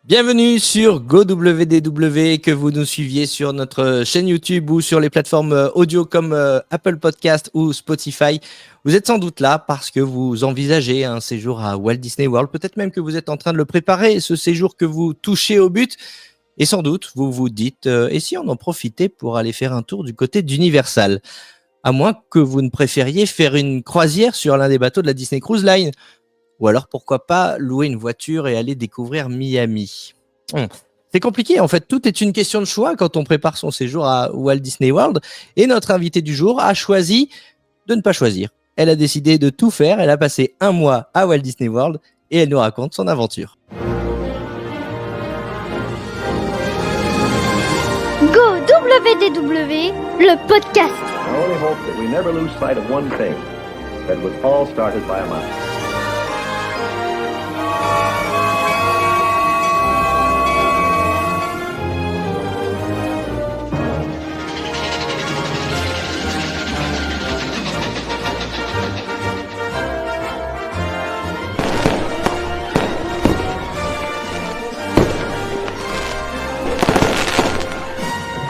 Bienvenue sur GoWDW, que vous nous suiviez sur notre chaîne YouTube ou sur les plateformes audio comme Apple Podcast ou Spotify. Vous êtes sans doute là parce que vous envisagez un séjour à Walt Disney World. Peut-être même que vous êtes en train de le préparer, ce séjour que vous touchez au but. Et sans doute, vous vous dites, et si on en profitait pour aller faire un tour du côté d'Universal? À moins que vous ne préfériez faire une croisière sur l'un des bateaux de la Disney Cruise Line. Ou alors, pourquoi pas louer une voiture et aller découvrir Miami. C'est compliqué, en fait. Tout est une question de choix quand on prépare son séjour à Walt Disney World. Et notre invitée du jour a choisi de ne pas choisir. Elle a décidé de tout faire. Elle a passé un mois à Walt Disney World et elle nous raconte son aventure. Go WDW, le podcast. I only hope that we never lose sight of one thing, that was all started by a mouse.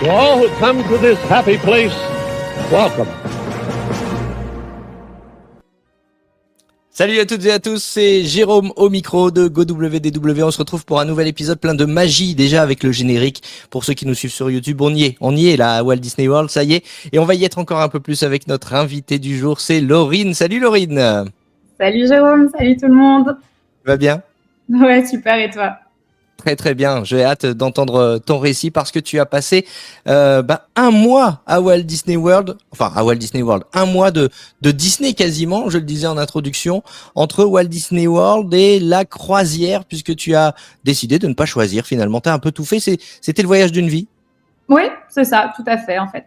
To all who come to this happy place, welcome. Salut à toutes et à tous, c'est Jérôme au micro de GoWDW. On se retrouve pour un nouvel épisode plein de magie, déjà avec le générique. Pour ceux qui nous suivent sur YouTube, on y est là à Walt Disney World, ça y est. Et on va y être encore un peu plus avec notre invité du jour, c'est Laurine. Salut Laurine. Salut Jérôme, salut tout le monde. Tu vas bien? Ouais, super, et toi? Très très bien, j'ai hâte d'entendre ton récit parce que tu as passé un mois à Walt Disney World, un mois de Disney quasiment, je le disais en introduction, entre Walt Disney World et la croisière, puisque tu as décidé de ne pas choisir finalement, tu as un peu tout fait, c'était le voyage d'une vie. Oui, c'est ça, tout à fait en fait.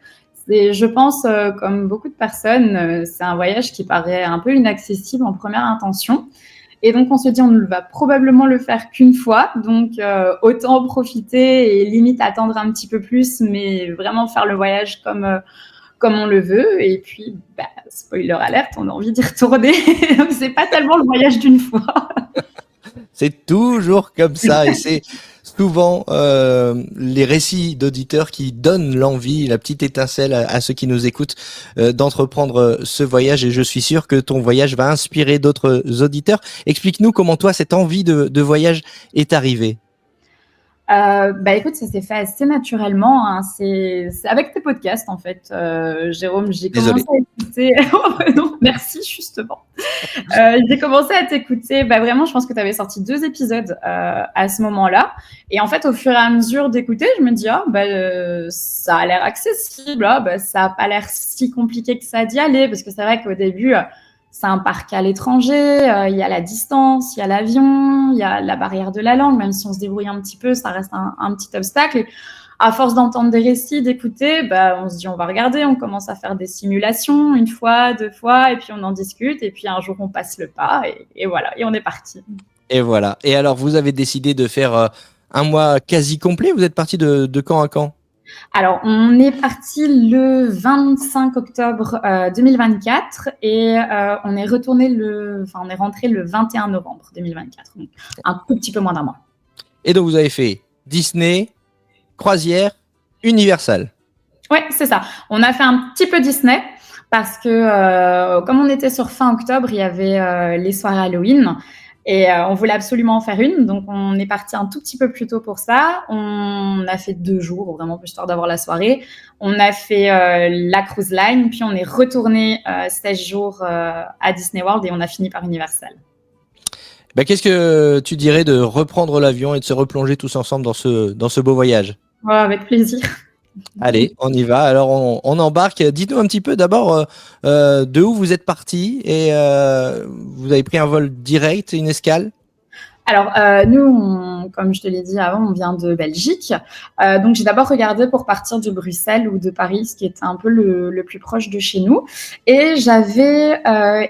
Je pense, comme beaucoup de personnes, c'est un voyage qui paraît un peu inaccessible en première intention. Et donc, on se dit, on ne va probablement le faire qu'une fois. Donc, autant en profiter et limite attendre un petit peu plus, mais vraiment faire le voyage comme on le veut. Et puis, spoiler alerte, on a envie d'y retourner. Donc, c'est pas tellement le voyage d'une fois. C'est toujours comme ça et c'est souvent les récits d'auditeurs qui donnent l'envie, la petite étincelle à ceux qui nous écoutent d'entreprendre ce voyage et je suis sûr que ton voyage va inspirer d'autres auditeurs. Explique-nous comment toi cette envie de voyage est arrivée. Écoute, ça s'est fait assez naturellement, hein. C'est avec tes podcasts en fait, Jérôme. J'ai commencé à écouter. Non, merci justement. J'ai commencé à t'écouter. Vraiment, je pense que tu avais sorti 2 épisodes à ce moment-là. Et en fait, au fur et à mesure d'écouter, je me dis ça a l'air accessible. Ça a pas l'air si compliqué que ça d'y aller, parce que c'est vrai qu'au début. C'est un parc à l'étranger, il y a la distance, il y a l'avion, il y a la barrière de la langue, même si on se débrouille un petit peu, ça reste un petit obstacle. Et à force d'entendre des récits, d'écouter, on se dit on va regarder, on commence à faire des simulations, 1 fois, 2 fois, et puis on en discute, et puis un jour on passe le pas, et voilà, et on est parti. Et voilà. Et alors, vous avez décidé de faire un mois quasi complet, vous êtes parti de quand à quand ? Alors, on est parti le 25 octobre 2024 et on est rentré le 21 novembre 2024, donc un tout petit peu moins d'un mois. Et donc, vous avez fait Disney, croisière, Universal. Ouais, c'est ça. On a fait un petit peu Disney parce que comme on était sur fin octobre, il y avait les soirées Halloween. Et on voulait absolument en faire une, donc on est parti un tout petit peu plus tôt pour ça. On a fait 2 jours, vraiment, histoire d'avoir la soirée. On a fait la cruise line, puis on est retourné 16 jours à Disney World et on a fini par Universal. Qu'est-ce que tu dirais de reprendre l'avion et de se replonger tous ensemble dans ce beau voyage ? Ouais, avec plaisir. Allez, on y va. Alors, on embarque. Dites-nous un petit peu d'abord de où vous êtes parti et vous avez pris un vol direct, une escale ? Alors, nous, comme je te l'ai dit avant, on vient de Belgique. Donc, j'ai d'abord regardé pour partir de Bruxelles ou de Paris, ce qui était un peu le plus proche de chez nous. Et j'avais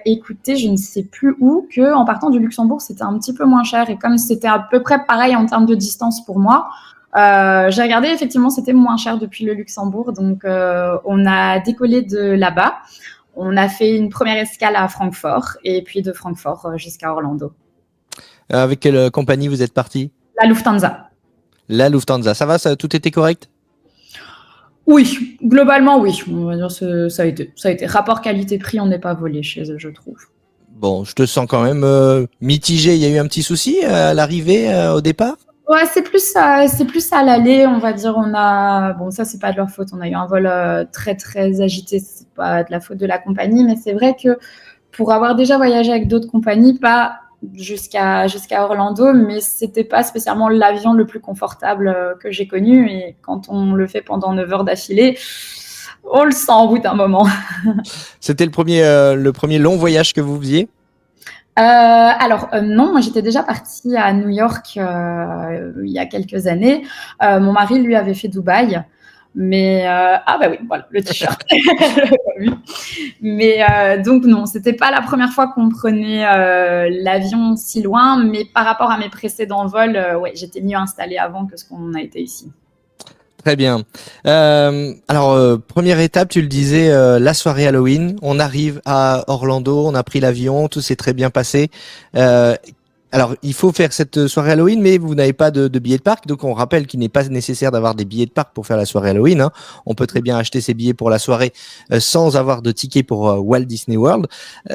écouté, je ne sais plus où, qu'en partant du Luxembourg, c'était un petit peu moins cher. Et comme c'était à peu près pareil en termes de distance pour moi, j'ai regardé, effectivement, c'était moins cher depuis le Luxembourg. Donc, on a décollé de là-bas. On a fait une première escale à Francfort et puis de Francfort jusqu'à Orlando. Avec quelle compagnie vous êtes parti ? La Lufthansa. la Lufthansa. Ça va, tout était correct? Oui, globalement, oui. On va dire ça a été. Rapport qualité-prix, on n'est pas volé chez eux, je trouve. Bon, je te sens quand même mitigé. Il y a eu un petit souci à l'arrivée, au départ? Ouais, c'est plus à l'aller, on va dire. Bon, ça, c'est pas de leur faute. On a eu un vol très, très agité. C'est pas de la faute de la compagnie, mais c'est vrai que pour avoir déjà voyagé avec d'autres compagnies, pas jusqu'à Orlando, mais c'était pas spécialement l'avion le plus confortable que j'ai connu. Et quand on le fait pendant 9 heures d'affilée, on le sent au bout d'un moment. C'était le premier long voyage que vous faisiez? Non, moi j'étais déjà partie à New York il y a quelques années. Mon mari, lui, avait fait Dubaï. Mais bah oui, voilà, le t-shirt. Oui. Mais donc non, c'était pas la première fois qu'on prenait l'avion si loin, mais par rapport à mes précédents vols, ouais, j'étais mieux installée avant que ce qu'on a été ici. Très bien. Alors, première étape, tu le disais, la soirée Halloween. On arrive à Orlando, on a pris l'avion, tout s'est très bien passé. Alors, il faut faire cette soirée Halloween, mais vous n'avez pas de billets de parc. Donc, on rappelle qu'il n'est pas nécessaire d'avoir des billets de parc pour faire la soirée Halloween, hein. On peut très bien acheter ses billets pour la soirée sans avoir de ticket pour Walt Disney World.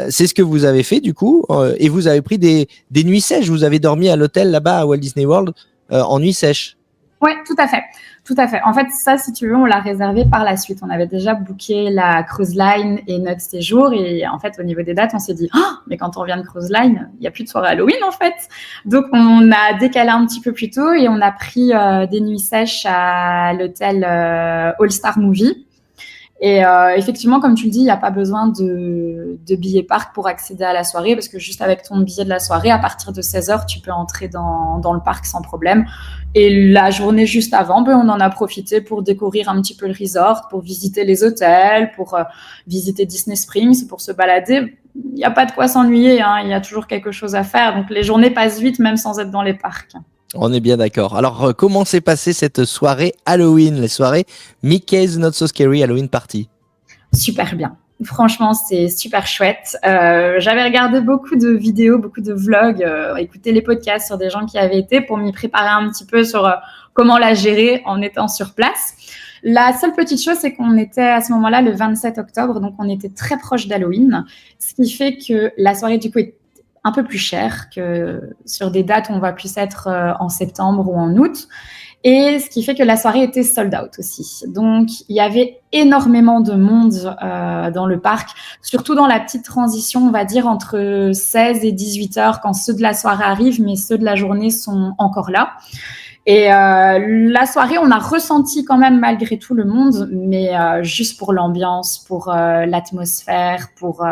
C'est ce que vous avez fait, du coup. Et vous avez pris des nuits sèches. Vous avez dormi à l'hôtel là-bas à Walt Disney World en nuit sèche. Ouais, tout à fait. Tout à fait. En fait, ça, si tu veux, on l'a réservé par la suite. On avait déjà booké la cruise line et notre séjour. Et en fait, au niveau des dates, on s'est dit, mais quand on vient de cruise line, il n'y a plus de soirée Halloween, en fait. Donc, on a décalé un petit peu plus tôt et on a pris des nuits sèches à l'hôtel All Star Movie. Et effectivement, comme tu le dis, il n'y a pas besoin de billet parc pour accéder à la soirée, parce que juste avec ton billet de la soirée, à partir de 16h, tu peux entrer dans le parc sans problème. Et la journée juste avant, on en a profité pour découvrir un petit peu le resort, pour visiter les hôtels, pour visiter Disney Springs, pour se balader. Il n'y a pas de quoi s'ennuyer, hein, il y a toujours quelque chose à faire. Donc les journées passent vite, même sans être dans les parcs. On est bien d'accord. Alors, comment s'est passée cette soirée Halloween, la soirée Mickey's Not So Scary Halloween Party? Super bien. Franchement, c'est super chouette. J'avais regardé beaucoup de vidéos, beaucoup de vlogs, écouté les podcasts sur des gens qui avaient été pour m'y préparer un petit peu sur comment la gérer en étant sur place. La seule petite chose, c'est qu'on était à ce moment-là le 27 octobre, donc on était très proche d'Halloween, ce qui fait que la soirée du coup est un peu plus chère que sur des dates où on va plus être en septembre ou en août. Et ce qui fait que la soirée était sold out aussi. Donc, il y avait énormément de monde dans le parc, surtout dans la petite transition, on va dire, entre 16 et 18 heures, quand ceux de la soirée arrivent, mais ceux de la journée sont encore là. Et la soirée, on a ressenti quand même malgré tout le monde, mais juste pour l'ambiance, pour l'atmosphère, pour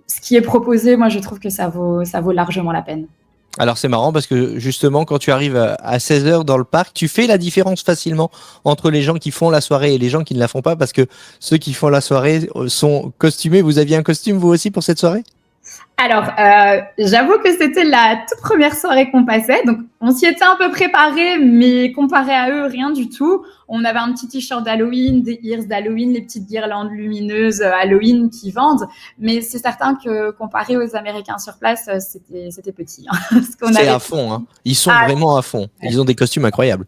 ce qui est proposé, moi, je trouve que ça vaut largement la peine. Alors c'est marrant parce que justement quand tu arrives à 16h dans le parc, tu fais la différence facilement entre les gens qui font la soirée et les gens qui ne la font pas, parce que ceux qui font la soirée sont costumés. Vous aviez un costume vous aussi pour cette soirée? Alors, j'avoue que c'était la toute première soirée qu'on passait, donc on s'y était un peu préparé, mais comparé à eux, rien du tout. On avait un petit t-shirt d'Halloween, des ears d'Halloween, les petites guirlandes lumineuses Halloween qui vendent, mais c'est certain que comparé aux Américains sur place, c'était petit. Hein, c'est à fond, hein. Ils sont vraiment à fond. Ils ont des costumes incroyables.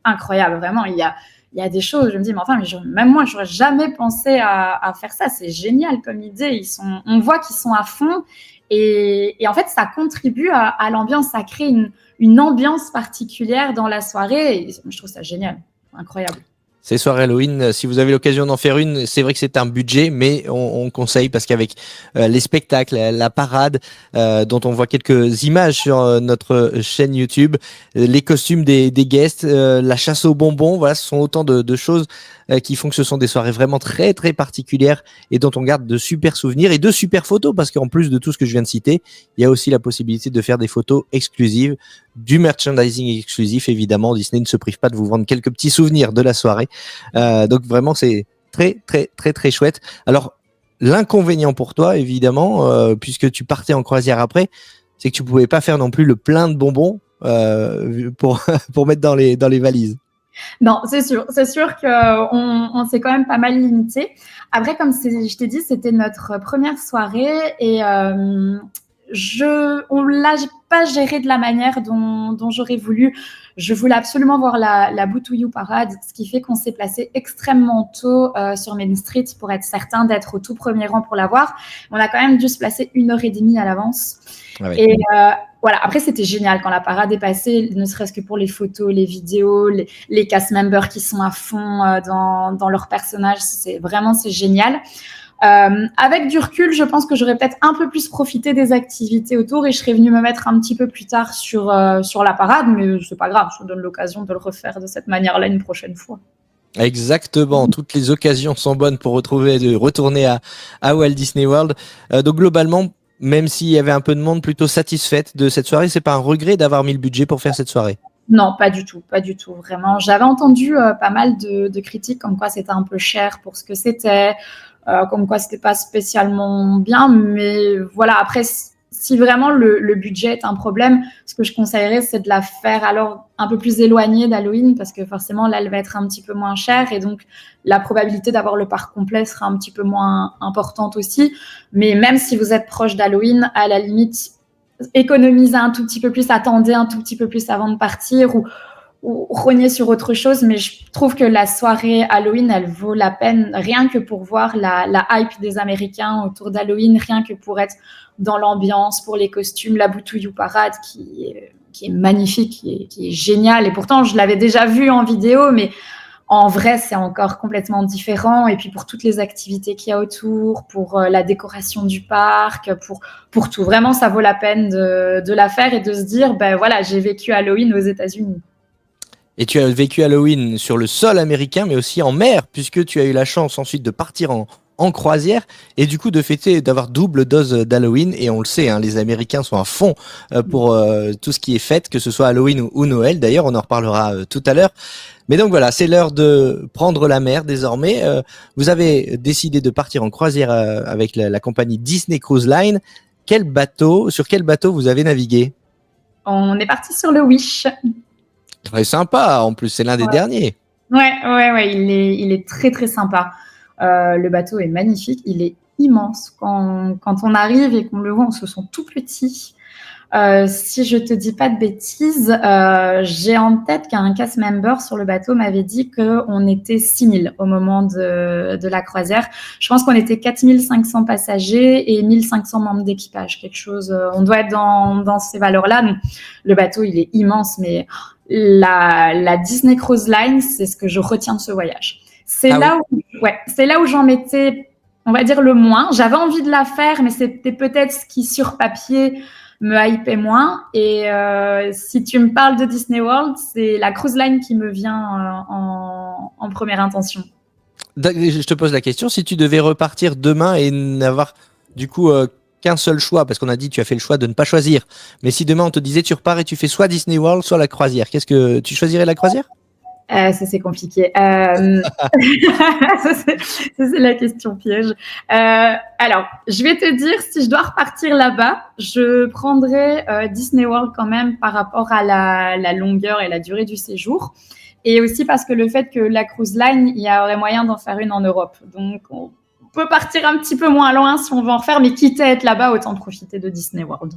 Incroyable, vraiment. Il y a des choses, je me dis, mais enfin, même moi, j'aurais jamais pensé à faire ça. C'est génial comme idée. On voit qu'ils sont à fond. Et en fait, ça contribue à l'ambiance, ça crée une ambiance particulière dans la soirée. Et je trouve ça génial, incroyable. Ces soirées Halloween, si vous avez l'occasion d'en faire une, c'est vrai que c'est un budget, mais on conseille parce qu'avec les spectacles, la parade, dont on voit quelques images sur notre chaîne YouTube, les costumes des guests, la chasse aux bonbons, voilà, ce sont autant de choses qui font que ce sont des soirées vraiment très très particulières et dont on garde de super souvenirs et de super photos, parce qu'en plus de tout ce que je viens de citer, il y a aussi la possibilité de faire des photos exclusives, du merchandising exclusif. Évidemment, Disney ne se prive pas de vous vendre quelques petits souvenirs de la soirée. Donc vraiment, c'est très très très très chouette. Alors, l'inconvénient pour toi, évidemment, puisque tu partais en croisière après, c'est que tu pouvais pas faire non plus le plein de bonbons pour mettre dans les valises. Non, c'est sûr qu'on s'est quand même pas mal limité. Après, comme je t'ai dit, c'était notre première soirée et on l'a pas géré de la manière dont j'aurais voulu. Je voulais absolument voir la Boo To You parade, ce qui fait qu'on s'est placé extrêmement tôt sur Main Street pour être certain d'être au tout premier rang pour la voir. On a quand même dû se placer 1h30 à l'avance. Ah oui. Et voilà, après c'était génial quand la parade est passée, ne serait-ce que pour les photos, les vidéos, les cast members qui sont à fond dans leur personnage, c'est génial. Avec du recul, je pense que j'aurais peut-être un peu plus profité des activités autour et je serais venue me mettre un petit peu plus tard sur la parade, mais c'est pas grave, je me donne l'occasion de le refaire de cette manière-là une prochaine fois. Exactement, toutes les occasions sont bonnes pour retourner à Walt Disney World. Donc globalement, même s'il y avait un peu de monde, plutôt satisfaite de cette soirée, c'est pas un regret d'avoir mis le budget pour faire cette soirée? Non, pas du tout, vraiment. J'avais entendu pas mal de critiques comme quoi c'était un peu cher pour ce que c'était, comme quoi c'était pas spécialement bien, mais voilà, après, si vraiment le budget est un problème, ce que je conseillerais, c'est de la faire alors un peu plus éloignée d'Halloween, parce que forcément, là, elle va être un petit peu moins chère, et donc la probabilité d'avoir le parc complet sera un petit peu moins importante aussi. Mais même si vous êtes proche d'Halloween, à la limite, économisez un tout petit peu plus, attendez un tout petit peu plus avant de partir, ou rogner sur autre chose, mais je trouve que la soirée Halloween, elle vaut la peine, rien que pour voir la hype des Américains autour d'Halloween, rien que pour être dans l'ambiance, pour les costumes, la Boo To You parade qui est magnifique, qui est géniale, et pourtant je l'avais déjà vue en vidéo, mais en vrai, c'est encore complètement différent. Et puis pour toutes les activités qu'il y a autour, pour la décoration du parc, pour tout. Vraiment, ça vaut la peine de la faire et de se dire, ben voilà, j'ai vécu Halloween aux États-Unis. Et tu as vécu Halloween sur le sol américain, mais aussi en mer, puisque tu as eu la chance ensuite de partir en croisière et du coup de fêter, d'avoir double dose d'Halloween. Et on le sait, hein, les Américains sont à fond pour tout ce qui est fête, que ce soit Halloween ou Noël. D'ailleurs, on en reparlera tout à l'heure. Mais donc voilà, c'est l'heure de prendre la mer désormais. Vous avez décidé de partir en croisière avec la compagnie Disney Cruise Line. Sur quel bateau vous avez navigué? On est parti sur le Wish. Très sympa, en plus, c'est l'un des derniers. Ouais, il est très très sympa. Le bateau est magnifique, il est immense. Quand on arrive et qu'on le voit, on se sent tout petit. Si je te dis pas de bêtises, j'ai en tête qu'un cast member sur le bateau m'avait dit qu'on était 6000 au moment de la croisière. Je pense qu'on était 4500 passagers et 1500 membres d'équipage, quelque chose. On doit être dans ces valeurs-là. Donc, le bateau, il est immense, mais la Disney Cruise Line, c'est ce que je retiens de ce voyage. C'est là où j'en mettais, on va dire, le moins. J'avais envie de la faire, mais c'était peut-être ce qui, sur papier, me hypait moins. Et si tu me parles de Disney World, c'est la cruise line qui me vient en première intention. Je te pose la question, si tu devais repartir demain et n'avoir du coup qu'un seul choix, parce qu'on a dit tu as fait le choix de ne pas choisir, mais si demain on te disait tu repars et tu fais soit Disney World, soit la croisière, qu'est-ce que tu choisirais? La croisière? Ça, c'est compliqué. Ça, c'est la question piège. Alors, je vais te dire, si je dois repartir là-bas, je prendrais Disney World quand même par rapport à la longueur et la durée du séjour. Et aussi parce que le fait que la cruise line, il y aurait moyen d'en faire une en Europe. Donc, on peut partir un petit peu moins loin si on veut en faire, mais quitte à être là-bas, autant profiter de Disney World.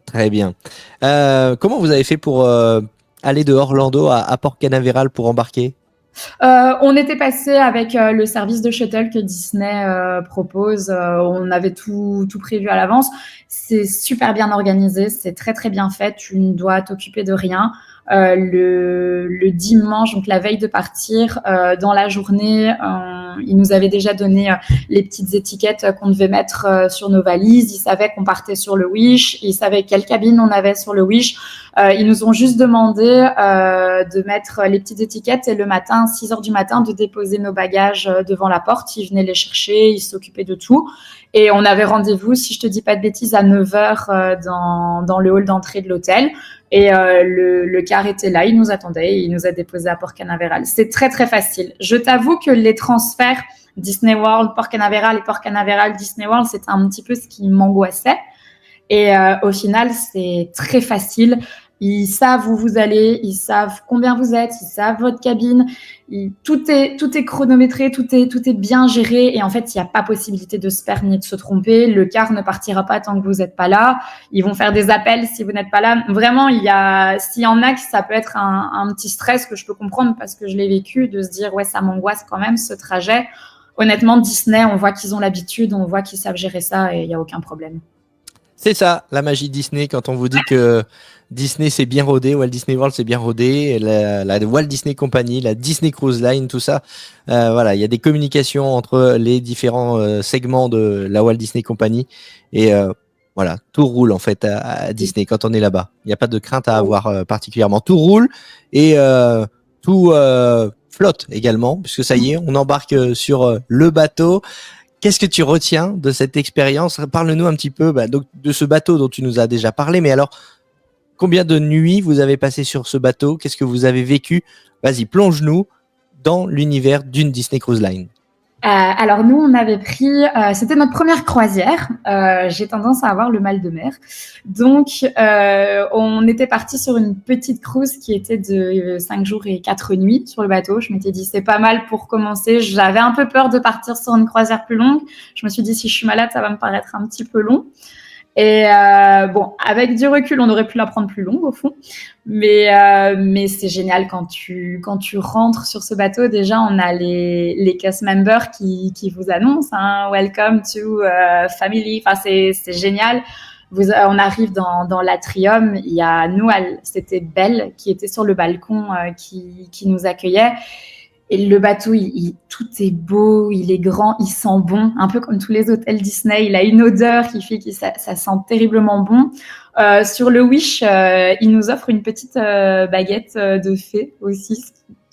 Très bien. Comment vous avez fait pour aller de Orlando à Port Canaveral pour embarquer? On était passé avec le service de shuttle que Disney propose. On avait tout prévu à l'avance. C'est super bien organisé, c'est très très bien fait. Tu ne dois t'occuper de rien. Le dimanche, donc la veille de partir, dans la journée, ils nous avaient déjà donné les petites étiquettes qu'on devait mettre sur nos valises. Ils savaient qu'on partait sur le Wish. Ils savaient quelle cabine on avait sur le Wish. Ils nous ont juste demandé de mettre les petites étiquettes et le matin, 6h du matin, de déposer nos bagages devant la porte. Ils venaient les chercher, ils s'occupaient de tout. Et on avait rendez-vous, si je te dis pas de bêtises, à 9h dans le hall d'entrée de l'hôtel. Et le car était là, il nous attendait et il nous a déposé à Port Canaveral. C'est très, très facile. Je t'avoue que les transferts Disney World, Port Canaveral et Port Canaveral, Disney World, c'était un petit peu ce qui m'angoissait. Et au final, c'est très facile. Ils savent où vous allez, ils savent combien vous êtes, ils savent votre cabine. Tout est chronométré, tout est bien géré. Et en fait, il n'y a pas possibilité de se perdre ni de se tromper. Le car ne partira pas tant que vous n'êtes pas là. Ils vont faire des appels si vous n'êtes pas là. Vraiment, s'il y en a qui ça peut être un petit stress que je peux comprendre parce que je l'ai vécu, de se dire, ouais, ça m'angoisse quand même ce trajet. Honnêtement, Disney, on voit qu'ils ont l'habitude, on voit qu'ils savent gérer ça et il n'y a aucun problème. C'est ça, la magie Disney, quand on vous dit que Disney c'est bien rodé, Walt Disney World c'est bien rodé, la Walt Disney Company, la Disney Cruise Line, tout ça. Voilà, il y a des communications entre les différents segments de la Walt Disney Company et voilà, tout roule en fait à Disney quand on est là-bas. Il n'y a pas de crainte à avoir particulièrement. Tout roule et tout flotte également, puisque ça y est, on embarque sur le bateau. Qu'est-ce que tu retiens de cette expérience? Parle-nous un petit peu donc, de ce bateau dont tu nous as déjà parlé, mais alors, combien de nuits vous avez passé sur ce bateau? Qu'est-ce que vous avez vécu? Vas-y, plonge-nous dans l'univers d'une Disney Cruise Line. Alors nous, on avait pris, c'était notre première croisière. J'ai tendance à avoir le mal de mer, donc on était parti sur une petite cruise qui était de 5 jours et 4 nuits sur le bateau. Je m'étais dit c'est pas mal pour commencer. J'avais un peu peur de partir sur une croisière plus longue. Je me suis dit si je suis malade, ça va me paraître un petit peu long. Et bon, avec du recul, on aurait pu la prendre plus longue au fond, mais c'est génial quand tu rentres sur ce bateau. Déjà, on a les cast members qui vous annoncent welcome to family. Enfin, c'est génial. On arrive dans l'atrium. Il y a c'était Belle qui était sur le balcon qui nous accueillait. Et le bateau, tout est beau, il est grand, il sent bon, un peu comme tous les hôtels Disney. Il a une odeur qui fait que ça sent terriblement bon. Sur le Wish, il nous offre une petite baguette de fée aussi.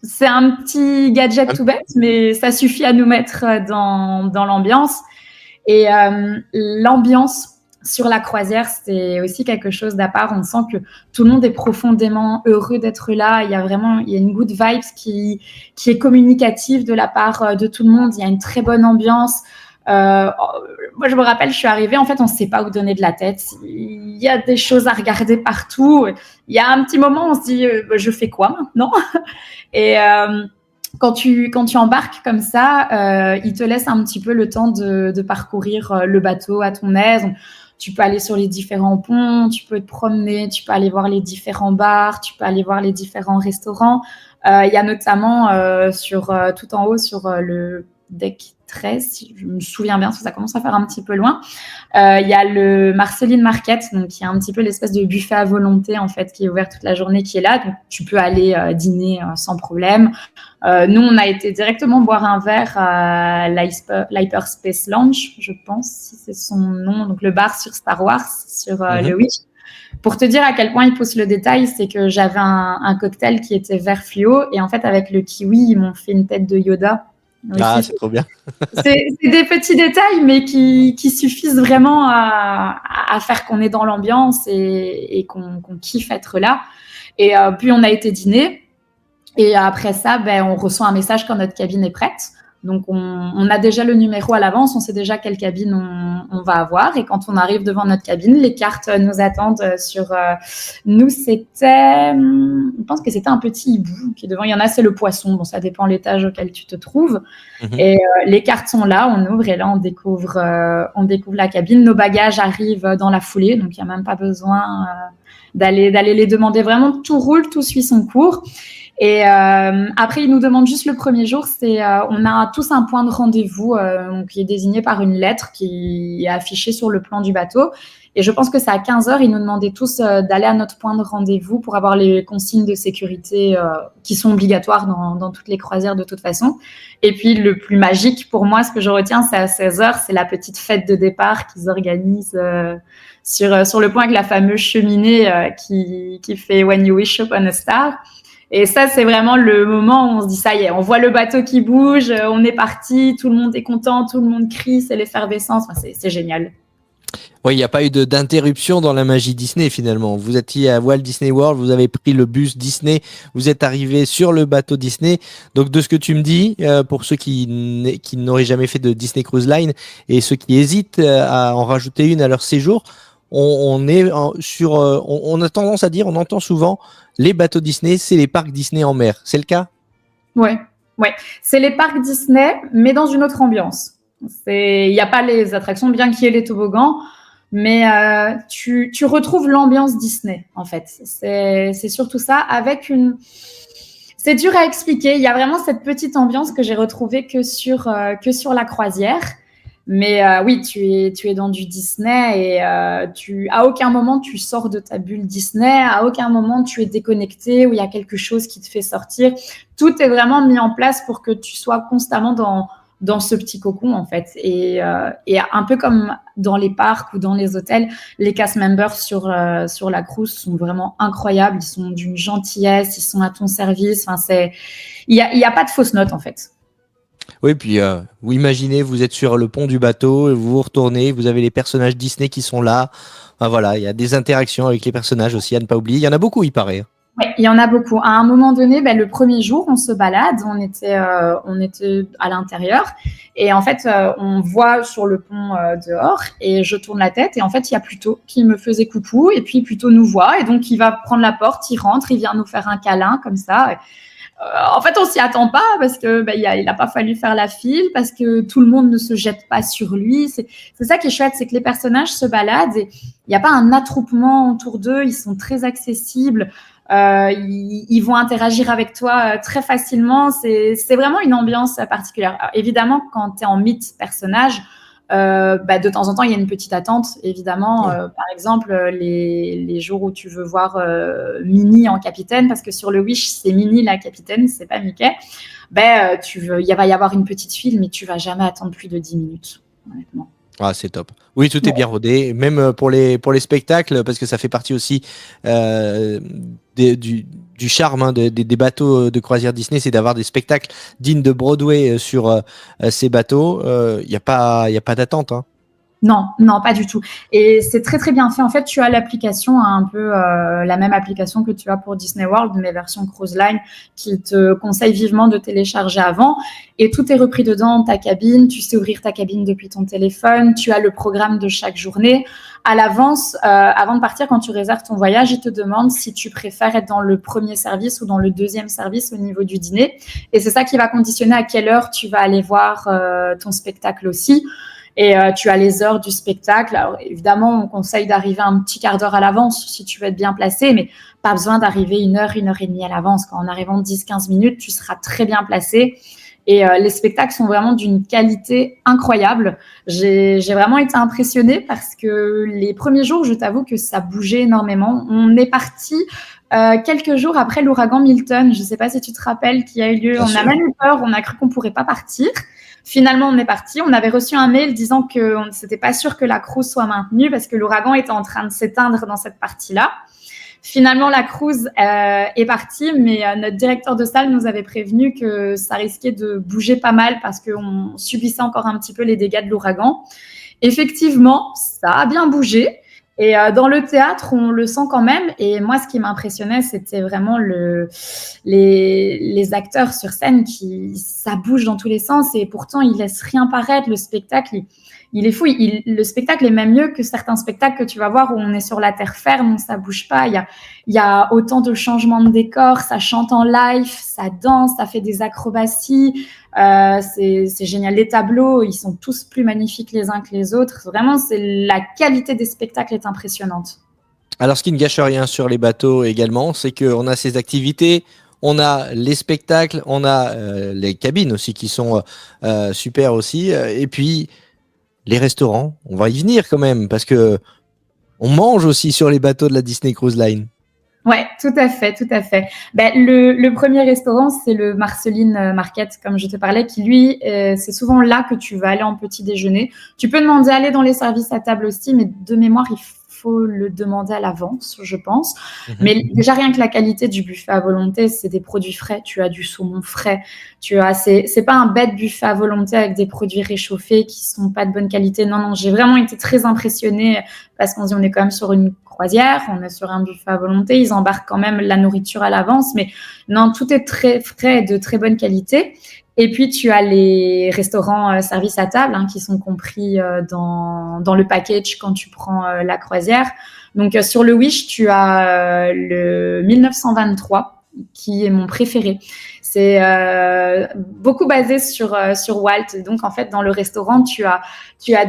C'est un petit gadget tout bête, mais ça suffit à nous mettre dans l'ambiance. Et l'ambiance sur la croisière, c'est aussi quelque chose d'à part. On sent que tout le monde est profondément heureux d'être là. Il y a une good vibes qui est communicative de la part de tout le monde. Il y a une très bonne ambiance. Moi, je me rappelle, je suis arrivée, en fait, on ne sait pas où donner de la tête. Il y a des choses à regarder partout. Il y a un petit moment, on se dit, je fais quoi maintenant? Et quand tu embarques comme ça, il te laisse un petit peu le temps de parcourir le bateau à ton aise. Tu peux aller sur les différents ponts, tu peux te promener, tu peux aller voir les différents bars, tu peux aller voir les différents restaurants. Il y a notamment tout en haut sur le deck 13, si je me souviens bien, parce que ça commence à faire un petit peu loin. Il y a le Marceline Market, donc qui est un petit peu l'espèce de buffet à volonté en fait, qui est ouvert toute la journée, qui est là. Donc tu peux aller dîner sans problème. Nous, on a été directement boire un verre à l'Hyperspace Lounge, je pense, si c'est son nom, donc le bar sur Star Wars, sur le Wish. Pour te dire à quel point il pousse le détail, c'est que j'avais un cocktail qui était vert fluo, et en fait, avec le kiwi, ils m'ont fait une tête de Yoda. Ah, c'est trop bien. C'est des petits détails, mais qui suffisent vraiment à faire qu'on est dans l'ambiance et qu'on kiffe être là. Et puis, on a été dîner. Et après ça, on reçoit un message quand notre cabine est prête. Donc, on a déjà le numéro à l'avance, on sait déjà quelle cabine on va avoir. Et quand on arrive devant notre cabine, les cartes nous attendent sur... nous, c'était... Je pense que c'était un petit hibou qui est devant. Il y en a, c'est le poisson. Bon, ça dépend l'étage auquel tu te trouves. Et les cartes sont là, on ouvre et là, on découvre la cabine. Nos bagages arrivent dans la foulée, donc il n'y a même pas besoin d'aller les demander. Vraiment, tout roule, tout suit son cours. Et après, ils nous demandent juste le premier jour, on a tous un point de rendez-vous qui est désigné par une lettre qui est affichée sur le plan du bateau. Et je pense que c'est à 15h, ils nous demandaient tous d'aller à notre point de rendez-vous pour avoir les consignes de sécurité qui sont obligatoires dans toutes les croisières de toute façon. Et puis, le plus magique pour moi, ce que je retiens, c'est à 16h, c'est la petite fête de départ qu'ils organisent sur le point avec la fameuse cheminée qui fait « When you wish upon a star ». Et ça, c'est vraiment le moment où on se dit, ça y est, on voit le bateau qui bouge, on est parti, tout le monde est content, tout le monde crie, c'est l'effervescence, enfin, c'est génial. Oui, il n'y a pas eu d'interruption dans la magie Disney finalement. Vous étiez à Walt Disney World, vous avez pris le bus Disney, vous êtes arrivé sur le bateau Disney. Donc de ce que tu me dis, pour ceux qui n'auraient jamais fait de Disney Cruise Line et ceux qui hésitent à en rajouter une à leur séjour, on a tendance à dire, on entend souvent les bateaux Disney, c'est les parcs Disney en mer. C'est le cas? Ouais. C'est les parcs Disney, mais dans une autre ambiance. Il n'y a pas les attractions, bien qu'il y ait les toboggans, mais tu retrouves l'ambiance Disney, en fait. C'est surtout ça, avec une... C'est dur à expliquer. Il y a vraiment cette petite ambiance que j'ai retrouvée que sur la croisière. Mais oui, tu es dans du Disney et à aucun moment tu sors de ta bulle Disney, à aucun moment tu es déconnecté ou il y a quelque chose qui te fait sortir. Tout est vraiment mis en place pour que tu sois constamment dans ce petit cocon en fait. Et un peu comme dans les parcs ou dans les hôtels, les cast members sur la cruise sont vraiment incroyables. Ils sont d'une gentillesse, ils sont à ton service. Enfin, il y a pas de fausses notes en fait. Oui, puis vous imaginez, vous êtes sur le pont du bateau, vous vous retournez, vous avez les personnages Disney qui sont là. Enfin, voilà, il y a des interactions avec les personnages aussi à ne pas oublier. Il y en a beaucoup, il paraît. Oui, il y en a beaucoup. À un moment donné, le premier jour, on se balade, on était à l'intérieur et en fait, on voit sur le pont dehors et je tourne la tête et en fait, il y a Pluto qui me faisait coucou et puis Pluto nous voit et donc il va prendre la porte, il rentre, il vient nous faire un câlin comme ça. En fait, on s'y attend pas parce que il n'a pas fallu faire la file, parce que tout le monde ne se jette pas sur lui. C'est ça qui est chouette, c'est que les personnages se baladent et il n'y a pas un attroupement autour d'eux. Ils sont très accessibles. Ils vont interagir avec toi très facilement. C'est vraiment une ambiance particulière. Alors, évidemment, quand tu es en mythe personnage, de temps en temps, il y a une petite attente, évidemment. Par exemple, les jours où tu veux voir Minnie en capitaine, parce que sur le Wish, c'est Minnie la capitaine, c'est pas Mickey. Il va y avoir une petite file, mais tu vas jamais attendre plus de 10 minutes, honnêtement. Ah, c'est top. Oui, tout est bien rodé, même pour les spectacles, parce que ça fait partie aussi du charme des bateaux de croisière Disney, c'est d'avoir des spectacles dignes de Broadway sur ces bateaux. Il n'y a pas d'attente. Hein. Non, pas du tout. Et c'est très, très bien fait. En fait, tu as l'application, un peu la même application que tu as pour Disney World, mais version Cruise Line, qui te conseille vivement de télécharger avant. Et tout est repris dedans, ta cabine. Tu sais ouvrir ta cabine depuis ton téléphone. Tu as le programme de chaque journée. À l'avance, avant de partir, quand tu réserves ton voyage, ils te demandent si tu préfères être dans le premier service ou dans le deuxième service au niveau du dîner. Et c'est ça qui va conditionner à quelle heure tu vas aller voir ton spectacle aussi. Et tu as les heures du spectacle. Alors, évidemment, on conseille d'arriver un petit quart d'heure à l'avance si tu veux être bien placé, mais pas besoin d'arriver une heure et demie à l'avance. En arrivant 10-15 minutes, tu seras très bien placé. Et les spectacles sont vraiment d'une qualité incroyable. J'ai vraiment été impressionnée parce que les premiers jours, je t'avoue que ça bougeait énormément. On est parti quelques jours après l'ouragan Milton. Je ne sais pas si tu te rappelles, qui a eu lieu. On a même eu peur, on a cru qu'on ne pourrait pas partir. Finalement, on est parti. On avait reçu un mail disant que c'était pas sûr que la cruise soit maintenue parce que l'ouragan était en train de s'éteindre dans cette partie-là. Finalement, la cruise est partie, mais notre directeur de salle nous avait prévenu que ça risquait de bouger pas mal parce qu'on subissait encore un petit peu les dégâts de l'ouragan. Effectivement, ça a bien bougé. Et dans le théâtre, on le sent quand même. Et moi, ce qui m'impressionnait, c'était vraiment les acteurs sur scène ça bouge dans tous les sens et pourtant, ils laissent rien paraître. Le spectacle, il est fou. Le spectacle est même mieux que certains spectacles que tu vas voir où on est sur la terre ferme, où ça bouge pas. Il y a autant de changements de décor, ça chante en live, ça danse, ça fait des acrobaties. C'est génial. Les tableaux, ils sont tous plus magnifiques les uns que les autres. Vraiment, la qualité des spectacles est impressionnante. Alors, ce qui ne gâche rien sur les bateaux également, c'est qu'on a ces activités, on a les spectacles, on a les cabines aussi qui sont super aussi. Et puis, les restaurants, on va y venir quand même, parce que on mange aussi sur les bateaux de la Disney Cruise Line. Ouais, tout à fait. Le premier restaurant, c'est le Marceline Market, comme je te parlais, qui lui, c'est souvent là que tu vas aller en petit déjeuner. Tu peux demander à aller dans les services à table aussi, mais de mémoire, il faut le demander à l'avance, je pense. Mais déjà, rien que la qualité du buffet à volonté, c'est des produits frais. Tu as du saumon frais. C'est pas un bête buffet à volonté avec des produits réchauffés qui sont pas de bonne qualité. Non, j'ai vraiment été très impressionnée parce qu'on est quand même sur une croisière, on est sur un buffet à volonté, ils embarquent quand même la nourriture à l'avance, mais non, tout est très frais et de très bonne qualité. Et puis, tu as les restaurants service à table qui sont compris dans le package quand tu prends la croisière. Donc, sur le Wish, tu as le 1923 qui est mon préféré. C'est beaucoup basé sur Walt. Donc, en fait, dans le restaurant, tu as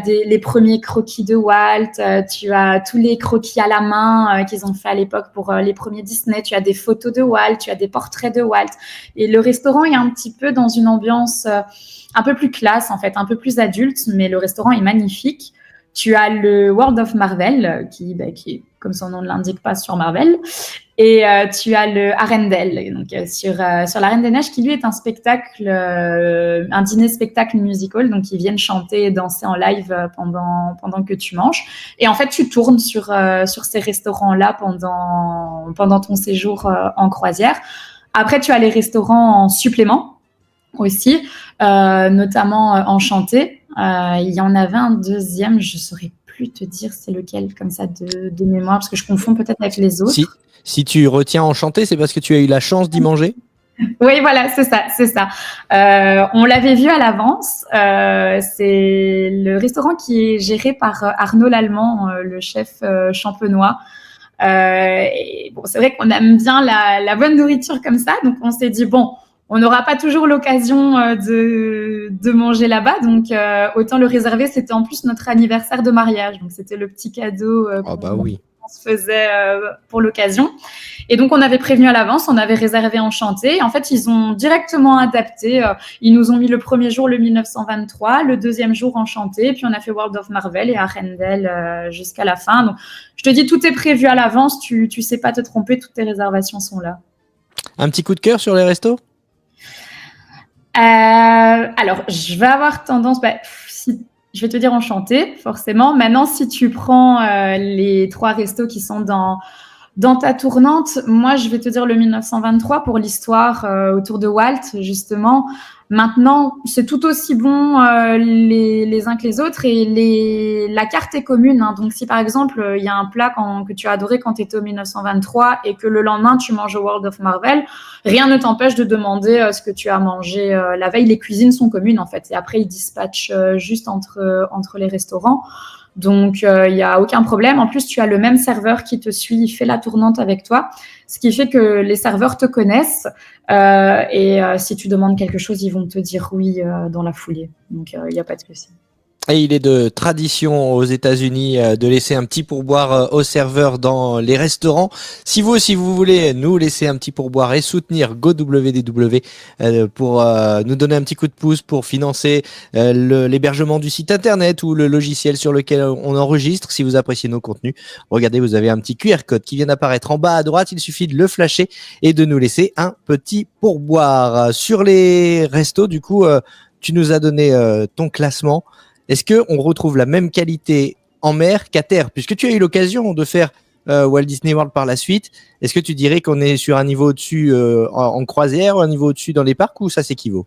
les premiers croquis de Walt, tu as tous les croquis à la main qu'ils ont fait à l'époque pour les premiers Disney, tu as des photos de Walt, tu as des portraits de Walt. Et le restaurant est un petit peu dans une ambiance un peu plus classe, en fait, un peu plus adulte, mais le restaurant est magnifique. Tu as le World of Marvel, qui est, comme son nom ne l'indique, pas sur Marvel. Et tu as le Arendelle, donc sur la Reine des Neiges, qui lui est un spectacle, un dîner-spectacle musical, donc ils viennent chanter et danser en live pendant que tu manges. Et en fait, tu tournes sur ces restaurants-là pendant ton séjour en croisière. Après, tu as les restaurants en supplément aussi, notamment Enchanté. Il y en avait un deuxième, je saurais plus te dire c'est lequel comme ça de mémoire, parce que je confonds peut-être avec les autres. Si tu retiens Enchanté, c'est parce que tu as eu la chance d'y manger? Oui, voilà, c'est ça. On l'avait vu à l'avance. C'est le restaurant qui est géré par Arnaud Lallemand, le chef champenois. Et bon, c'est vrai qu'on aime bien la bonne nourriture comme ça, donc on s'est dit bon, on n'aura pas toujours l'occasion de manger là-bas, donc autant le réserver. C'était en plus notre anniversaire de mariage, donc c'était le petit cadeau qu'on se faisait pour l'occasion. Et donc on avait prévenu à l'avance, on avait réservé Enchanté. En fait, ils ont directement adapté. Ils nous ont mis le premier jour le 1923, le deuxième jour Enchanté, puis on a fait World of Marvel et Arendelle jusqu'à la fin. Donc je te dis, tout est prévu à l'avance. Tu sais pas te tromper, toutes tes réservations sont là. Un petit coup de cœur sur les restos? Alors, je vais avoir tendance, je vais te dire Enchanté, forcément. Maintenant, si tu prends les 3 restos qui sont dans ta tournante, moi, je vais te dire le 1923 pour l'histoire autour de Walt, justement. Maintenant, c'est tout aussi bon les uns que les autres, et la carte est commune. Donc, si par exemple, il y a un plat que tu as adoré quand tu étais au 1923 et que le lendemain, tu manges au World of Marvel, rien ne t'empêche de demander ce que tu as mangé la veille. Les cuisines sont communes, en fait. Et après, ils dispatchent juste entre les restaurants. Donc, il n'y a aucun problème. En plus, tu as le même serveur qui te suit, il fait la tournante avec toi, ce qui fait que les serveurs te connaissent et si tu demandes quelque chose, ils vont te dire oui dans la foulée. Donc, il n'y a pas de souci. Et il est de tradition aux États-Unis de laisser un petit pourboire aux serveurs dans les restaurants. Si vous voulez nous laisser un petit pourboire et soutenir GoWDW pour nous donner un petit coup de pouce pour financer l'hébergement du site internet ou le logiciel sur lequel on enregistre, si vous appréciez nos contenus, regardez, vous avez un petit QR code qui vient d'apparaître en bas à droite. Il suffit de le flasher et de nous laisser un petit pourboire. Sur les restos, du coup, tu nous as donné ton classement. Est-ce qu'on retrouve la même qualité en mer qu'à terre? Puisque tu as eu l'occasion de faire Walt Disney World par la suite, est-ce que tu dirais qu'on est sur un niveau au-dessus en croisière ou un niveau au-dessus dans les parcs, ou ça s'équivaut?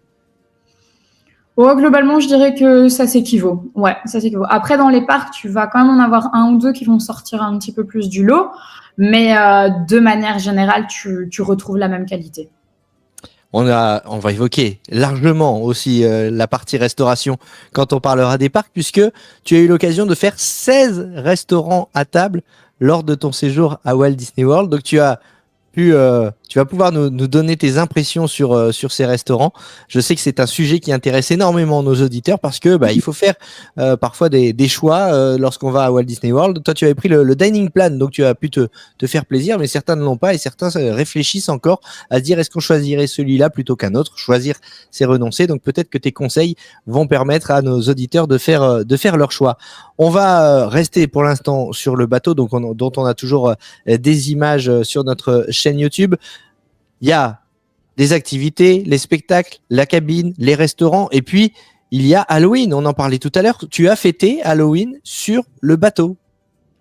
Globalement, je dirais que ça s'équivaut. Ouais, ça s'équivaut. Après, dans les parcs, tu vas quand même en avoir un ou deux qui vont sortir un petit peu plus du lot, mais de manière générale, tu retrouves la même qualité. On va évoquer largement aussi la partie restauration quand on parlera des parcs, puisque tu as eu l'occasion de faire 16 restaurants à table lors de ton séjour à Walt Disney World. Donc tu vas pouvoir nous donner tes impressions sur ces restaurants. Je sais que c'est un sujet qui intéresse énormément nos auditeurs, parce que il faut faire parfois des choix lorsqu'on va à Walt Disney World. Toi, tu avais pris le dining plan, donc tu as pu te faire plaisir, mais certains ne l'ont pas, et certains réfléchissent encore à dire est-ce qu'on choisirait celui-là plutôt qu'un autre. Choisir, c'est renoncer. Donc peut-être que tes conseils vont permettre à nos auditeurs de faire leur choix. On va rester pour l'instant sur le bateau, dont on a toujours des images sur notre chaîne YouTube. Il y a des activités, les spectacles, la cabine, les restaurants, et puis il y a Halloween. On en parlait tout à l'heure. Tu as fêté Halloween sur le bateau.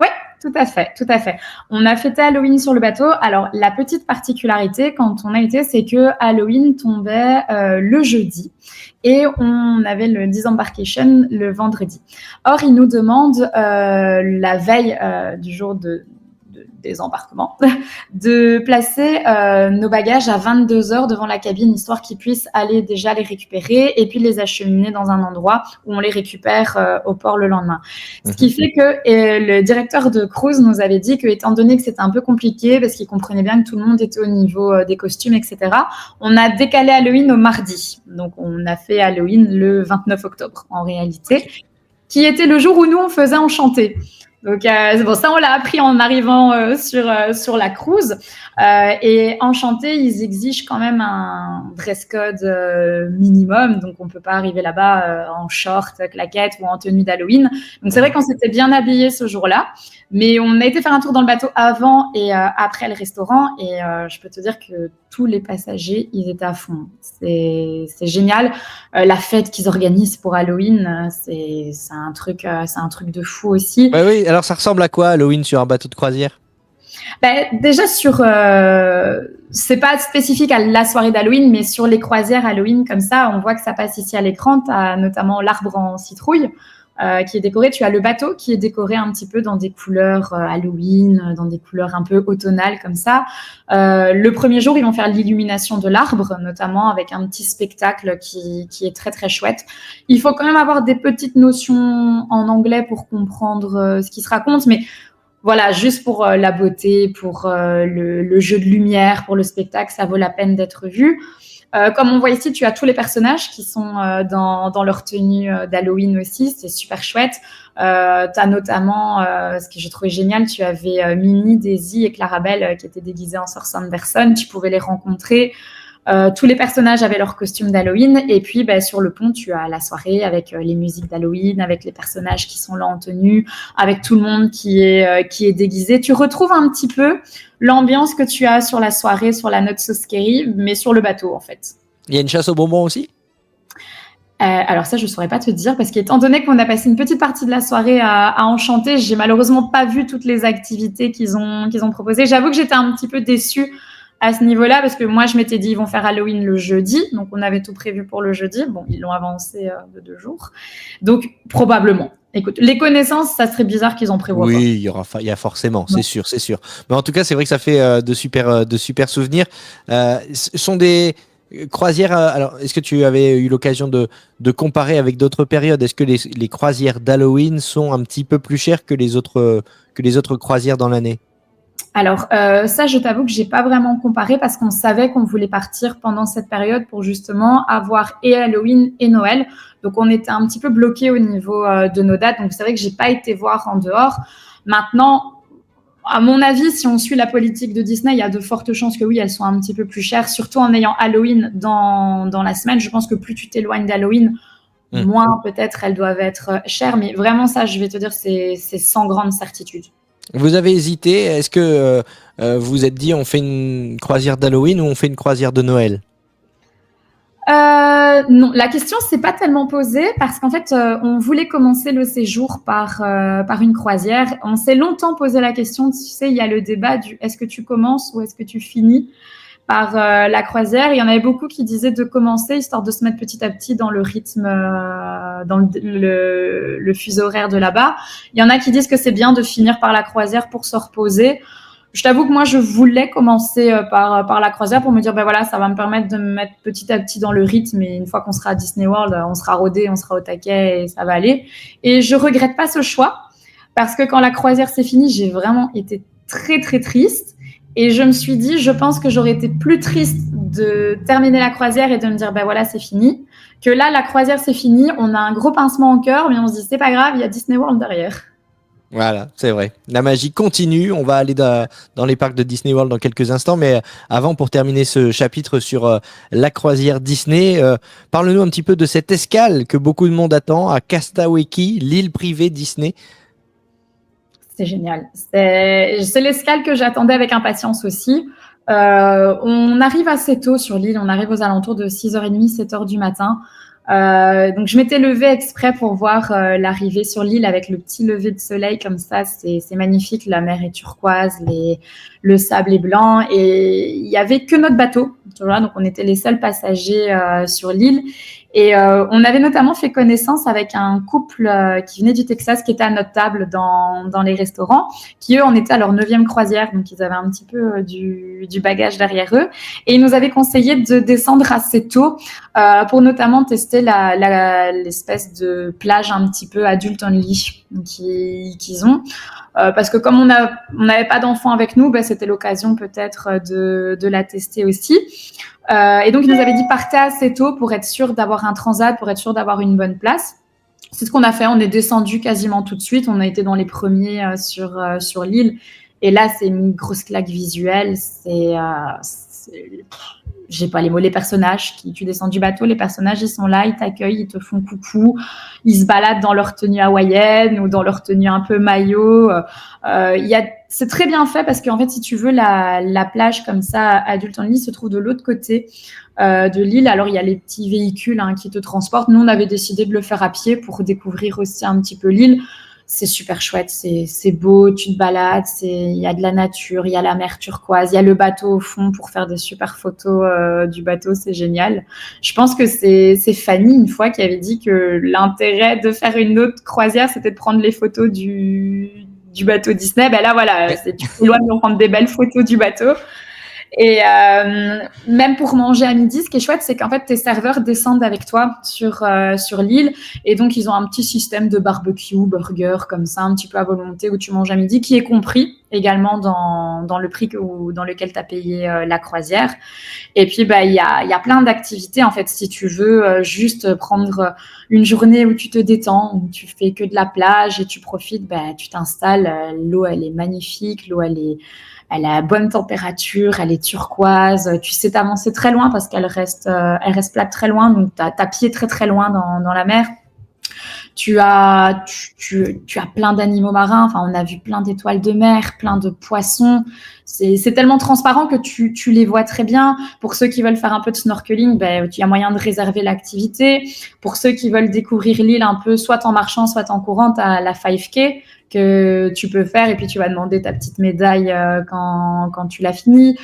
Oui, tout à fait. On a fêté Halloween sur le bateau. Alors, la petite particularité quand on a été, c'est que Halloween tombait le jeudi et on avait le disembarkation le vendredi. Or, ils nous demandent la veille du jour de des embarquements, de placer nos bagages à 22h devant la cabine, histoire qu'ils puissent aller déjà les récupérer et puis les acheminer dans un endroit où on les récupère au port le lendemain. Ce qui fait que le directeur de cruise nous avait dit que, étant donné que c'était un peu compliqué, parce qu'il comprenait bien que tout le monde était au niveau des costumes, etc., on a décalé Halloween au mardi. Donc, on a fait Halloween le 29 octobre, en réalité, qui était le jour où nous, on faisait Enchanté. Donc, bon, ça, on l'a appris en arrivant sur la cruise. Et Enchanté, ils exigent quand même un dress code minimum. Donc, on peut pas arriver là-bas en short, claquettes ou en tenue d'Halloween. Donc, c'est vrai qu'on s'était bien habillés ce jour-là. Mais on a été faire un tour dans le bateau avant et après le restaurant. Et je peux te dire que tous les passagers, ils étaient à fond. C'est génial. La fête qu'ils organisent pour Halloween, c'est un truc de fou aussi. Bah oui, alors ça ressemble à quoi Halloween sur un bateau de croisière? Déjà c'est pas spécifique à la soirée d'Halloween, mais sur les croisières Halloween comme ça, on voit que ça passe ici à l'écran. Tu as notamment l'arbre en citrouille qui est décoré. Tu as le bateau qui est décoré un petit peu dans des couleurs Halloween, dans des couleurs un peu automnales comme ça. Le premier jour, ils vont faire l'illumination de l'arbre, notamment avec un petit spectacle qui est très très chouette. Il faut quand même avoir des petites notions en anglais pour comprendre ce qui se raconte, mais voilà, juste pour la beauté, pour le jeu de lumière, pour le spectacle, ça vaut la peine d'être vu. Comme on voit ici, tu as tous les personnages qui sont dans leur tenue d'Halloween aussi. C'est super chouette. Tu as notamment, ce que j'ai trouvé génial, tu avais Minnie, Daisy et Clarabelle qui étaient déguisées en Sir Sanderson. Tu pouvais les rencontrer. Tous les personnages avaient leur costume d'Halloween. Et puis, sur le pont, tu as la soirée avec les musiques d'Halloween, avec les personnages qui sont là en tenue, avec tout le monde qui est déguisé. Tu retrouves un petit peu l'ambiance que tu as sur la soirée, sur la Not So Scary, mais sur le bateau, en fait. Il y a une chasse aux bonbons aussi? Alors ça, je ne saurais pas te dire, parce qu'étant donné qu'on a passé une petite partie de la soirée à Enchanté, j'ai malheureusement pas vu toutes les activités qu'ils ont proposées. J'avoue que j'étais un petit peu déçue à ce niveau-là, parce que moi, je m'étais dit, ils vont faire Halloween le jeudi, donc on avait tout prévu pour le jeudi. Bon, ils l'ont avancé de 2 jours. Donc, probablement. Écoute, les connaissances, ça serait bizarre qu'ils en prévoient pas. Oui, il y a forcément, c'est sûr. Mais en tout cas, c'est vrai que ça fait de super souvenirs. Ce sont des croisières. Alors, est-ce que tu avais eu l'occasion de comparer avec d'autres périodes? Est-ce que les croisières d'Halloween sont un petit peu plus chères que les autres croisières dans l'année? Alors, ça, je t'avoue que j'ai pas vraiment comparé parce qu'on savait qu'on voulait partir pendant cette période pour justement avoir et Halloween et Noël. Donc, on était un petit peu bloqués au niveau de nos dates. Donc, c'est vrai que j'ai pas été voir en dehors. Maintenant, à mon avis, si on suit la politique de Disney, il y a de fortes chances que oui, elles sont un petit peu plus chères, surtout en ayant Halloween dans la semaine. Je pense que plus tu t'éloignes d'Halloween, moins peut-être elles doivent être chères. Mais vraiment, ça, je vais te dire, c'est sans grande certitude. Vous avez hésité? Est-ce que vous vous êtes dit on fait une croisière d'Halloween ou on fait une croisière de Noël? Non, la question s'est pas tellement posée parce qu'en fait, on voulait commencer le séjour par une croisière. On s'est longtemps posé la question, tu sais, il y a le débat du est-ce que tu commences ou est-ce que tu finis par la croisière. Il y en avait beaucoup qui disaient de commencer, histoire de se mettre petit à petit dans le rythme, dans le fuseau horaire de là-bas. Il y en a qui disent que c'est bien de finir par la croisière pour se reposer. Je t'avoue que moi, je voulais commencer par la croisière pour me dire, ben voilà, ça va me permettre de me mettre petit à petit dans le rythme. Et une fois qu'on sera à Disney World, on sera rodé, on sera au taquet et ça va aller. Et je regrette pas ce choix parce que quand la croisière s'est finie, j'ai vraiment été très, très triste. Et je me suis dit, je pense que j'aurais été plus triste de terminer la croisière et de me dire, ben voilà, c'est fini, que là, la croisière, c'est fini. On a un gros pincement au cœur, mais on se dit, c'est pas grave, il y a Disney World derrière. Voilà, c'est vrai. La magie continue. On va aller dans les parcs de Disney World dans quelques instants. Mais avant, pour terminer ce chapitre sur la croisière Disney, parle-nous un petit peu de cette escale que beaucoup de monde attend à Castaway Cay, l'île privée Disney. C'est génial. C'est l'escale que j'attendais avec impatience aussi. On arrive assez tôt sur l'île. On arrive aux alentours de 6h30, 7h du matin. Donc, je m'étais levée exprès pour voir l'arrivée sur l'île avec le petit lever de soleil comme ça. C'est magnifique. La mer est turquoise, le sable est blanc et il y avait que notre bateau Voilà, donc on était les seuls passagers sur l'île. Et on avait notamment fait connaissance avec un couple qui venait du Texas, qui était à notre table dans les restaurants, qui eux, on était à leur 9e croisière, donc ils avaient un petit peu du bagage derrière eux. Et ils nous avaient conseillé de descendre assez tôt pour notamment tester l'espèce de plage un petit peu adulte only qu'ils ont. Parce que comme on n'avait pas d'enfants avec nous, c'était l'occasion peut-être de la tester aussi. Et donc, ils nous avaient dit partez assez tôt pour être sûr d'avoir un transat, pour être sûr d'avoir une bonne place. C'est ce qu'on a fait. On est descendu quasiment tout de suite. On a été dans les premiers sur l'île. Et là, c'est une grosse claque visuelle. J'ai pas les mots, les personnages tu descends du bateau, les personnages ils sont là, ils t'accueillent, ils te font coucou, ils se baladent dans leur tenue hawaïenne ou dans leur tenue un peu maillot. C'est très bien fait parce qu'en fait, si tu veux, la plage comme ça, adulte only, se trouve de l'autre côté de l'île. Alors, il y a les petits véhicules qui te transportent. Nous, on avait décidé de le faire à pied pour découvrir aussi un petit peu l'île. C'est super chouette, c'est beau, tu te balades, il y a de la nature, il y a la mer turquoise, il y a le bateau au fond pour faire des super photos du bateau, c'est génial. Je pense que c'est Fanny, une fois, qui avait dit que l'intérêt de faire une autre croisière, c'était de prendre les photos du bateau Disney. Là, voilà, tu peux loin de prendre des belles photos du bateau. Et même pour manger à midi, ce qui est chouette, c'est qu'en fait, tes serveurs descendent avec toi sur l'île. Et donc, ils ont un petit système de barbecue, burger, comme ça, un petit peu à volonté, où tu manges à midi, qui est compris également dans le prix dans lequel tu as payé la croisière. Et puis, il y a plein d'activités, en fait, si tu veux juste prendre une journée où tu te détends, où tu fais que de la plage et tu profites, tu t'installes. L'eau, elle est magnifique. L'eau, elle a bonne température, elle est turquoise. Tu sais t'avancer très loin parce qu'elle reste plate très loin, donc t'as pied très très loin dans la mer. Tu as plein d'animaux marins. Enfin, on a vu plein d'étoiles de mer, plein de poissons. C'est tellement transparent que tu les vois très bien. Pour ceux qui veulent faire un peu de snorkeling, il y a moyen de réserver l'activité. Pour ceux qui veulent découvrir l'île un peu, soit en marchant, soit en courant, t'as la 5K que tu peux faire et puis tu vas demander ta petite médaille quand tu l'as fini.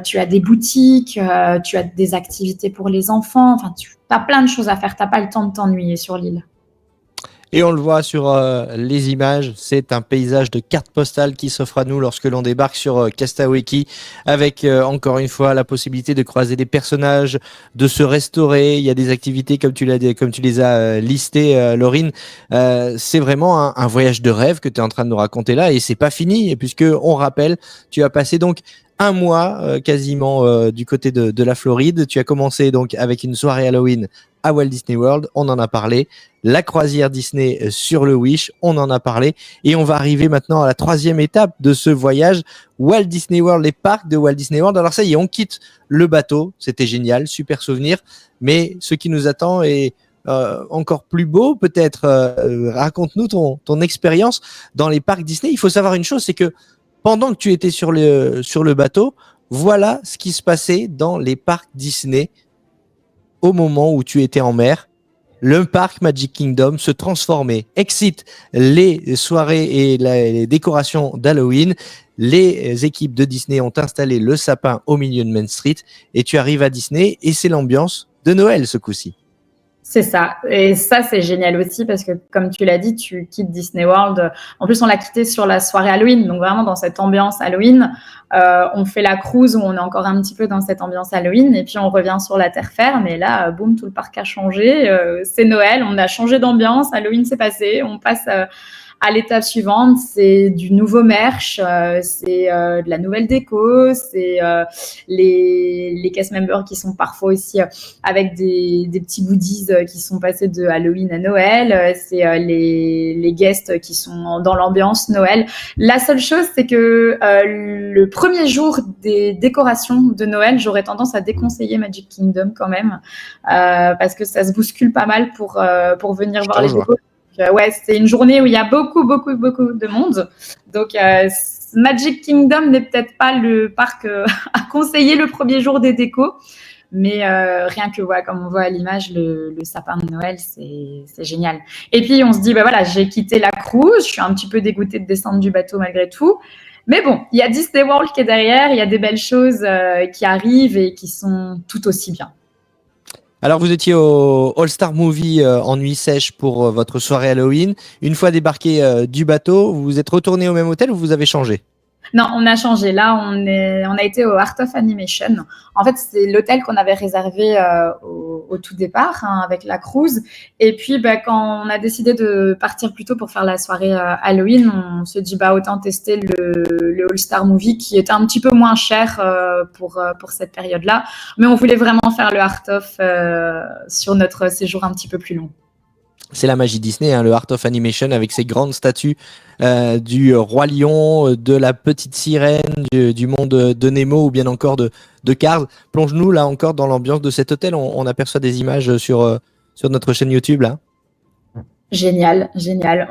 Tu as des boutiques, tu as des activités pour les enfants. Enfin, tu as plein de choses à faire. T'as pas le temps de t'ennuyer sur l'île. Et on le voit sur les images, c'est un paysage de carte postale qui s'offre à nous lorsque l'on débarque sur Castaway Cay, avec encore une fois la possibilité de croiser des personnages, de se restaurer. Il y a des activités comme tu les as listées, Laurine. C'est vraiment un voyage de rêve que tu es en train de nous raconter là, et c'est pas fini, puisque on rappelle, tu as passé donc un mois quasiment du côté de la Floride. Tu as commencé donc avec une soirée Halloween à Walt Disney World, on en a parlé. La croisière Disney sur le Wish, on en a parlé. Et on va arriver maintenant à la 3e étape de ce voyage, Walt Disney World, les parcs de Walt Disney World. Alors ça y est, on quitte le bateau, c'était génial, super souvenir. Mais ce qui nous attend est encore plus beau peut-être. Raconte-nous ton expérience dans les parcs Disney. Il faut savoir une chose, c'est que pendant que tu étais sur le bateau, voilà ce qui se passait dans les parcs Disney au moment où tu étais en mer. Le parc Magic Kingdom se transformait, excite les soirées et les décorations d'Halloween. Les équipes de Disney ont installé le sapin au milieu de Main Street et tu arrives à Disney et c'est l'ambiance de Noël ce coup-ci. C'est ça. Et ça, c'est génial aussi parce que, comme tu l'as dit, tu quittes Disney World. En plus, on l'a quitté sur la soirée Halloween. Donc, vraiment, dans cette ambiance Halloween, on fait la cruise où on est encore un petit peu dans cette ambiance Halloween. Et puis, on revient sur la terre ferme. Et là, boum, tout le parc a changé. C'est Noël. On a changé d'ambiance. Halloween, c'est passé. On passe à l'étape suivante, c'est du nouveau merch, c'est de la nouvelle déco, c'est les cast members qui sont parfois aussi avec des petits goodies qui sont passés de Halloween à Noël, c'est les guests qui sont dans l'ambiance Noël. La seule chose, c'est que le premier jour des décorations de Noël, j'aurais tendance à déconseiller Magic Kingdom quand même, parce que ça se bouscule pas mal pour venir voir les décos. Ouais, c'est une journée où il y a beaucoup de monde. Donc, Magic Kingdom n'est peut-être pas le parc à conseiller le premier jour des décos. Mais rien que, comme on voit à l'image, le sapin de Noël, c'est génial. Et puis, on se dit, voilà, j'ai quitté la cruise. Je suis un petit peu dégoûtée de descendre du bateau malgré tout. Mais bon, il y a Disney World qui est derrière, il y a des belles choses qui arrivent et qui sont tout aussi bien. Alors, vous étiez au All-Star Movie en nuit sèche pour votre soirée Halloween. Une fois débarqué du bateau, vous êtes retourné au même hôtel ou vous avez changé? Non, on a changé. Là, on a été au Art of Animation. En fait, c'est l'hôtel qu'on avait réservé au tout départ avec la cruise. Et puis, quand on a décidé de partir plus tôt pour faire la soirée Halloween, on se dit autant tester le All-Star Movie qui était un petit peu moins cher pour cette période-là. Mais on voulait vraiment faire le Art of sur notre séjour un petit peu plus long. C'est la magie Disney, hein, le Art of Animation avec ses grandes statues du Roi Lion, de la petite sirène, du monde de Nemo ou bien encore de Cars. Plonge-nous là encore dans l'ambiance de cet hôtel. On aperçoit des images sur notre chaîne YouTube là. Génial, génial.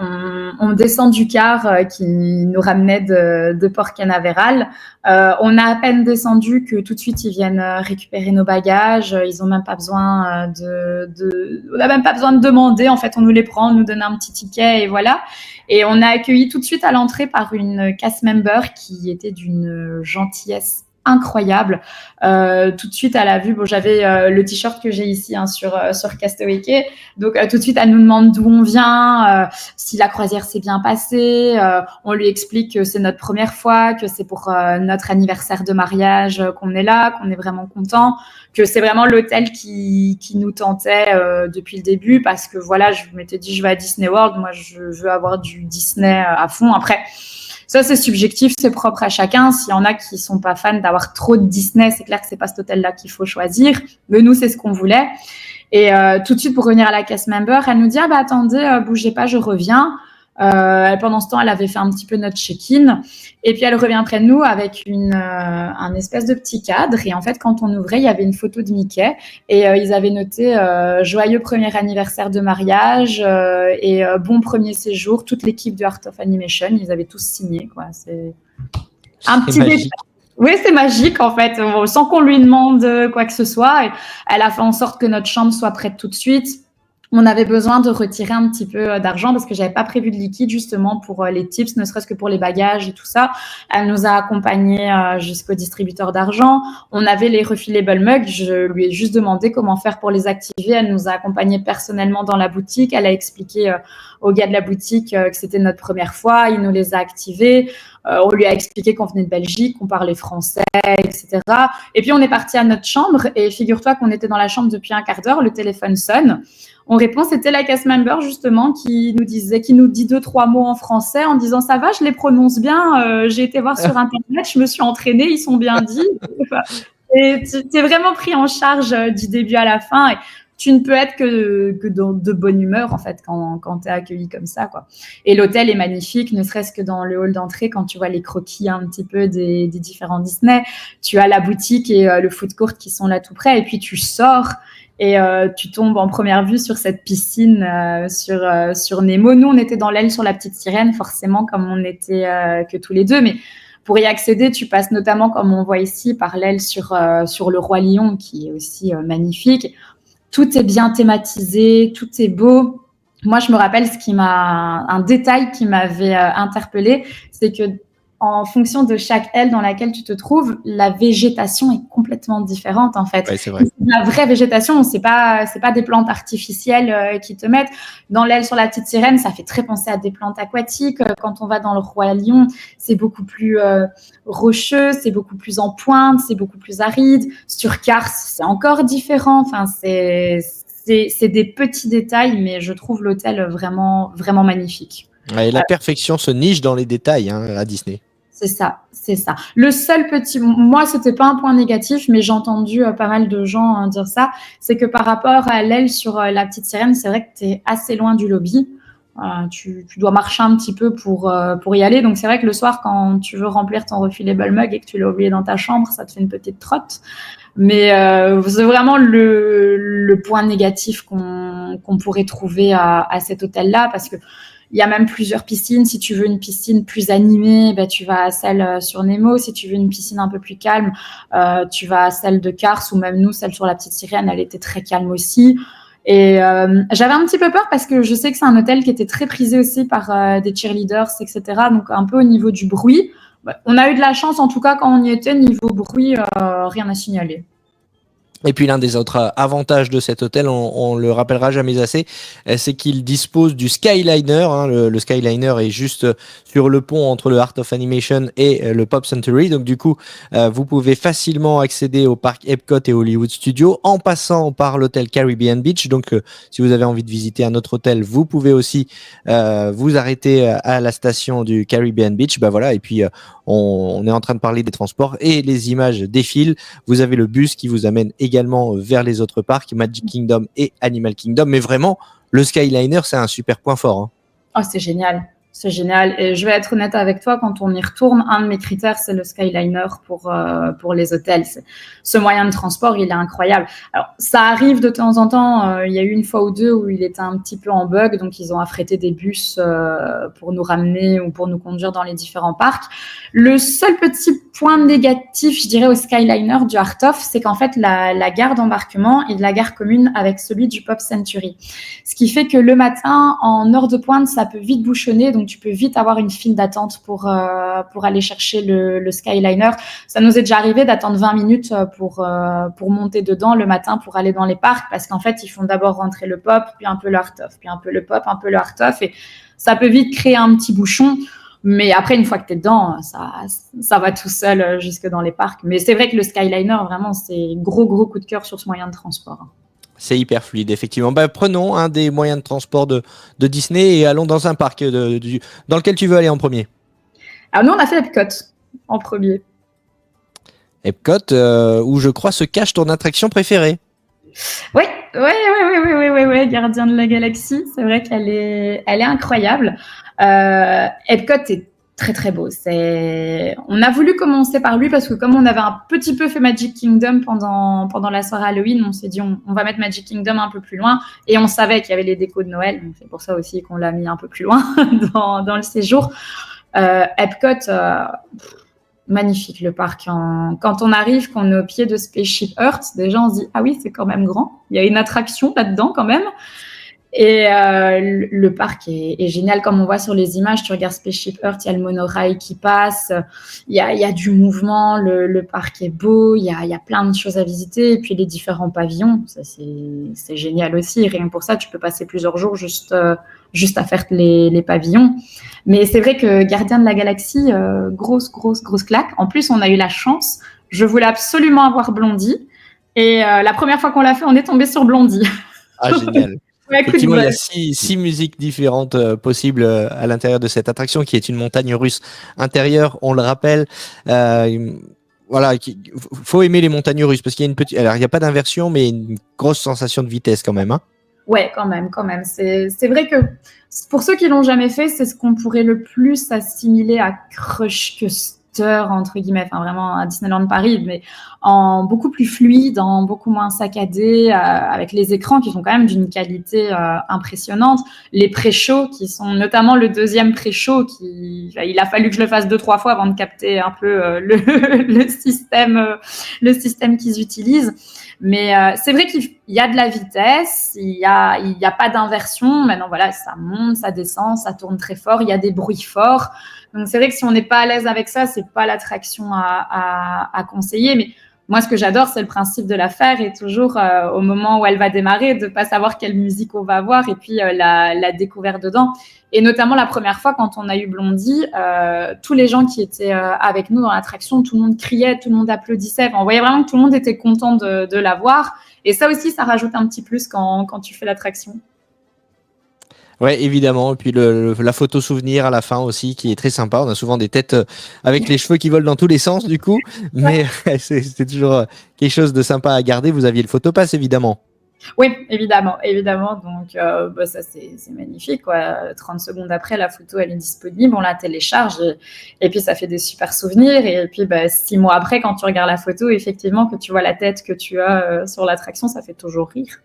On descend du car qui nous ramenait de Port Canaveral. On a à peine descendu que tout de suite ils viennent récupérer nos bagages. Ils ont même pas besoin on n'a même pas besoin de demander. En fait, on nous les prend, on nous donne un petit ticket et voilà. Et on a accueilli tout de suite à l'entrée par une cast member qui était d'une gentillesse incroyable. Tout de suite, elle a vu, j'avais le t-shirt que j'ai ici sur Castaway Cay. Donc, tout de suite, elle nous demande d'où on vient, si la croisière s'est bien passée. On lui explique que c'est notre première fois, que c'est pour notre anniversaire de mariage qu'on est là, qu'on est vraiment content, que c'est vraiment l'hôtel qui nous tentait depuis le début parce que voilà, je m'étais dit, je vais à Disney World. Moi, je veux avoir du Disney à fond. Après, ça, c'est subjectif, c'est propre à chacun. S'il y en a qui sont pas fans d'avoir trop de Disney, c'est clair que c'est pas cet hôtel-là qu'il faut choisir. Mais nous, c'est ce qu'on voulait. Et tout de suite, pour revenir à la cast member, elle nous dit attendez, bougez pas, je reviens. Pendant ce temps, elle avait fait un petit peu notre check-in. Et puis, elle revient près de nous avec un espèce de petit cadre. Et en fait, quand on ouvrait, il y avait une photo de Mickey. Et ils avaient noté « Joyeux premier anniversaire de mariage et bon premier séjour ». Toute l'équipe du Art of Animation, ils avaient tous signé, quoi. C'est un petit détail. Oui, c'est magique, en fait, sans qu'on lui demande quoi que ce soit. Et elle a fait en sorte que notre chambre soit prête tout de suite. On avait besoin de retirer un petit peu d'argent parce que j'avais pas prévu de liquide justement pour les tips, ne serait-ce que pour les bagages et tout ça. Elle nous a accompagnés jusqu'au distributeur d'argent. On avait les refillable mugs. Je lui ai juste demandé comment faire pour les activer. Elle nous a accompagnés personnellement dans la boutique. Elle a expliqué au gars de la boutique que c'était notre première fois. Il nous les a activés. On lui a expliqué qu'on venait de Belgique, qu'on parlait français, etc. Et puis, on est parti à notre chambre et figure-toi qu'on était dans la chambre depuis un quart d'heure. Le téléphone sonne. On répond, c'était la cast member justement qui nous dit 2-3 mots en français en disant ça va, je les prononce bien, j'ai été voir sur internet, je me suis entraînée, ils sont bien dits. Et tu es vraiment pris en charge du début à la fin. Et tu ne peux être que de bonne humeur en fait quand tu es accueilli comme ça, quoi. Et l'hôtel est magnifique, ne serait-ce que dans le hall d'entrée quand tu vois les croquis un petit peu des différents Disney. Tu as la boutique et le food court qui sont là tout près et puis tu sors. Et tu tombes en première vue sur cette piscine sur Nemo. Nous, on était dans l'aile sur la petite sirène, forcément, comme on était que tous les deux. Mais pour y accéder, tu passes notamment, comme on voit ici, par l'aile sur le Roi Lion, qui est aussi magnifique. Tout est bien thématisé, tout est beau. Moi, je me rappelle un détail qui m'avait interpellée, c'est que en fonction de chaque aile dans laquelle tu te trouves, la végétation est complètement différente en fait. Ouais, c'est vrai. La vraie végétation, c'est pas des plantes artificielles qui te mettent. Dans l'aile sur la petite sirène, ça fait très penser à des plantes aquatiques. Quand on va dans le Roi Lion, c'est beaucoup plus rocheux, c'est beaucoup plus en pointe, c'est beaucoup plus aride. Sur Cars, c'est encore différent. Enfin, c'est des petits détails, mais je trouve l'hôtel vraiment, vraiment magnifique. Ouais, la perfection se niche dans les détails à Disney. C'est ça. Le seul moi, c'était pas un point négatif, mais j'ai entendu pas mal de gens dire ça, c'est que par rapport à l'aile sur la petite sirène, c'est vrai que tu es assez loin du lobby. Tu dois marcher un petit peu pour y aller. Donc, c'est vrai que le soir, quand tu veux remplir ton refillable mug et que tu l'as oublié dans ta chambre, ça te fait une petite trotte. Mais c'est vraiment le point négatif qu'on pourrait trouver à cet hôtel-là parce que il y a même plusieurs piscines. Si tu veux une piscine plus animée, tu vas à celle sur Nemo. Si tu veux une piscine un peu plus calme, tu vas à celle de Cars ou même nous, celle sur la petite sirène, elle était très calme aussi. Et j'avais un petit peu peur parce que je sais que c'est un hôtel qui était très prisé aussi par des cheerleaders, etc. Donc un peu au niveau du bruit. on a eu de la chance, en tout cas, quand on y était, niveau bruit, rien à signaler. Et puis l'un des autres avantages de cet hôtel, on le rappellera jamais assez, c'est qu'il dispose du Skyliner. Le Skyliner est juste sur le pont entre le Art of Animation et le Pop Century. Donc du coup, vous pouvez facilement accéder au parc Epcot et Hollywood Studios en passant par l'hôtel Caribbean Beach. Donc si vous avez envie de visiter un autre hôtel, vous pouvez aussi vous arrêter à la station du Caribbean Beach. Voilà. Et puis on est en train de parler des transports et les images défilent. Vous avez le bus qui vous amène également vers les autres parcs, Magic Kingdom et Animal Kingdom. Mais vraiment, le Skyliner, c'est un super point fort. Oh, c'est génial. C'est génial. Et je vais être honnête avec toi, quand on y retourne, un de mes critères, c'est le Skyliner pour les hôtels. Ce moyen de transport, il est incroyable. Alors, ça arrive de temps en temps. Il y a eu une fois ou deux où il était un petit peu en bug, donc ils ont affrété des bus pour nous ramener ou pour nous conduire dans les différents parcs. Le seul petit point négatif, je dirais, au Skyliner du Art of, c'est qu'en fait, la gare d'embarquement est de la gare commune avec celui du Pop Century. Ce qui fait que le matin, en heure de pointe, ça peut vite bouchonner, donc tu peux vite avoir une file d'attente pour aller chercher le Skyliner. Ça nous est déjà arrivé d'attendre 20 minutes pour monter dedans le matin pour aller dans les parcs, parce qu'en fait, ils font d'abord rentrer le Pop, puis un peu le Art of, puis un peu le Pop, un peu le Art of, et ça peut vite créer un petit bouchon. Mais après, une fois que tu es dedans, ça va tout seul jusque dans les parcs. Mais c'est vrai que le Skyliner, vraiment, c'est gros coup de cœur sur ce moyen de transport. C'est hyper fluide, effectivement. Prenons un des moyens de transport de Disney et allons dans un parc dans lequel tu veux aller en premier. Alors nous, on a fait Epcot en premier. Epcot, où je crois se cache ton attraction préférée. Oui, Gardien de la Galaxie. C'est vrai qu'elle est incroyable. Epcot est très beau. On a voulu commencer par lui parce que comme on avait un petit peu fait Magic Kingdom pendant la soirée Halloween, on s'est dit on va mettre Magic Kingdom un peu plus loin, et on savait qu'il y avait les décos de Noël, donc c'est pour ça aussi qu'on l'a mis un peu plus loin dans le séjour. Epcot, magnifique le parc. Quand on arrive, qu'on est au pied de Spaceship Earth, déjà on se dit ah oui, c'est quand même grand. Il y a une attraction là-dedans quand même. Et le parc est génial, comme on voit sur les images. Tu regardes Spaceship Earth, il y a le monorail qui passe, il y a du mouvement, le parc est beau, il y a plein de choses à visiter, et puis les différents pavillons, ça c'est génial aussi. Rien que pour ça, tu peux passer plusieurs jours juste à faire les pavillons. Mais c'est vrai que Gardien de la Galaxie, grosse claque. En plus, on a eu la chance, je voulais absolument avoir Blondie, et la première fois qu'on l'a fait, on est tombé sur Blondie. Ah, génial. Effectivement, il y a six musiques différentes possibles à l'intérieur de cette attraction, qui est une montagne russe intérieure, on le rappelle. Voilà, faut aimer les montagnes russes parce qu'il y a alors il n'y a pas d'inversion, mais une grosse sensation de vitesse quand même. Ouais, quand même. C'est vrai que pour ceux qui l'ont jamais fait, c'est ce qu'on pourrait le plus assimiler à Crush Coaster, entre guillemets, enfin vraiment à Disneyland Paris, mais en beaucoup plus fluide, en beaucoup moins saccadé, avec les écrans qui sont quand même d'une qualité impressionnante, les pré-shows qui sont notamment le deuxième pré-show il a fallu que je le fasse 2-3 fois avant de capter un peu le système qu'ils utilisent. Mais c'est vrai qu'il y a de la vitesse, il y a pas d'inversion. Maintenant, voilà, ça monte, ça descend, ça tourne très fort, il y a des bruits forts. Donc, c'est vrai que si on n'est pas à l'aise avec ça, c'est pas l'attraction à conseiller. Mais moi, ce que j'adore, c'est le principe de la faire, et toujours au moment où elle va démarrer, de pas savoir quelle musique on va avoir, et puis la découverte dedans. Et notamment la première fois, quand on a eu Blondie, tous les gens qui étaient avec nous dans l'attraction, tout le monde criait, tout le monde applaudissait. Enfin, on voyait vraiment que tout le monde était content de la voir. Et ça aussi, ça rajoute un petit plus quand tu fais l'attraction. Ouais, évidemment. Et puis la photo souvenir à la fin aussi, qui est très sympa. On a souvent des têtes avec les cheveux qui volent dans tous les sens, du coup. Mais c'est toujours quelque chose de sympa à garder. Vous aviez le photopass, évidemment. Oui, évidemment. Donc, ça, c'est magnifique, quoi. 30 secondes après, la photo, elle est disponible. On la télécharge et puis ça fait des super souvenirs. Et puis, 6 mois après, quand tu regardes la photo, effectivement, que tu vois la tête que tu as sur l'attraction, ça fait toujours rire.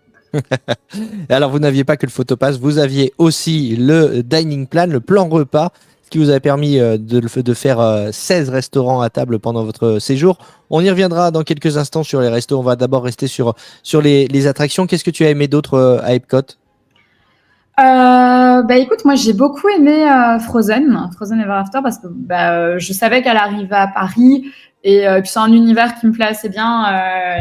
Alors, vous n'aviez pas que le photopass, vous aviez aussi le dining plan, le plan repas, ce qui vous a permis de faire 16 restaurants à table pendant votre séjour. On y reviendra dans quelques instants sur les restos. On va d'abord rester sur les attractions. Qu'est-ce que tu as aimé d'autre à Epcot ? Écoute, moi j'ai beaucoup aimé Frozen Ever After parce que je savais qu'elle arrivait à Paris et puis c'est un univers qui me plaît assez bien,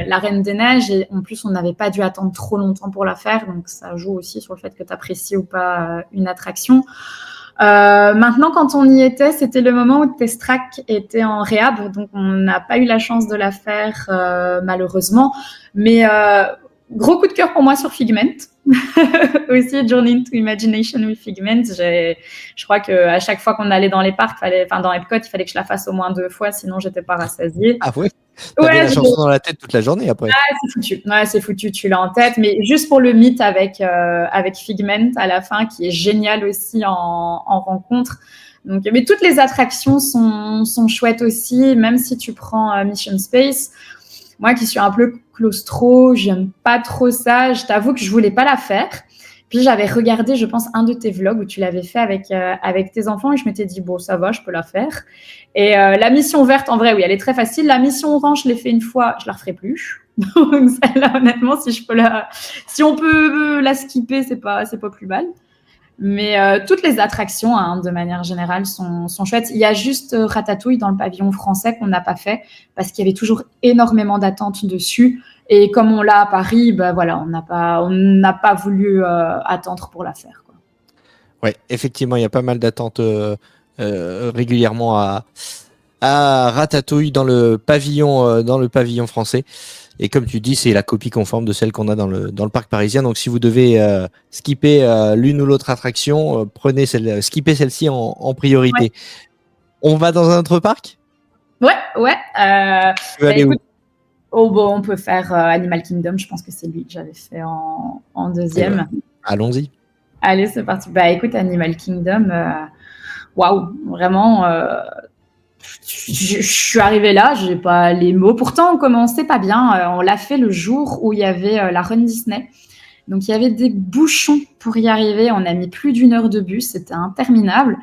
la Reine des Neiges, et en plus on n'avait pas dû attendre trop longtemps pour la faire, donc ça joue aussi sur le fait que tu apprécies ou pas une attraction. Maintenant, quand on y était, c'était le moment où Test Track était en réhab, donc on n'a pas eu la chance de la faire malheureusement, mais gros coup de cœur pour moi sur Figment. Aussi Journey into Imagination with Figment. Je crois qu'à chaque fois qu'on allait dans les parcs, dans Epcot, il fallait que je la fasse au moins 2 fois, sinon j'étais pas rassasiée. Ah ouais. T'avais la chanson dans la tête toute la journée après. Ah, c'est foutu. Ouais, c'est foutu, tu l'as en tête. Mais juste pour le mythe avec Figment à la fin, qui est génial aussi en rencontre. Donc, mais toutes les attractions sont chouettes aussi, même si tu prends Mission Space. Moi qui suis un peu claustro, j'aime pas trop ça. Je t'avoue que je voulais pas la faire. Puis j'avais regardé, je pense, un de tes vlogs où tu l'avais fait avec tes enfants et je m'étais dit, bon, ça va, je peux la faire. Et la mission verte, en vrai, oui, elle est très facile. La mission orange, je l'ai fait une fois, je la referai plus. Donc celle-là, honnêtement, si on peut la skipper, c'est pas plus mal. Mais toutes les attractions, de manière générale, sont chouettes. Il y a juste Ratatouille dans le pavillon français qu'on n'a pas fait parce qu'il y avait toujours énormément d'attentes dessus. Et comme on l'a à Paris, on n'a pas voulu attendre pour la faire, quoi. Ouais, effectivement, il y a pas mal d'attentes régulièrement à Ratatouille dans le pavillon français. Et comme tu dis, c'est la copie conforme de celle qu'on a dans le parc parisien. Donc, si vous devez skipper l'une ou l'autre attraction, skippez celle-ci en priorité. Ouais. On va dans un autre parc ? Ouais. Tu veux aller où ? On peut faire Animal Kingdom. Je pense que c'est lui que j'avais fait en deuxième. Allons-y. Allez, c'est parti. Écoute, Animal Kingdom, waouh, vraiment. Je suis arrivée là, j'ai pas les mots. Pourtant, on commençait pas bien. On l'a fait le jour où il y avait la Run Disney. Donc, il y avait des bouchons pour y arriver. On a mis plus d'1 heure de bus. C'était interminable.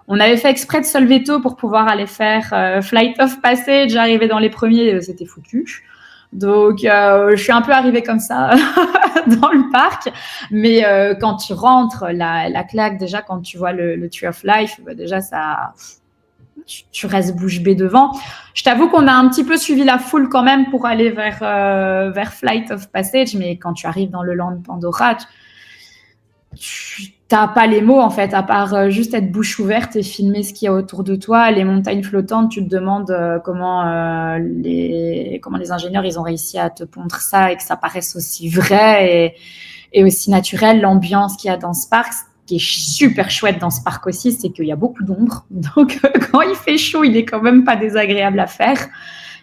On avait fait exprès de se lever tôt pour pouvoir aller faire Flight of Passage. Arriver dans les premiers, c'était foutu. Donc, je suis un peu arrivée comme ça dans le parc. Mais quand tu rentres, la claque, déjà, quand tu vois le Tree of Life, déjà, ça... Tu restes bouche bée devant. Je t'avoue qu'on a un petit peu suivi la foule quand même pour aller vers Flight of Passage, mais quand tu arrives dans le Land Pandora, tu n'as pas les mots en fait, à part juste être bouche ouverte et filmer ce qu'il y a autour de toi. Les montagnes flottantes, tu te demandes comment les ingénieurs ils ont réussi à te pondre ça et que ça paraisse aussi vrai et aussi naturel. L'ambiance qu'il y a dans ce parc, qui est super chouette dans ce parc aussi, c'est qu'il y a beaucoup d'ombre. Donc, quand il fait chaud, il est quand même pas désagréable à faire.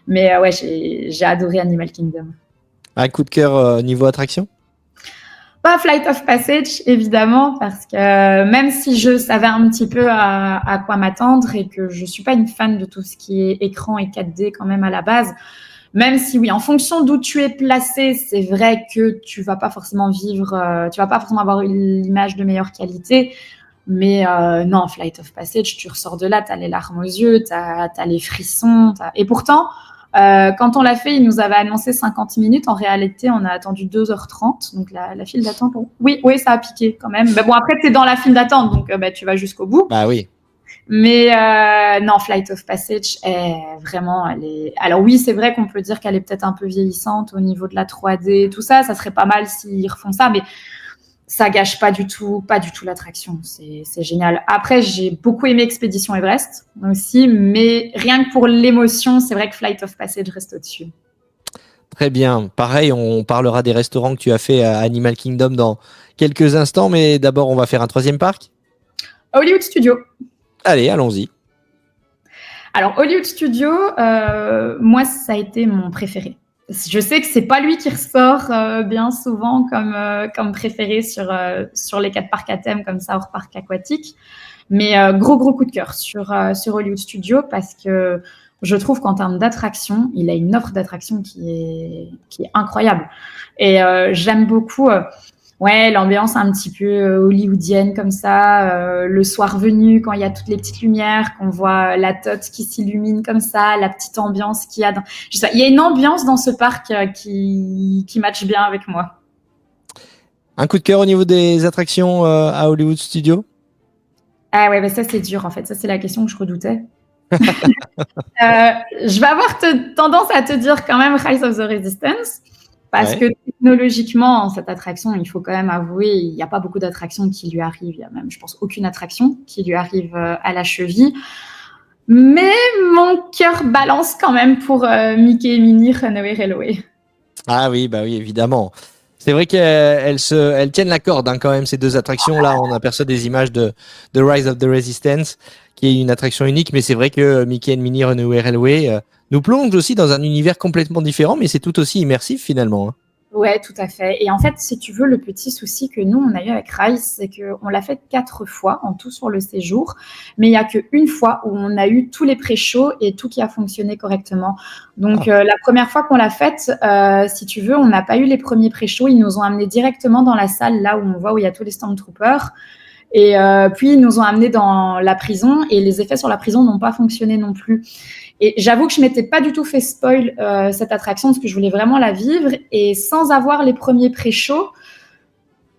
Mais ouais, j'ai adoré Animal Kingdom. Un coup de cœur niveau attraction ? Pas Flight of Passage, évidemment, parce que même si je savais un petit peu à quoi m'attendre et que je suis pas une fan de tout ce qui est écran et 4D quand même à la base, même si oui, en fonction d'où tu es placé, c'est vrai que tu vas pas forcément avoir l'image de meilleure qualité. Mais non, Flight of Passage, tu ressors de là, tu as les larmes aux yeux, tu as les frissons. Et pourtant, quand on l'a fait, il nous avait annoncé 50 minutes. En réalité, on a attendu 2h30. Donc la file d'attente, oui, ça a piqué quand même. Mais bon, après, tu es dans la file d'attente, donc tu vas jusqu'au bout. Bah oui. Mais non, Flight of Passage est vraiment, alors oui, c'est vrai qu'on peut dire qu'elle est peut-être un peu vieillissante au niveau de la 3D, tout ça. Ça serait pas mal s'ils refont ça, mais ça gâche pas du tout l'attraction. C'est génial. Après, j'ai beaucoup aimé Expédition Everest aussi, mais rien que pour l'émotion, c'est vrai que Flight of Passage reste au-dessus. Très bien. Pareil, on parlera des restaurants que tu as fait à Animal Kingdom dans quelques instants, mais d'abord, on va faire un 3e parc. Hollywood Studios. Allez, allons-y. Alors, Hollywood Studios, moi, ça a été mon préféré. Je sais que c'est pas lui qui ressort bien souvent comme préféré sur les 4 parcs à thème comme ça, hors parc aquatique. Mais gros coup de cœur sur Hollywood Studios parce que je trouve qu'en termes d'attraction, il a une offre d'attraction qui est incroyable. Et j'aime beaucoup... l'ambiance un petit peu hollywoodienne comme ça, le soir venu, quand il y a toutes les petites lumières, qu'on voit la tote qui s'illumine comme ça, la petite ambiance qu'il y a. Il y a une ambiance dans ce parc qui matche bien avec moi. Un coup de cœur au niveau des attractions à Hollywood Studios? Ah ouais, ça c'est dur en fait. Ça c'est la question que je redoutais. Je vais avoir tendance à te dire quand même Rise of the Resistance. Parce que technologiquement, cette attraction, il faut quand même avouer, il n'y a pas beaucoup d'attractions qui lui arrivent. Il n'y a même, je pense, aucune attraction qui lui arrive à la cheville. Mais mon cœur balance quand même pour Mickey et Minnie Runaway Railway. Ah oui, bah oui, évidemment. C'est vrai qu'elles tiennent la corde quand même, ces deux attractions. Là, on aperçoit des images de Rise of the Resistance, qui est une attraction unique, mais c'est vrai que Mickey and Minnie Runaway Railway nous plonge aussi dans un univers complètement différent, mais c'est tout aussi immersif finalement. Ouais, tout à fait. Et en fait, si tu veux, le petit souci que nous, on a eu avec Rise, c'est qu'on l'a fait 4 fois en tout sur le séjour, mais il n'y a qu'une fois où on a eu tous les pré-shows et tout qui a fonctionné correctement. Donc, la première fois qu'on l'a faite, si tu veux, on n'a pas eu les premiers pré-shows. Ils nous ont amenés directement dans la salle, là où on voit où il y a tous les Stormtroopers. Et puis, ils nous ont amenés dans la prison et les effets sur la prison n'ont pas fonctionné non plus. Et j'avoue que je m'étais pas du tout fait spoil cette attraction parce que je voulais vraiment la vivre. Et sans avoir les premiers pré-shows,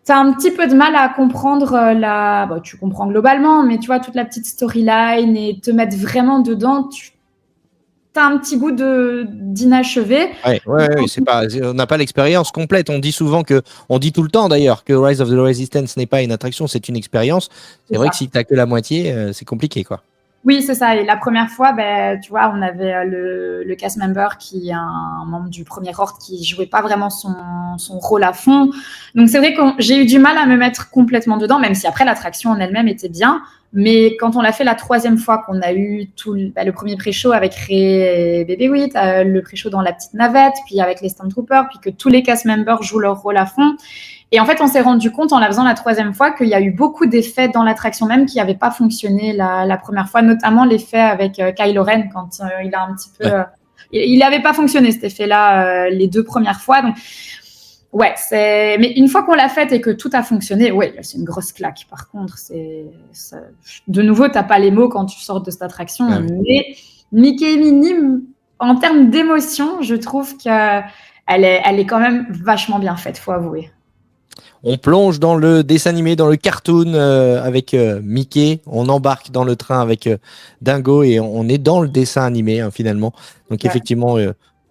tu as un petit peu de mal à comprendre tu comprends globalement, mais tu vois, toute la petite storyline et te mettre vraiment dedans, tu as un petit goût d'inachevé. Ouais, on n'a pas l'expérience complète. On dit tout le temps d'ailleurs que Rise of the Resistance n'est pas une attraction, c'est une expérience. C'est vrai que si tu n'as que la moitié, c'est compliqué, quoi. Oui, c'est ça. Et la première fois, tu vois, on avait le cast member qui est un membre du Premier Ordre qui jouait pas vraiment son rôle à fond. Donc, c'est vrai que j'ai eu du mal à me mettre complètement dedans, même si après, l'attraction en elle-même était bien. Mais quand on l'a fait la 3e fois, qu'on a eu le premier pré-show avec Ray et Baby Wheat, le pré-show dans la petite navette, puis avec les Stormtroopers, puis que tous les cast members jouent leur rôle à fond. Et en fait, on s'est rendu compte en la faisant la 3e fois qu'il y a eu beaucoup d'effets dans l'attraction même qui n'avaient pas fonctionné la première fois, notamment l'effet avec Kylo Ren quand il a un petit peu... il n'avait pas fonctionné cet effet-là les 2 premières fois. Donc, ouais, mais une fois qu'on l'a faite et que tout a fonctionné, ouais, c'est une grosse claque. Par contre, de nouveau, tu n'as pas les mots quand tu sors de cette attraction. Mais Mickey et Minnie, en termes d'émotion, je trouve qu'elle est quand même vachement bien faite, faut avouer. On plonge dans le dessin animé, dans le cartoon avec Mickey. On embarque dans le train avec Dingo et on est dans le dessin animé finalement. Donc effectivement,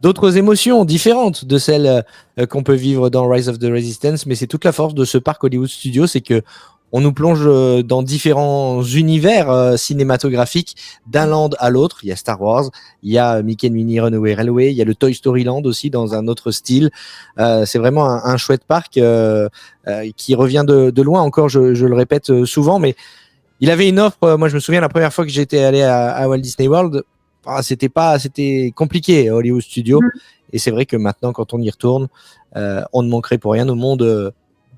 d'autres émotions différentes de celles qu'on peut vivre dans Rise of the Resistance. Mais c'est toute la force de ce parc Hollywood Studios, c'est que on nous plonge dans différents univers cinématographiques d'un land à l'autre. Il y a Star Wars, il y a Mickey and Minnie Runaway Railway, il y a le Toy Story Land aussi dans un autre style. C'est vraiment un chouette parc qui revient de loin encore, je le répète souvent, mais il avait une offre. Moi, je me souviens la première fois que j'étais allé à Walt Disney World, c'était compliqué à Hollywood Studios. Et c'est vrai que maintenant, quand on y retourne, on ne manquerait pour rien au monde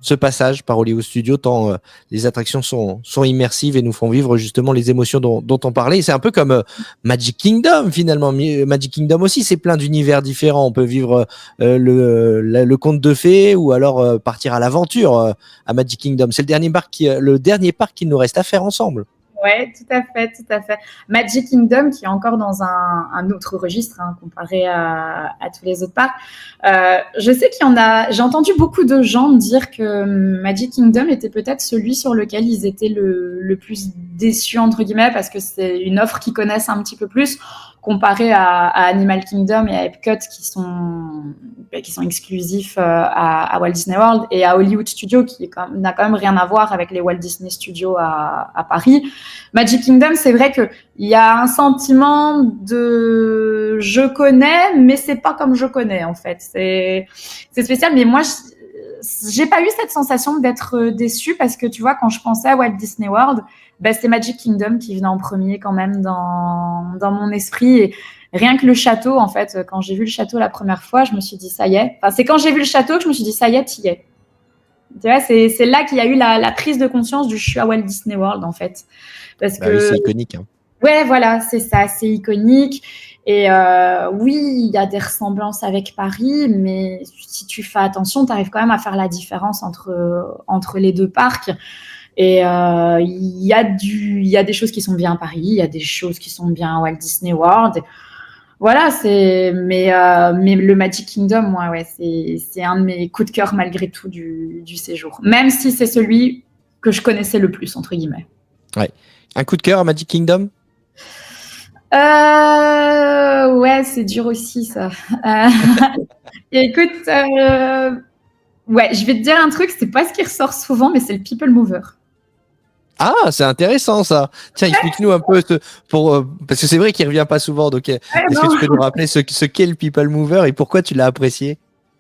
ce passage par Hollywood Studios, tant les attractions sont immersives et nous font vivre justement les émotions dont on parlait. Et c'est un peu comme Magic Kingdom finalement. Magic Kingdom aussi, c'est plein d'univers différents. On peut vivre le conte de fées ou alors partir à l'aventure à Magic Kingdom. C'est le dernier parc qu'il nous reste à faire ensemble. Ouais, tout à fait, tout à fait. Magic Kingdom, qui est encore dans un autre registre comparé à tous les autres parcs. Je sais j'ai entendu beaucoup de gens dire que Magic Kingdom était peut-être celui sur lequel ils étaient le plus déçus, entre guillemets, parce que c'est une offre qu'ils connaissent un petit peu plus, comparé à Animal Kingdom et à Epcot qui sont exclusifs à Walt Disney World et à Hollywood Studios qui n'a quand même rien à voir avec les Walt Disney Studios à Paris. Magic Kingdom, c'est vrai qu'il y a un sentiment de je connais, mais c'est pas comme je connais en fait. C'est spécial, mais moi j'ai pas eu cette sensation d'être déçue parce que tu vois, quand je pensais à Walt Disney World, c'est Magic Kingdom qui venait en premier quand même dans mon esprit. Et rien que le château, en fait, quand j'ai vu le château la première fois, je me suis dit ça y est. Enfin, c'est quand j'ai vu le château que je me suis dit ça y est, t'y es. Tu vois, c'est là qu'il y a eu la prise de conscience du je suis à Walt Disney World en fait, parce que oui, c'est iconique. Ouais, voilà, c'est ça, c'est iconique. Et oui, il y a des ressemblances avec Paris, mais si tu fais attention, tu arrives quand même à faire la différence entre les deux parcs. Et il y a des choses qui sont bien à Paris, il y a des choses qui sont bien à Walt Disney World. Voilà, mais le Magic Kingdom, moi, ouais, c'est un de mes coups de cœur malgré tout du séjour. Même si c'est celui que je connaissais le plus, entre guillemets. Ouais. Un coup de cœur à Magic Kingdom? Ouais, c'est dur aussi, ça. Écoute, ouais, je vais te dire un truc, c'est pas ce qui ressort souvent, mais c'est le People Mover. Ah, c'est intéressant ça. Tiens, explique-nous un peu parce que c'est vrai qu'il revient pas souvent. Donc, est-ce que tu peux nous rappeler ce qu'est le People Mover et pourquoi tu l'as apprécié?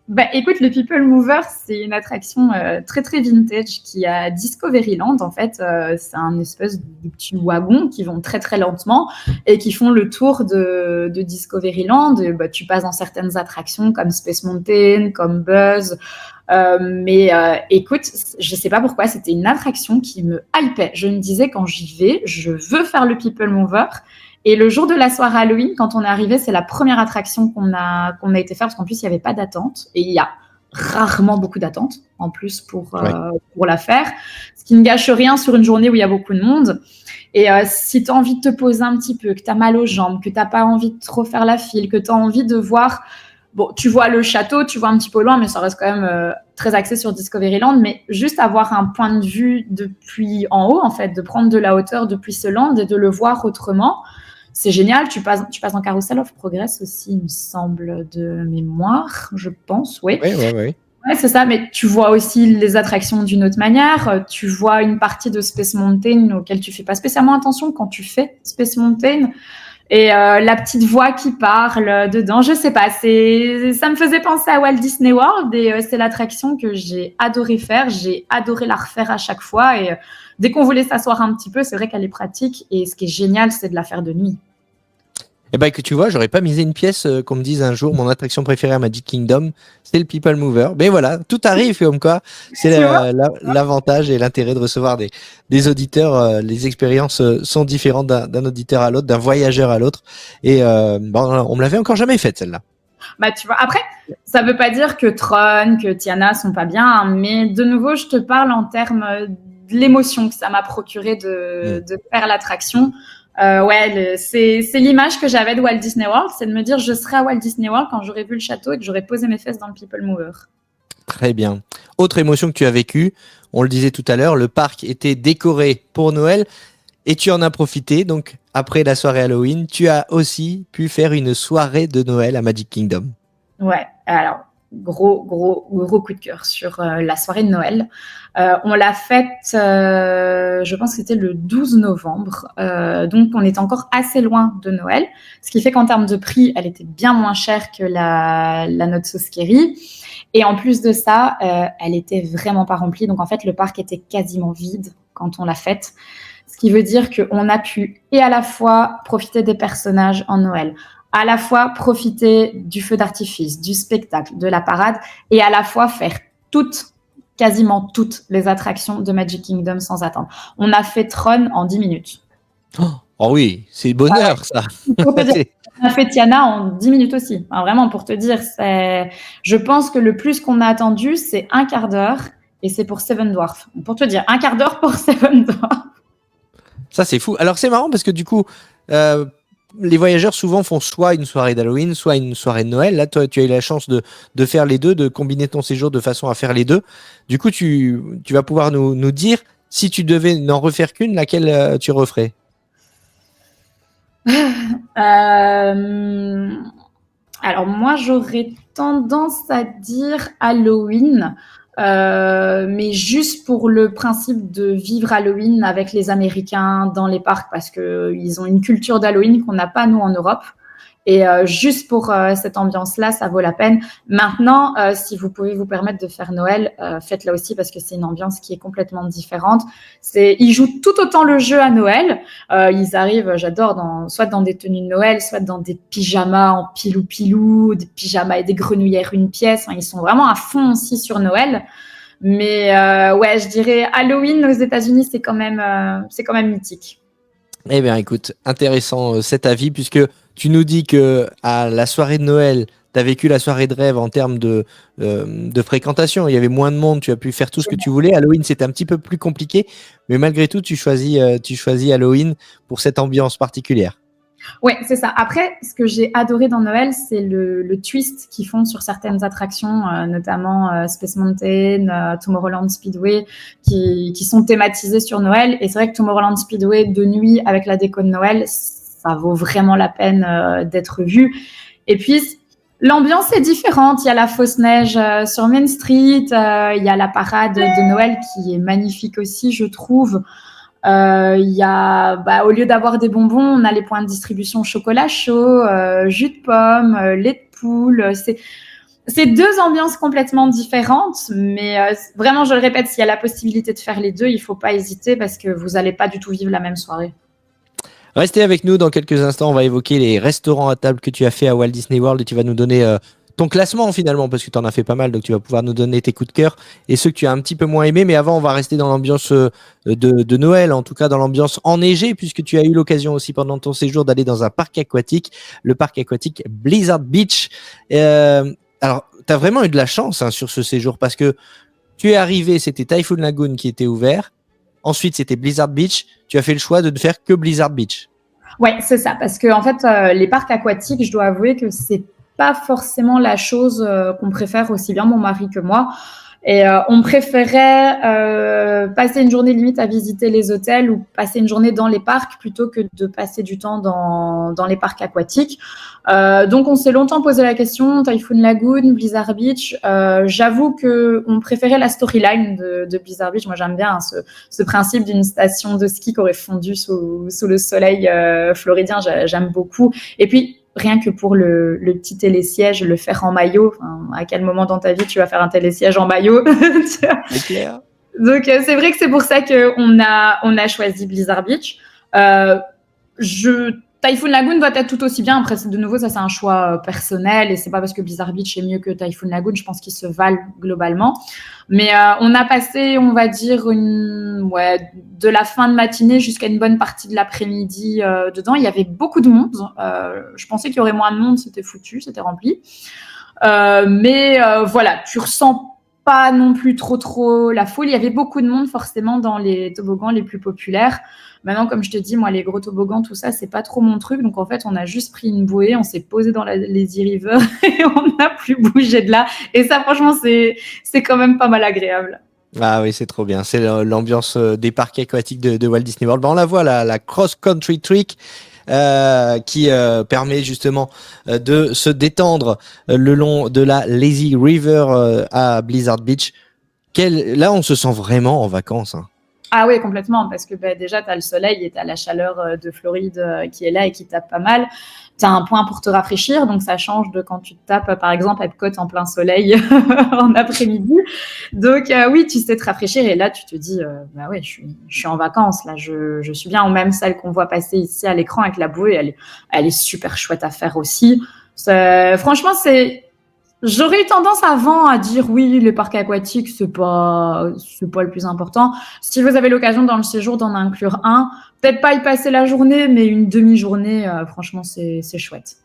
Bah, écoute, le People Mover, c'est une attraction très très vintage qui a Discoveryland. En fait, c'est un espèce de petit wagon qui vont très très lentement et qui font le tour de Discoveryland. Et, bah, tu passes dans certaines attractions comme Space Mountain, comme Buzz. Mais écoute, je sais pas pourquoi, c'était une attraction qui me hypait. Je me disais, quand j'y vais, je veux faire le People Mover. Et le jour de la soirée Halloween, quand on est arrivé, c'est la première attraction qu'on a été faire, parce qu'en plus, il n'y avait pas d'attente. Et il y a rarement beaucoup d'attente, en plus, pour la faire. Ce qui ne gâche rien sur une journée où il y a beaucoup de monde. Et si tu as envie de te poser un petit peu, que tu as mal aux jambes, que tu n'as pas envie de trop faire la file, que tu as envie de voir... Bon, tu vois le château, tu vois un petit peu loin, mais ça reste quand même très axé sur Discoveryland. Mais juste avoir un point de vue depuis en haut, en fait, de prendre de la hauteur depuis ce land et de le voir autrement, c'est génial. Tu passes en Carousel of Progress aussi, il me semble, de mémoire, je pense, oui. Oui. Ouais, c'est ça, mais tu vois aussi les attractions d'une autre manière. Tu vois une partie de Space Mountain auquel tu fais pas spécialement attention quand tu fais Space Mountain. Et la petite voix qui parle dedans, je sais pas, ça me faisait penser à Walt Disney World et c'est l'attraction que j'ai adoré faire, j'ai adoré la refaire à chaque fois et dès qu'on voulait s'asseoir un petit peu, c'est vrai qu'elle est pratique et ce qui est génial, c'est de la faire de nuit. Eh ben, que tu vois, j'aurais pas misé une pièce qu'on me dise un jour mon attraction préférée à Magic Kingdom, c'est le People Mover. Mais voilà, tout arrive comme quoi. C'est l'avantage et l'intérêt de recevoir des auditeurs. Les expériences sont différentes d'un auditeur à l'autre, d'un voyageur à l'autre. Et on me l'avait encore jamais faite celle-là. Bah, tu vois, après, ça veut pas dire que Tron, que Tiana sont pas bien, hein, mais de nouveau, je te parle en termes de l'émotion que ça m'a procuré de faire l'attraction. Ouais, c'est l'image que j'avais de Walt Disney World, c'est de me dire je serai à Walt Disney World quand j'aurai vu le château et que j'aurai posé mes fesses dans le People Mover. Très bien. Autre émotion que tu as vécue, on le disait tout à l'heure, le parc était décoré pour Noël et tu en as profité. Donc après la soirée Halloween, tu as aussi pu faire une soirée de Noël à Magic Kingdom. Ouais, alors gros coup de cœur sur la soirée de Noël. On l'a faite, je pense que c'était le 12 novembre, donc on est encore assez loin de Noël, ce qui fait qu'en termes de prix, elle était bien moins chère que la Not So Scary. Et en plus de ça, elle était vraiment pas remplie, donc en fait le parc était quasiment vide quand on l'a faite. Ce qui veut dire qu'on a pu et à la fois profiter des personnages en Noël, à la fois profiter du feu d'artifice, du spectacle, de la parade, et à la fois faire quasiment toutes les attractions de Magic Kingdom sans attendre. On a fait Tron en 10 minutes. Oh oui, c'est bonheur ça. On a fait Tiana en 10 minutes aussi. Enfin, vraiment, pour te dire, je pense que le plus qu'on a attendu, c'est un quart d'heure, et c'est pour Seven Dwarfs. Pour te dire, un quart d'heure pour Seven Dwarfs. Ça, c'est fou. Alors, c'est marrant parce que du coup, les voyageurs souvent font soit une soirée d'Halloween, soit une soirée de Noël. Là, toi, tu as eu la chance de faire les deux, de combiner ton séjour de façon à faire les deux. Du coup, tu vas pouvoir nous dire, si tu devais n'en refaire qu'une, laquelle tu referais? Alors, moi, j'aurais tendance à dire Halloween. Mais juste pour le principe de vivre Halloween avec les Américains dans les parcs parce qu'ils ont une culture d'Halloween qu'on n'a pas nous en Europe. Et juste pour cette ambiance-là, ça vaut la peine. Maintenant, si vous pouvez vous permettre de faire Noël, faites-la aussi parce que c'est une ambiance qui est complètement différente. Ils jouent tout autant le jeu à Noël. Ils arrivent, j'adore, soit dans des tenues de Noël, soit dans des pyjamas en pilou-pilou, des pyjamas et des grenouillères une pièce. Enfin, ils sont vraiment à fond aussi sur Noël. Mais ouais, je dirais Halloween aux États-Unis, c'est quand même mythique. Eh bien, écoute, intéressant cet avis, puisque tu nous dis que à la soirée de Noël, tu as vécu la soirée de rêve en termes de fréquentation. Il y avait moins de monde, tu as pu faire tout ce que tu voulais. Halloween, c'était un petit peu plus compliqué, mais malgré tout, tu choisis Halloween pour cette ambiance particulière. Ouais, c'est ça. Après, ce que j'ai adoré dans Noël, c'est le twist qu'ils font sur certaines attractions, notamment Space Mountain, Tomorrowland Speedway, qui sont thématisées sur Noël. Et c'est vrai que Tomorrowland Speedway de nuit avec la déco de Noël, ça vaut vraiment la peine d'être vu. Et puis, l'ambiance est différente. Il y a la fausse neige sur Main Street, il y a la parade de Noël qui est magnifique aussi, je trouve. Il y a, au lieu d'avoir des bonbons, on a les points de distribution chocolat chaud, jus de pomme, lait de poule. C'est deux ambiances complètement différentes, mais vraiment, je le répète, s'il y a la possibilité de faire les deux, il ne faut pas hésiter parce que vous n'allez pas du tout vivre la même soirée. Restez avec nous dans quelques instants. On va évoquer les restaurants à table que tu as fait à Walt Disney World et tu vas nous donner ton classement finalement parce que tu en as fait pas mal. Donc tu vas pouvoir nous donner tes coups de cœur et ceux que tu as un petit peu moins aimés. Mais avant, on va rester dans l'ambiance de Noël, en tout cas dans l'ambiance enneigée puisque tu as eu l'occasion aussi pendant ton séjour d'aller dans un parc aquatique, le parc aquatique Blizzard Beach. Alors, tu as vraiment eu de la chance sur ce séjour parce que tu es arrivé, c'était Typhoon Lagoon qui était ouvert. Ensuite, c'était Blizzard Beach. Tu as fait le choix de ne faire que Blizzard Beach. Ouais, c'est ça. Parce que en fait, les parcs aquatiques, je dois avouer que c'est pas forcément la chose qu'on préfère, aussi bien mon mari que moi. Et on préférait passer une journée limite à visiter les hôtels ou passer une journée dans les parcs plutôt que de passer du temps dans les parcs aquatiques. Donc, on s'est longtemps posé la question, Typhoon Lagoon, Blizzard Beach. J'avoue qu'on préférait la storyline de Blizzard Beach. Moi, j'aime bien ce principe d'une station de ski qui aurait fondu sous le soleil floridien. J'aime beaucoup. Et puis, rien que pour le petit télésiège, le faire en maillot. Enfin, à quel moment dans ta vie tu vas faire un télésiège en maillot? C'est clair. Donc, c'est vrai que c'est pour ça qu'on a choisi Blizzard Beach. Typhoon Lagoon doit être tout aussi bien. Après, de nouveau, ça, c'est un choix personnel et c'est pas parce que Blizzard Beach est mieux que Typhoon Lagoon. Je pense qu'ils se valent globalement. Mais on a passé, on va dire, de la fin de matinée jusqu'à une bonne partie de l'après-midi dedans. Il y avait beaucoup de monde. Je pensais qu'il y aurait moins de monde. C'était foutu, c'était rempli. Mais voilà, tu ressens pas non plus trop la foule. Il y avait beaucoup de monde forcément dans les toboggans les plus populaires. Maintenant, comme je te dis, moi, les gros toboggans, tout ça, c'est pas trop mon truc. Donc, en fait, on a juste pris une bouée, on s'est posé dans les e-river et on n'a plus bougé de là. Et ça, franchement, c'est quand même pas mal agréable. Ah oui, c'est trop bien. C'est l'ambiance des parcs aquatiques de Walt Disney World. On la voit, la Cross Country Trick. Qui permet justement de se détendre le long de la Lazy River à Blizzard Beach. Là, on se sent vraiment en vacances. Ah oui, complètement, parce que déjà, tu as le soleil et tu as la chaleur de Floride qui est là et qui tape pas mal. Tu as un point pour te rafraîchir, donc ça change de quand tu te tapes, par exemple, Epcot en plein soleil en après-midi. Donc oui, tu sais te rafraîchir et là, tu te dis, ouais, je suis en vacances, là, je suis bien, ou même celle qu'on voit passer ici à l'écran avec la bouée, elle est super chouette à faire aussi. Franchement, j'aurais eu tendance avant à dire oui, les parcs aquatiques, c'est pas le plus important. Si vous avez l'occasion dans le séjour d'en inclure un, peut-être pas y passer la journée, mais une demi-journée, franchement, c'est chouette.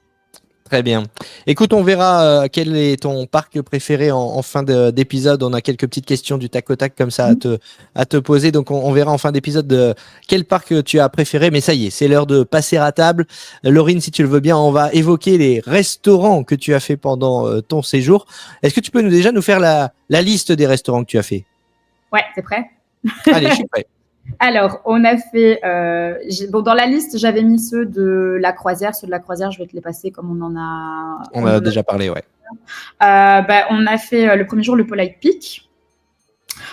Très bien. Écoute, on verra quel est ton parc préféré en fin d'épisode. On a quelques petites questions du tac au tac comme ça à te poser. Donc, on verra en fin d'épisode quel parc tu as préféré. Mais ça y est, c'est l'heure de passer à table. Laurine, si tu le veux bien, on va évoquer les restaurants que tu as fait pendant ton séjour. Est-ce que tu peux déjà nous faire la liste des restaurants que tu as fait? Ouais, t'es prêt? Allez, je suis prêt. Alors, on a fait... dans la liste, j'avais mis ceux de la croisière. Ceux de la croisière, je vais te les passer comme on en a... On a déjà parlé, ouais. On a fait le premier jour le Polite Peak.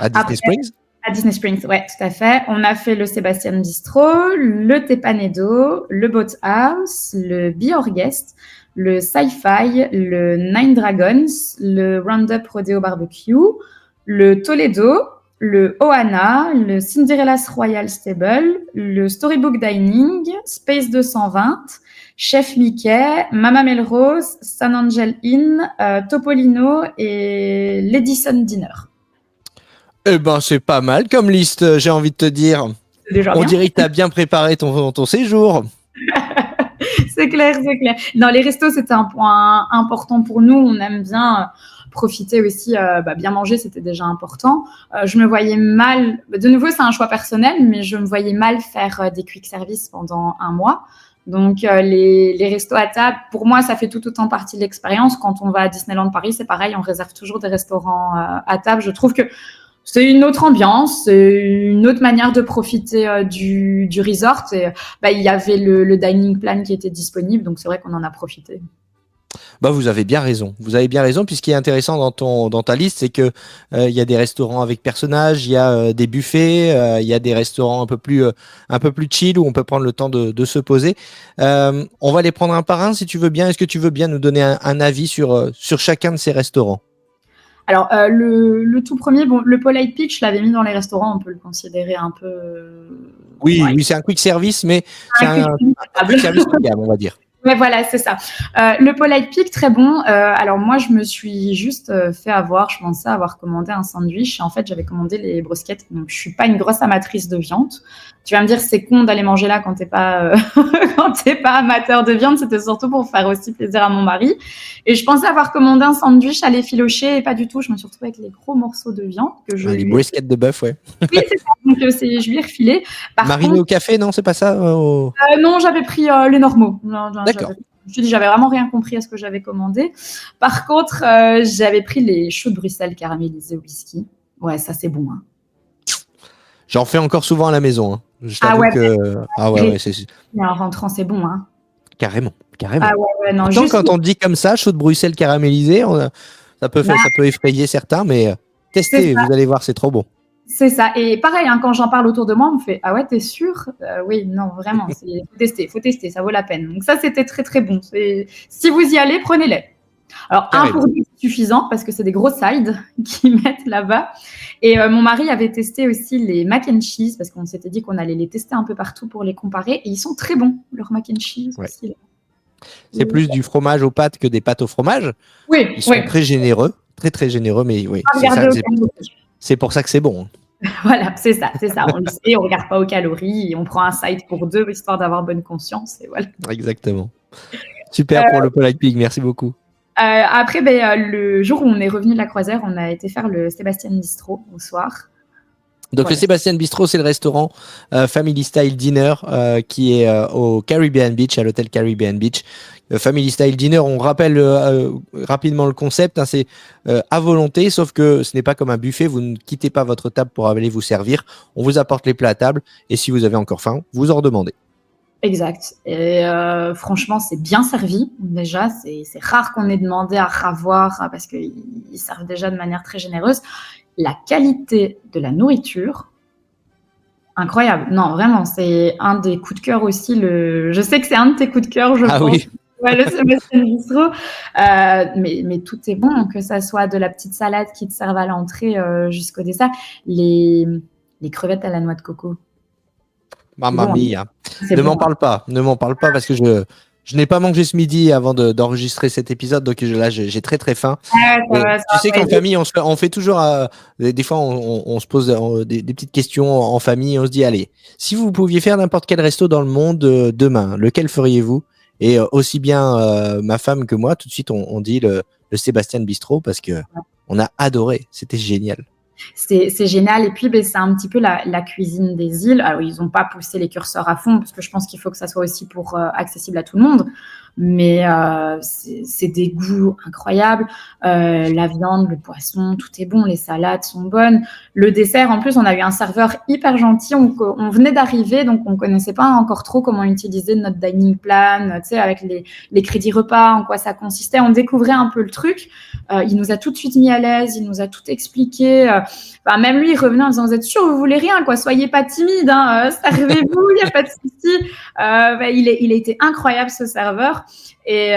À Disney Springs? À Disney Springs, ouais, tout à fait. On a fait le Sébastien Bistro, le Tepanedo, le Boat House, le Be Our Guest, le Sci-Fi, le Nine Dragons, le Roundup Rodeo Barbecue, le Toledo, le Ohana, le Cinderella's Royal Stable, le Storybook Dining, Space 220, Chef Mickey, Mama Melrose, San Angel Inn, Topolino et l'Edison Dinner. Eh ben, c'est pas mal comme liste, j'ai envie de te dire. On dirait que tu as bien préparé ton séjour. C'est clair. Dans les restos, c'était un point important pour nous. On aime bien profiter aussi, bien manger, c'était déjà important. Je me voyais mal, de nouveau, c'est un choix personnel, mais je me voyais mal faire des quick service pendant un mois. Donc, les restos à table, pour moi, ça fait tout autant partie de l'expérience. Quand on va à Disneyland Paris, c'est pareil, on réserve toujours des restaurants à table. Je trouve que c'est une autre ambiance, c'est une autre manière de profiter du resort. Et il y avait le dining plan qui était disponible, donc c'est vrai qu'on en a profité. Vous avez bien raison. Vous avez bien raison. Puis ce qui est intéressant dans ta liste, c'est que il y a des restaurants avec personnages, il y a des buffets, il y a des restaurants un peu plus chill où on peut prendre le temps de se poser. On va les prendre un par un si tu veux bien. Est-ce que tu veux bien nous donner un avis sur chacun de ces restaurants? Alors, le tout premier, le Polite Peak, je l'avais mis dans les restaurants, on peut le considérer un peu. Oui, c'est un quick service, mais c'est un quick service de gamme, on va dire. Ouais, voilà, c'est ça. Le Polite Peak, très bon. Alors moi, je me suis juste fait avoir. Je pensais avoir commandé un sandwich. Et en fait, j'avais commandé les broschettes. Donc, je suis pas une grosse amatrice de viande. Tu vas me dire, c'est con d'aller manger là quand t'es pas quand t'es pas amateur de viande. C'était surtout pour faire aussi plaisir à mon mari. Et je pensais avoir commandé un sandwich à l'effiloché et pas du tout. Je me suis retrouvée avec les gros morceaux de viande que je. Les brochettes de bœuf, ouais. Oui, c'est ça. Donc je lui ai refilé. Mariné au café, non, c'est pas ça Non, j'avais pris les normaux. D'accord. Je te dis, j'avais vraiment rien compris à ce que j'avais commandé. Par contre, j'avais pris les choux de Bruxelles caramélisés au whisky. Ouais, ça c'est bon. Hein. J'en fais encore souvent à la maison. Hein. Je t'avoue que c'est. Mais en rentrant, c'est bon. Hein. Carrément. Ah ouais, non. Pourtant, quand on dit comme ça, chaud de Bruxelles caramélisé, ça peut effrayer certains, mais testez, vous allez voir, c'est trop bon. C'est ça. Et pareil, hein, quand j'en parle autour de moi, on me fait « Ah ouais, t'es sûr ?» Oui, non, vraiment, faut tester, ça vaut la peine. Donc ça, c'était très, très bon. Si vous y allez, prenez-les. Alors, un pour 10, c'est suffisant, parce que c'est des gros sides qu'ils mettent là-bas. Et mon mari avait testé aussi les mac and cheese, parce qu'on s'était dit qu'on allait les tester un peu partout pour les comparer. Et ils sont très bons, leurs mac and cheese aussi. C'est plus du fromage aux pâtes que des pâtes au fromage. Oui. Ils sont très généreux, très, très généreux, mais oui. C'est pour ça que c'est bon. Voilà, c'est ça. On le sait, on ne regarde pas aux calories, et on prend un side pour 2, histoire d'avoir bonne conscience. Et voilà. Exactement. Super pour le Polite Pig, merci beaucoup. Après, le jour où on est revenu de la croisière, on a été faire le Sébastien Bistro au soir. Donc le Sébastien Bistro, c'est le restaurant Family Style Dinner qui est au Caribbean Beach, à l'hôtel Caribbean Beach. Family Style Dinner, on rappelle rapidement le concept, hein, c'est à volonté, sauf que ce n'est pas comme un buffet, vous ne quittez pas votre table pour aller vous servir, on vous apporte les plats à table et si vous avez encore faim, vous en redemandez. Exact. Et franchement, c'est bien servi. Déjà, c'est rare qu'on ait demandé à ravoir parce qu'ils servent déjà de manière très généreuse. La qualité de la nourriture, incroyable. Non, vraiment, c'est un des coups de cœur aussi. Je sais que c'est un de tes coups de cœur, je pense. Oui. Ouais, le Sébastien Bistro. Mais tout est bon, que ça soit de la petite salade qui te servent à l'entrée jusqu'au dessert. Les crevettes à la noix de coco. Mamma mia. Ne m'en parle pas parce que je n'ai pas mangé ce midi avant d'enregistrer cet épisode, donc là j'ai très très faim. Tu sais qu'en famille on fait toujours, des fois on se pose des petites questions en famille, on se dit allez, si vous pouviez faire n'importe quel resto dans le monde demain, lequel feriez-vous? Et aussi bien ma femme que moi, tout de suite on dit le Sébastien Bistro parce que on a adoré, c'était génial. C'est génial. Et puis, c'est un petit peu la cuisine des îles. Alors, ils n'ont pas poussé les curseurs à fond parce que je pense qu'il faut que ça soit aussi accessible à tout le monde. Mais c'est des goûts incroyables. La viande, le poisson, tout est bon. Les salades sont bonnes. Le dessert, en plus, on a eu un serveur hyper gentil. On venait d'arriver, donc on ne connaissait pas encore trop comment utiliser notre dining plan, tu sais, avec les crédits repas, en quoi ça consistait. On découvrait un peu le truc. Il nous a tout de suite mis à l'aise. Il nous a tout expliqué. Même lui, il revenait en disant, vous êtes sûr, vous voulez rien, quoi. Soyez pas timide, hein. Servez-vous, il n'y a pas de souci. Il a été incroyable, ce serveur. Et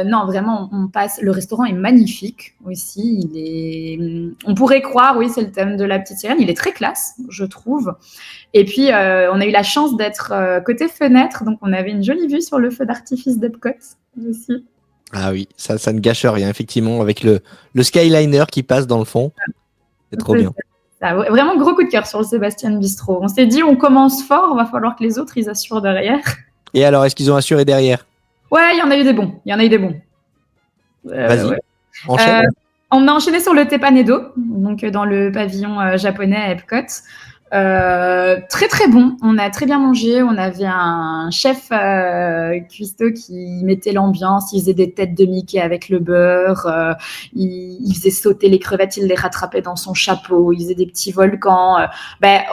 non, vraiment, on passe. Le restaurant est magnifique aussi. On pourrait croire, oui, c'est le thème de la petite sirène. Il est très classe, je trouve. Et puis, on a eu la chance d'être côté fenêtre, donc on avait une jolie vue sur le feu d'artifice d'Epcot aussi. Ah oui, ça ne gâche rien, effectivement, avec le Skyliner qui passe dans le fond. C'est trop bien. Ça, vraiment gros coup de cœur sur le Sébastien Bistro. On s'est dit, on commence fort, va falloir que les autres, ils assurent derrière. Et alors, est-ce qu'ils ont assuré derrière? Ouais, il y en a eu des bons. Vas-y, ouais. enchaîne. On a enchaîné sur le Tepanedo, donc dans le pavillon japonais à Epcot. Très très bon, on a très bien mangé, on avait un chef cuistot qui mettait l'ambiance, il faisait des têtes de Mickey avec le beurre, il faisait sauter les crevettes, il les rattrapait dans son chapeau, il faisait des petits volcans.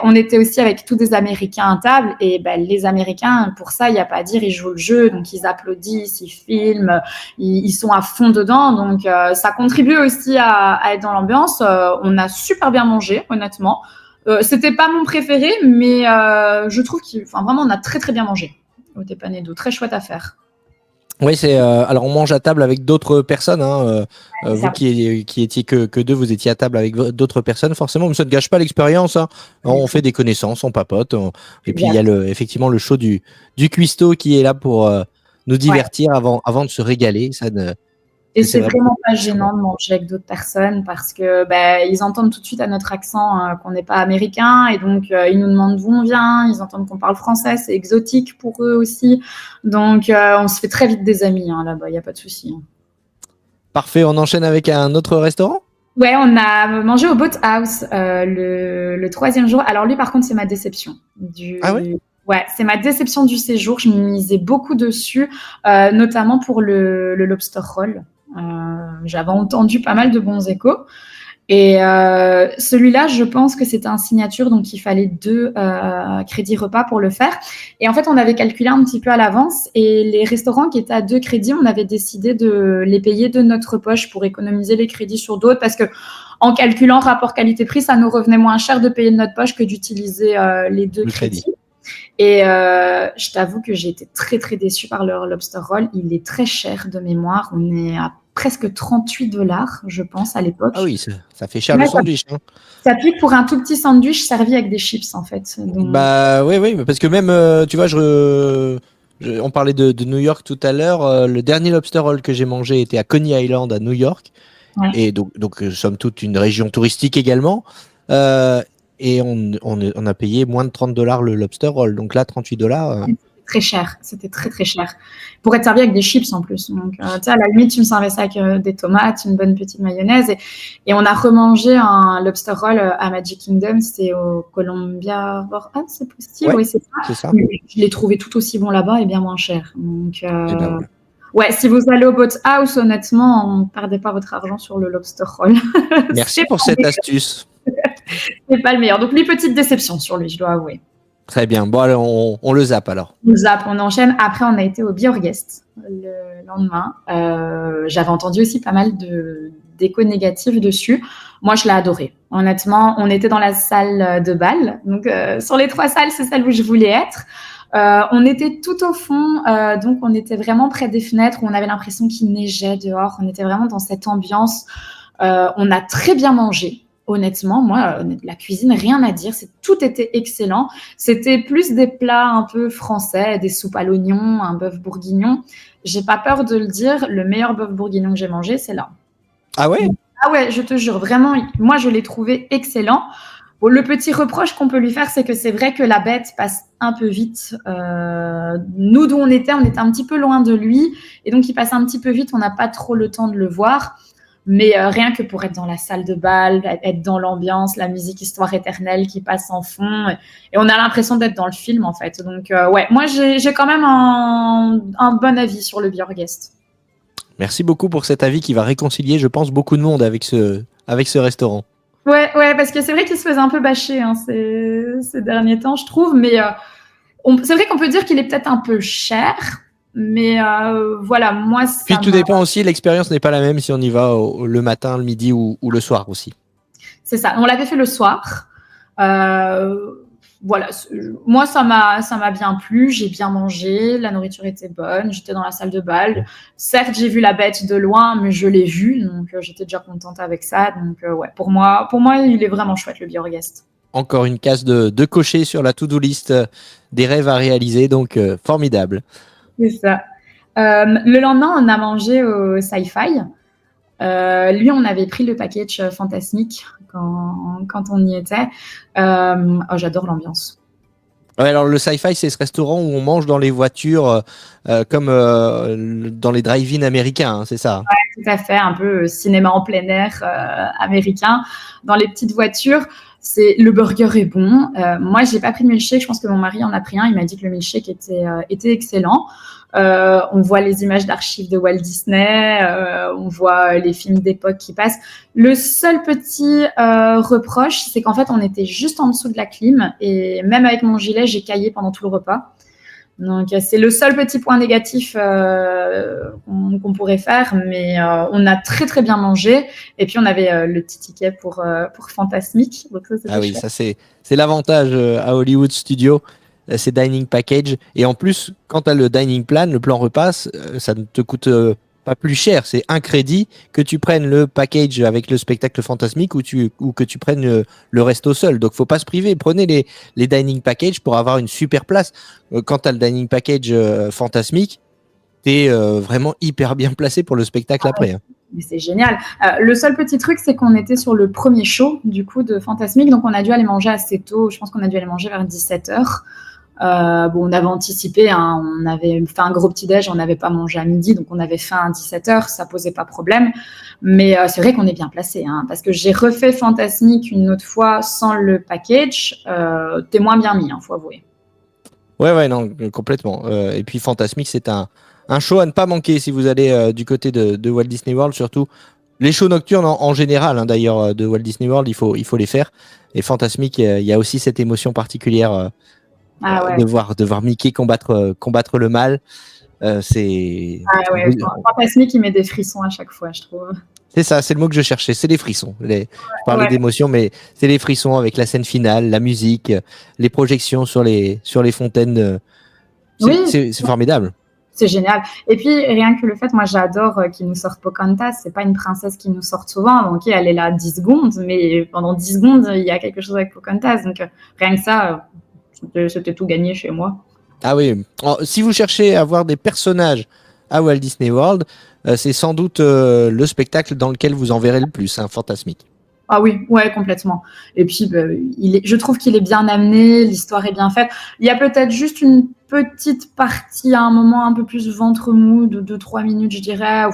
On était aussi avec tous des Américains à table et les Américains, pour ça, il n'y a pas à dire, ils jouent le jeu, donc ils applaudissent, ils filment, ils sont à fond dedans, donc ça contribue aussi à être dans l'ambiance. On a super bien mangé, honnêtement. C'était pas mon préféré, mais je trouve vraiment on a très très bien mangé au Tepanedo, très chouette à faire. Oui, alors on mange à table avec d'autres personnes. Vous qui étiez que deux, vous étiez à table avec d'autres personnes. Forcément, mais ça ne gâche pas l'expérience. On fait des connaissances, on papote. Et puis il y a effectivement le show du cuistot qui est là pour nous divertir avant de se régaler. Et c'est vraiment pas gênant de manger avec d'autres personnes parce que ils entendent tout de suite à notre accent qu'on n'est pas américain et donc ils nous demandent d'où on vient, ils entendent qu'on parle français, c'est exotique pour eux aussi. Donc on se fait très vite des amis là-bas, il n'y a pas de souci. Parfait, on enchaîne avec un autre restaurant ? Ouais, on a mangé au Boathouse le troisième jour. Alors lui par contre c'est ma déception. Ah ouais ? Ouais, c'est ma déception du séjour. Je misais beaucoup dessus, notamment pour le lobster roll. J'avais entendu pas mal de bons échos. Et celui-là, je pense que c'était un signature, donc il fallait 2 crédits repas pour le faire. Et en fait, on avait calculé un petit peu à l'avance. Et les restaurants qui étaient à 2 crédits, on avait décidé de les payer de notre poche pour économiser les crédits sur d'autres. Parce que en calculant rapport qualité-prix, ça nous revenait moins cher de payer de notre poche que d'utiliser les 2 crédits. Et je t'avoue que j'ai été très très déçue par leur lobster roll. Il est très cher de mémoire. On est à presque $38, je pense, à l'époque. Ah oui, ça fait cher le sandwich. Ça pique pour un tout petit sandwich servi avec des chips, en fait. Donc... Oui, parce que même, tu vois, on parlait de New York tout à l'heure. Le dernier lobster roll que j'ai mangé était à Coney Island, à New York. Ouais. Et donc somme toute, une région touristique également. Et on a payé moins de $30 le lobster roll. Donc là, $38. Très cher. C'était très, très cher. Pour être servi avec des chips en plus. Donc, tu sais, à la limite, tu me servais ça avec des tomates, une bonne petite mayonnaise. Et on a remangé un lobster roll à Magic Kingdom. C'était au Columbia. Ah, c'est possible. Oui, c'est ça. Je l'ai trouvé tout aussi bon là-bas et bien moins cher. Donc, ouais, si vous allez au Boathouse, honnêtement, ne perdez pas votre argent sur le lobster roll. Merci pour cette astuce. C'est pas le meilleur. Donc, les petites déceptions sur lui, je dois avouer. Très bien. Bon, alors, on le zappe alors. On zappe, on enchaîne. Après, on a été au Björgest le lendemain. J'avais entendu aussi pas mal d'échos négatifs dessus. Moi, je l'ai adoré. Honnêtement, on était dans la salle de bal. Donc, sur les 3 salles, c'est celle où je voulais être. On était tout au fond, donc on était vraiment près des fenêtres où on avait l'impression qu'il neigeait dehors. On était vraiment dans cette ambiance. On a très bien mangé. Honnêtement, moi, la cuisine, rien à dire. Tout était excellent. C'était plus des plats un peu français, des soupes à l'oignon, un bœuf bourguignon. J'ai pas peur de le dire, le meilleur bœuf bourguignon que j'ai mangé, c'est là. Ah ouais ? Ah ouais, je te jure, vraiment, moi, je l'ai trouvé excellent. Bon, le petit reproche qu'on peut lui faire, c'est que c'est vrai que la bête passe un peu vite. Nous, d'où on était un petit peu loin de lui. Et donc, il passe un petit peu vite. On n'a pas trop le temps de le voir. Mais rien que pour être dans la salle de bal, être dans l'ambiance, la musique Histoire éternelle qui passe en fond. Et on a l'impression d'être dans le film, en fait. Donc, ouais, moi, j'ai quand même un bon avis sur le Björgest. Merci beaucoup pour cet avis qui va réconcilier, je pense, beaucoup de monde avec ce restaurant. Ouais, parce que c'est vrai qu'il se faisait un peu bâcher ces derniers temps, je trouve. Mais c'est vrai qu'on peut dire qu'il est peut-être un peu cher. Mais voilà, moi, ça. Puis tout dépend aussi, l'expérience n'est pas la même si on y va le matin, le midi ou le soir aussi. C'est ça, on l'avait fait le soir. Voilà, moi, ça m'a bien plu, j'ai bien mangé, la nourriture était bonne, j'étais dans la salle de bal. Certes, j'ai vu la bête de loin, mais je l'ai vue, donc j'étais déjà contente avec ça. Donc ouais, pour moi, il est vraiment chouette, le Björgest. Encore une case de cocher sur la to-do list des rêves à réaliser, donc formidable. C'est ça. Le lendemain, on a mangé au Sci-Fi. Lui, on avait pris le package Fantasmic quand on y était. J'adore l'ambiance. Ouais, alors le Sci-Fi, c'est ce restaurant où on mange dans les voitures comme dans les drive-in américains, c'est ça? Ouais, tout à fait, un peu cinéma en plein air américain, dans les petites voitures. Le burger est bon. Moi, j'ai pas pris de milkshake. Je pense que mon mari en a pris un. Il m'a dit que le milkshake était excellent. On voit les images d'archives de Walt Disney. On voit les films d'époque qui passent. Le seul petit reproche, c'est qu'en fait, on était juste en dessous de la clim. Et même avec mon gilet, j'ai caillé pendant tout le repas. Donc, c'est le seul petit point négatif qu'on pourrait faire, mais on a très très bien mangé. Et puis on avait le petit ticket pour Fantasmic. Donc ça, Ah oui, ça c'est l'avantage à Hollywood Studios, c'est dining package. Et en plus, quand tu as le dining plan, le plan repas, ça ne te coûte pas plus cher. C'est un crédit que tu prennes le package avec le spectacle Fantasmic ou que tu prennes le resto seul. Donc faut pas se priver. Prenez les dining packages pour avoir une super place. Quand tu as le dining package Fantasmic, tu es vraiment hyper bien placé pour le spectacle après. Hein. Mais c'est génial. Le seul petit truc, c'est qu'on était sur le premier show du coup de Fantasmic, donc on a dû aller manger assez tôt. Je pense qu'on a dû aller manger vers 17h. On avait anticipé, hein, on avait fait un gros petit-déj, on n'avait pas mangé à midi, donc on avait faim à 17h, ça posait pas problème. Mais c'est vrai qu'on est bien placé, hein, parce que j'ai refait Fantasmic une autre fois sans le package. T'es moins bien mis, faut avouer. Ouais, non, complètement. Et puis Fantasmic, c'est un show à ne pas manquer si vous allez du côté de Walt Disney World, surtout. Les shows nocturnes en général, hein, d'ailleurs, de Walt Disney World, il faut les faire. Et Fantasmic, il y a aussi cette émotion particulière de voir Mickey combattre le mal. Fantasmic, il met des frissons à chaque fois, je trouve. C'est ça, c'est le mot que je cherchais, c'est les frissons. Je parlais d'émotion, mais c'est les frissons avec la scène finale, la musique, les projections sur les fontaines. C'est formidable. C'est génial. Et puis, rien que le fait, moi, j'adore qu'ils nous sortent Pocahontas. C'est pas une princesse qui nous sort souvent. Donc, elle est là 10 secondes, mais pendant 10 secondes, il y a quelque chose avec Pocahontas. Donc, rien que ça, c'était tout gagné chez moi. Ah oui. Si vous cherchez à voir des personnages à Walt Disney World, c'est sans doute le spectacle dans lequel vous en verrez le plus, Fantasmic. Ah oui, ouais, complètement. Et puis, je trouve qu'il est bien amené, l'histoire est bien faite. Il y a peut-être juste une petite partie à un moment un peu plus ventre mou de 2-3 minutes, je dirais, où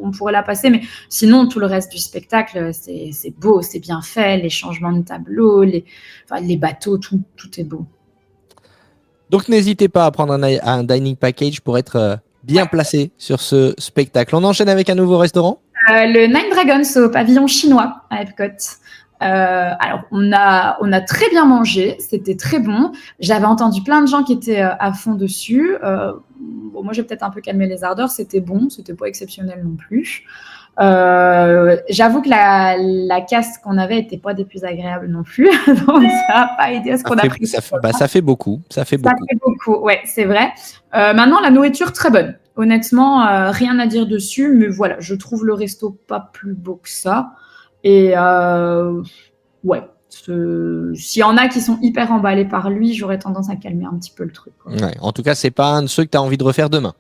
on pourrait la passer. Mais sinon, tout le reste du spectacle, c'est beau, c'est bien fait. Les changements de tableau, les bateaux, tout est beau. Donc, n'hésitez pas à prendre un dining package pour être bien placé sur ce spectacle. On enchaîne avec un nouveau restaurant. Le Nine Dragons au pavillon chinois à Epcot. Alors, on a très bien mangé, c'était très bon. J'avais entendu plein de gens qui étaient à fond dessus. Moi, j'ai peut-être un peu calmé les ardeurs. C'était bon, c'était pas exceptionnel non plus. J'avoue que la caste qu'on avait était pas des plus agréables non plus, donc ça n'a pas aidé à ce qu'on a pris. Ça fait beaucoup. Ça fait beaucoup, ouais, c'est vrai. Maintenant, la nourriture très bonne. Honnêtement, rien à dire dessus, mais voilà, je trouve le resto pas plus beau que ça. Et s'il y en a qui sont hyper emballés par lui, j'aurais tendance à calmer un petit peu le truc. Ouais, en tout cas, c'est pas un de ceux que tu as envie de refaire demain.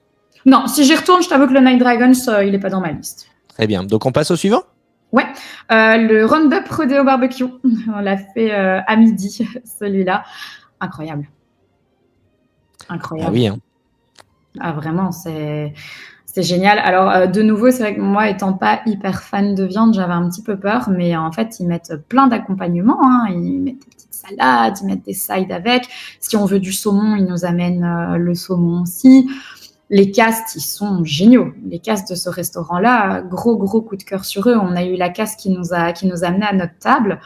Non, si j'y retourne, je t'avoue que le Night Dragons, il n'est pas dans ma liste. Très bien. Donc, on passe au suivant ? Ouais, le Roundup Rodeo Barbecue. On l'a fait à midi, celui-là. Incroyable. Ah oui, hein. Ah, vraiment, c'est génial. Alors, de nouveau, c'est vrai que moi, étant pas hyper fan de viande, j'avais un petit peu peur, mais en fait, ils mettent plein d'accompagnements. Ils mettent des petites salades, ils mettent des sides avec. Si on veut du saumon, ils nous amènent le saumon aussi. Les castes, ils sont géniaux. Les castes de ce restaurant-là, gros coup de cœur sur eux. On a eu la caste qui nous a amené à notre table.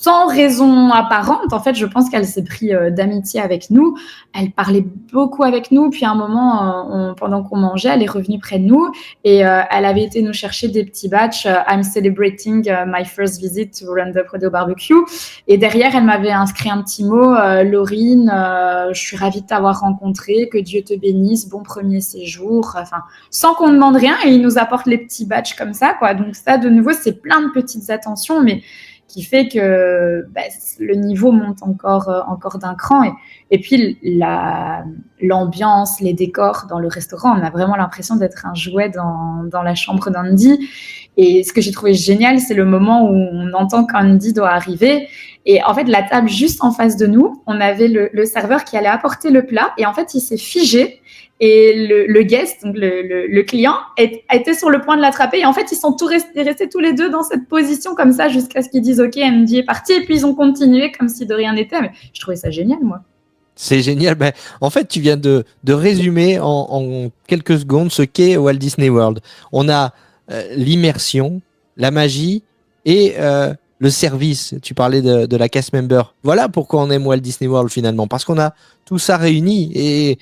Sans raison apparente, en fait, je pense qu'elle s'est pris d'amitié avec nous. Elle parlait beaucoup avec nous. Puis à un moment, pendant qu'on mangeait, elle est revenue près de nous et elle avait été nous chercher des petits batchs. I'm celebrating my first visit to Roundup Rodeo Barbecue. Et derrière, elle m'avait inscrit un petit mot. Laurine, je suis ravie de t'avoir rencontré. Que Dieu te bénisse. Bon premier séjour. Enfin, sans qu'on demande rien. Et il nous apporte les petits batchs comme ça, quoi. Donc ça, de nouveau, c'est plein de petites attentions, mais qui fait que le niveau monte encore d'un cran. Et puis, l'ambiance, les décors dans le restaurant. On a vraiment l'impression d'être un jouet dans la chambre d'Andy. Et ce que j'ai trouvé génial, c'est le moment où on entend qu'Andy doit arriver. Et en fait, la table juste en face de nous, on avait le serveur qui allait apporter le plat. Et en fait, il s'est figé. Et le guest, donc le client, était sur le point de l'attraper. Et en fait, ils sont restés tous les deux dans cette position comme ça jusqu'à ce qu'ils disent « Ok, Andy est parti ». Et puis, ils ont continué comme si de rien n'était. Mais je trouvais ça génial, moi. C'est génial. Ben, en fait, tu viens de résumer en quelques secondes ce qu'est Walt Disney World. On a l'immersion, la magie et le service. Tu parlais de la cast member. Voilà pourquoi on aime Walt Disney World finalement. Parce qu'on a tout ça réuni et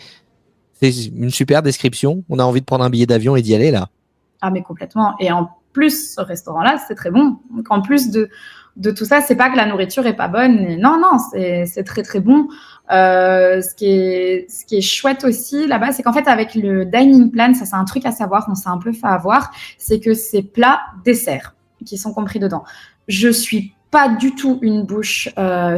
c'est une super description. On a envie de prendre un billet d'avion et d'y aller là. Ah, mais complètement. Et en plus, ce restaurant-là, c'est très bon. Donc, en plus de tout ça, c'est pas que la nourriture est pas bonne. Non, c'est très, très bon. Ce qui est chouette aussi là-bas, c'est qu'en fait, avec le dining plan, ça, c'est un truc à savoir, on s'est un peu fait avoir, c'est que c'est plats, desserts qui sont compris dedans. Je suis pas du tout une bouche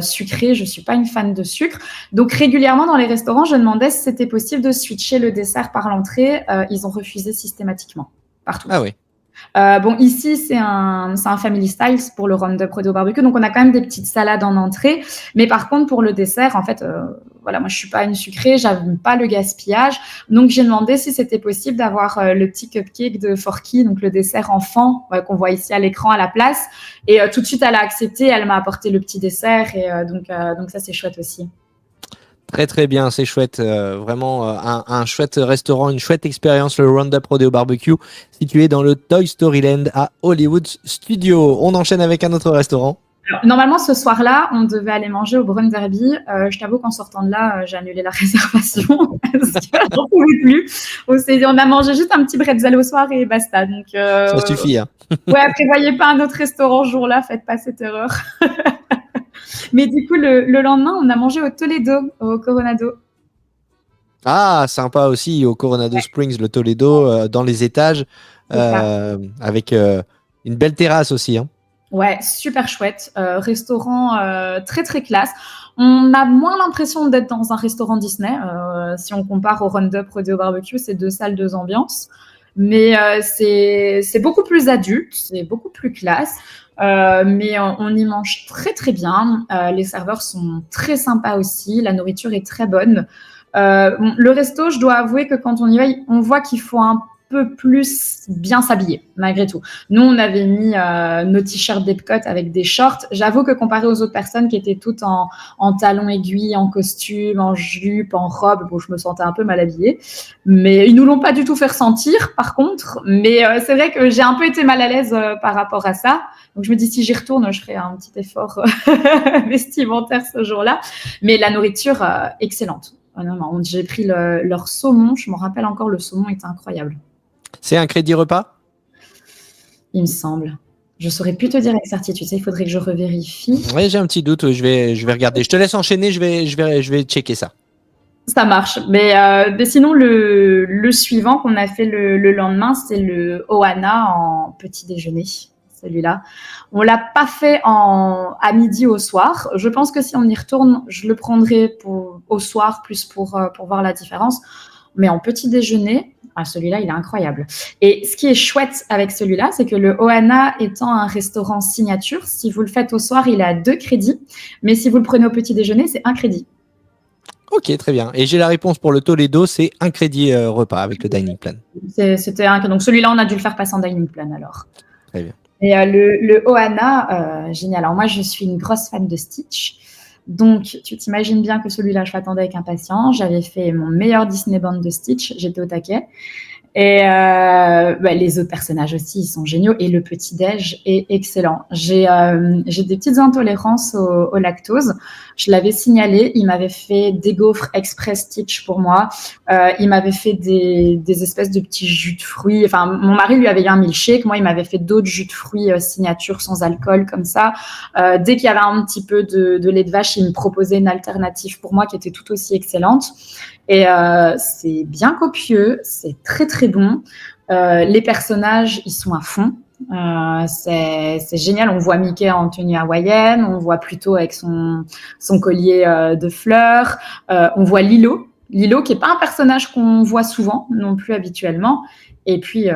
sucrée, je suis pas une fan de sucre. Donc régulièrement dans les restaurants, je demandais si c'était possible de switcher le dessert par l'entrée. Ils ont refusé systématiquement, partout. Ah oui. Bon, ici, c'est un family style pour le Roundup Rodeo Barbecue. Donc, on a quand même des petites salades en entrée. Mais par contre, pour le dessert, en fait, voilà, moi, je suis pas une sucrée, j'aime pas le gaspillage. Donc, j'ai demandé si c'était possible d'avoir le petit cupcake de Forky, donc le dessert enfant qu'on voit ici à l'écran à la place. Et tout de suite, elle a accepté, elle m'a apporté le petit dessert. Et donc ça, c'est chouette aussi. Très très bien, c'est chouette, vraiment un chouette restaurant, une chouette expérience, le Roundup Rodeo Barbecue, situé dans le Toy Story Land à Hollywood Studios. On enchaîne avec un autre restaurant. Alors, normalement, ce soir-là, on devait aller manger au Brown Derby. Je t'avoue qu'en sortant de là, j'ai annulé la réservation parce que j'en pouvais plus. On a mangé juste un petit bretzel au soir et basta. Donc, ça suffit. Hein. Ouais, prévoyez pas un autre restaurant ce jour-là, faites pas cette erreur. Mais du coup, le lendemain, on a mangé au Toledo, au Coronado. Ah, sympa aussi, au Coronado Springs, le Toledo, dans les étages, avec une belle terrasse aussi. Hein. Ouais, super chouette. Restaurant très, très classe. On a moins l'impression d'être dans un restaurant Disney. Si on compare au Roundup Rodeo Barbecue, c'est 2 salles, 2 ambiances. Mais c'est beaucoup plus adulte, c'est beaucoup plus classe. Mais on y mange très très bien. Les serveurs sont très sympas aussi. La nourriture est très bonne. Le resto, je dois avouer que quand on y va, on voit qu'il faut un peu plus bien s'habiller, malgré tout. Nous, on avait mis nos t-shirts d'Epcot avec des shorts. J'avoue que comparé aux autres personnes qui étaient toutes en talons aiguilles, en costume, en jupe, en robe, bon, je me sentais un peu mal habillée. Mais ils nous l'ont pas du tout fait ressentir, par contre. Mais c'est vrai que j'ai un peu été mal à l'aise par rapport à ça. Donc, je me dis, si j'y retourne, je ferai un petit effort vestimentaire ce jour-là. Mais la nourriture, excellente. Vraiment, j'ai pris leur saumon. Je me rappelle encore, le saumon était incroyable. C'est un crédit repas ? Il me semble. Je ne saurais plus te dire avec certitude. Il faudrait que je revérifie. Oui, j'ai un petit doute. Je vais regarder. Je te laisse enchaîner. Je vais checker ça. Ça marche. Mais sinon, le suivant qu'on a fait le lendemain, c'est le Ohana en petit déjeuner. Celui-là. On l'a pas fait à midi au soir. Je pense que si on y retourne, je le prendrai au soir plus pour voir la différence. Mais en petit déjeuner, celui-là, il est incroyable. Et ce qui est chouette avec celui-là, c'est que le Ohana étant un restaurant signature, si vous le faites au soir, il a 2 crédits. Mais si vous le prenez au petit déjeuner, c'est 1 crédit. Ok, très bien. Et j'ai la réponse pour le Toledo, c'est 1 crédit repas avec le dining plan. Donc celui-là, on a dû le faire passer en dining plan alors. Très bien. Et le Ohana, génial. Alors moi, je suis une grosse fan de Stitch. Donc, tu t'imagines bien que celui-là, je l'attendais avec impatience. J'avais fait mon meilleur Disney Band de Stitch. J'étais au taquet. Et les autres personnages aussi, ils sont géniaux. Et le petit-déj est excellent. J'ai des petites intolérances au lactose. Je l'avais signalé. Il m'avait fait des gaufres express Stitch pour moi. Il m'avait fait des espèces de petits jus de fruits. Enfin, mon mari lui avait eu un milkshake. Moi, il m'avait fait d'autres jus de fruits signature sans alcool comme ça. Dès qu'il y avait un petit peu de lait de vache, il me proposait une alternative pour moi qui était tout aussi excellente. Et c'est bien copieux, c'est très très bon. Les personnages, ils sont à fond. C'est génial. On voit Mickey en tenue hawaïenne, on voit Pluto avec son collier de fleurs. On voit Lilo Lilo, qui n'est pas un personnage qu'on voit souvent non plus habituellement. Et puis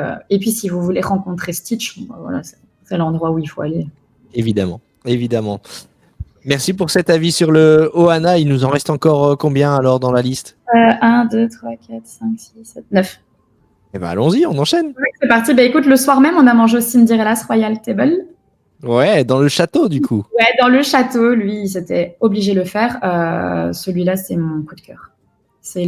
si vous voulez rencontrer Stitch, voilà, c'est l'endroit où il faut aller. Évidemment. Merci pour cet avis sur le Ohana. Il nous en reste encore combien alors dans la liste? 1, 2, 3, 4, 5, 6, 7, 9. Eh ben allons-y, on enchaîne. Oui, c'est parti. Écoute, le soir même, on a mangé au Cinderella's Royal Table. Ouais, dans le château du coup. Ouais, dans le château, lui, il s'était obligé de le faire. Celui-là, c'est mon coup de cœur.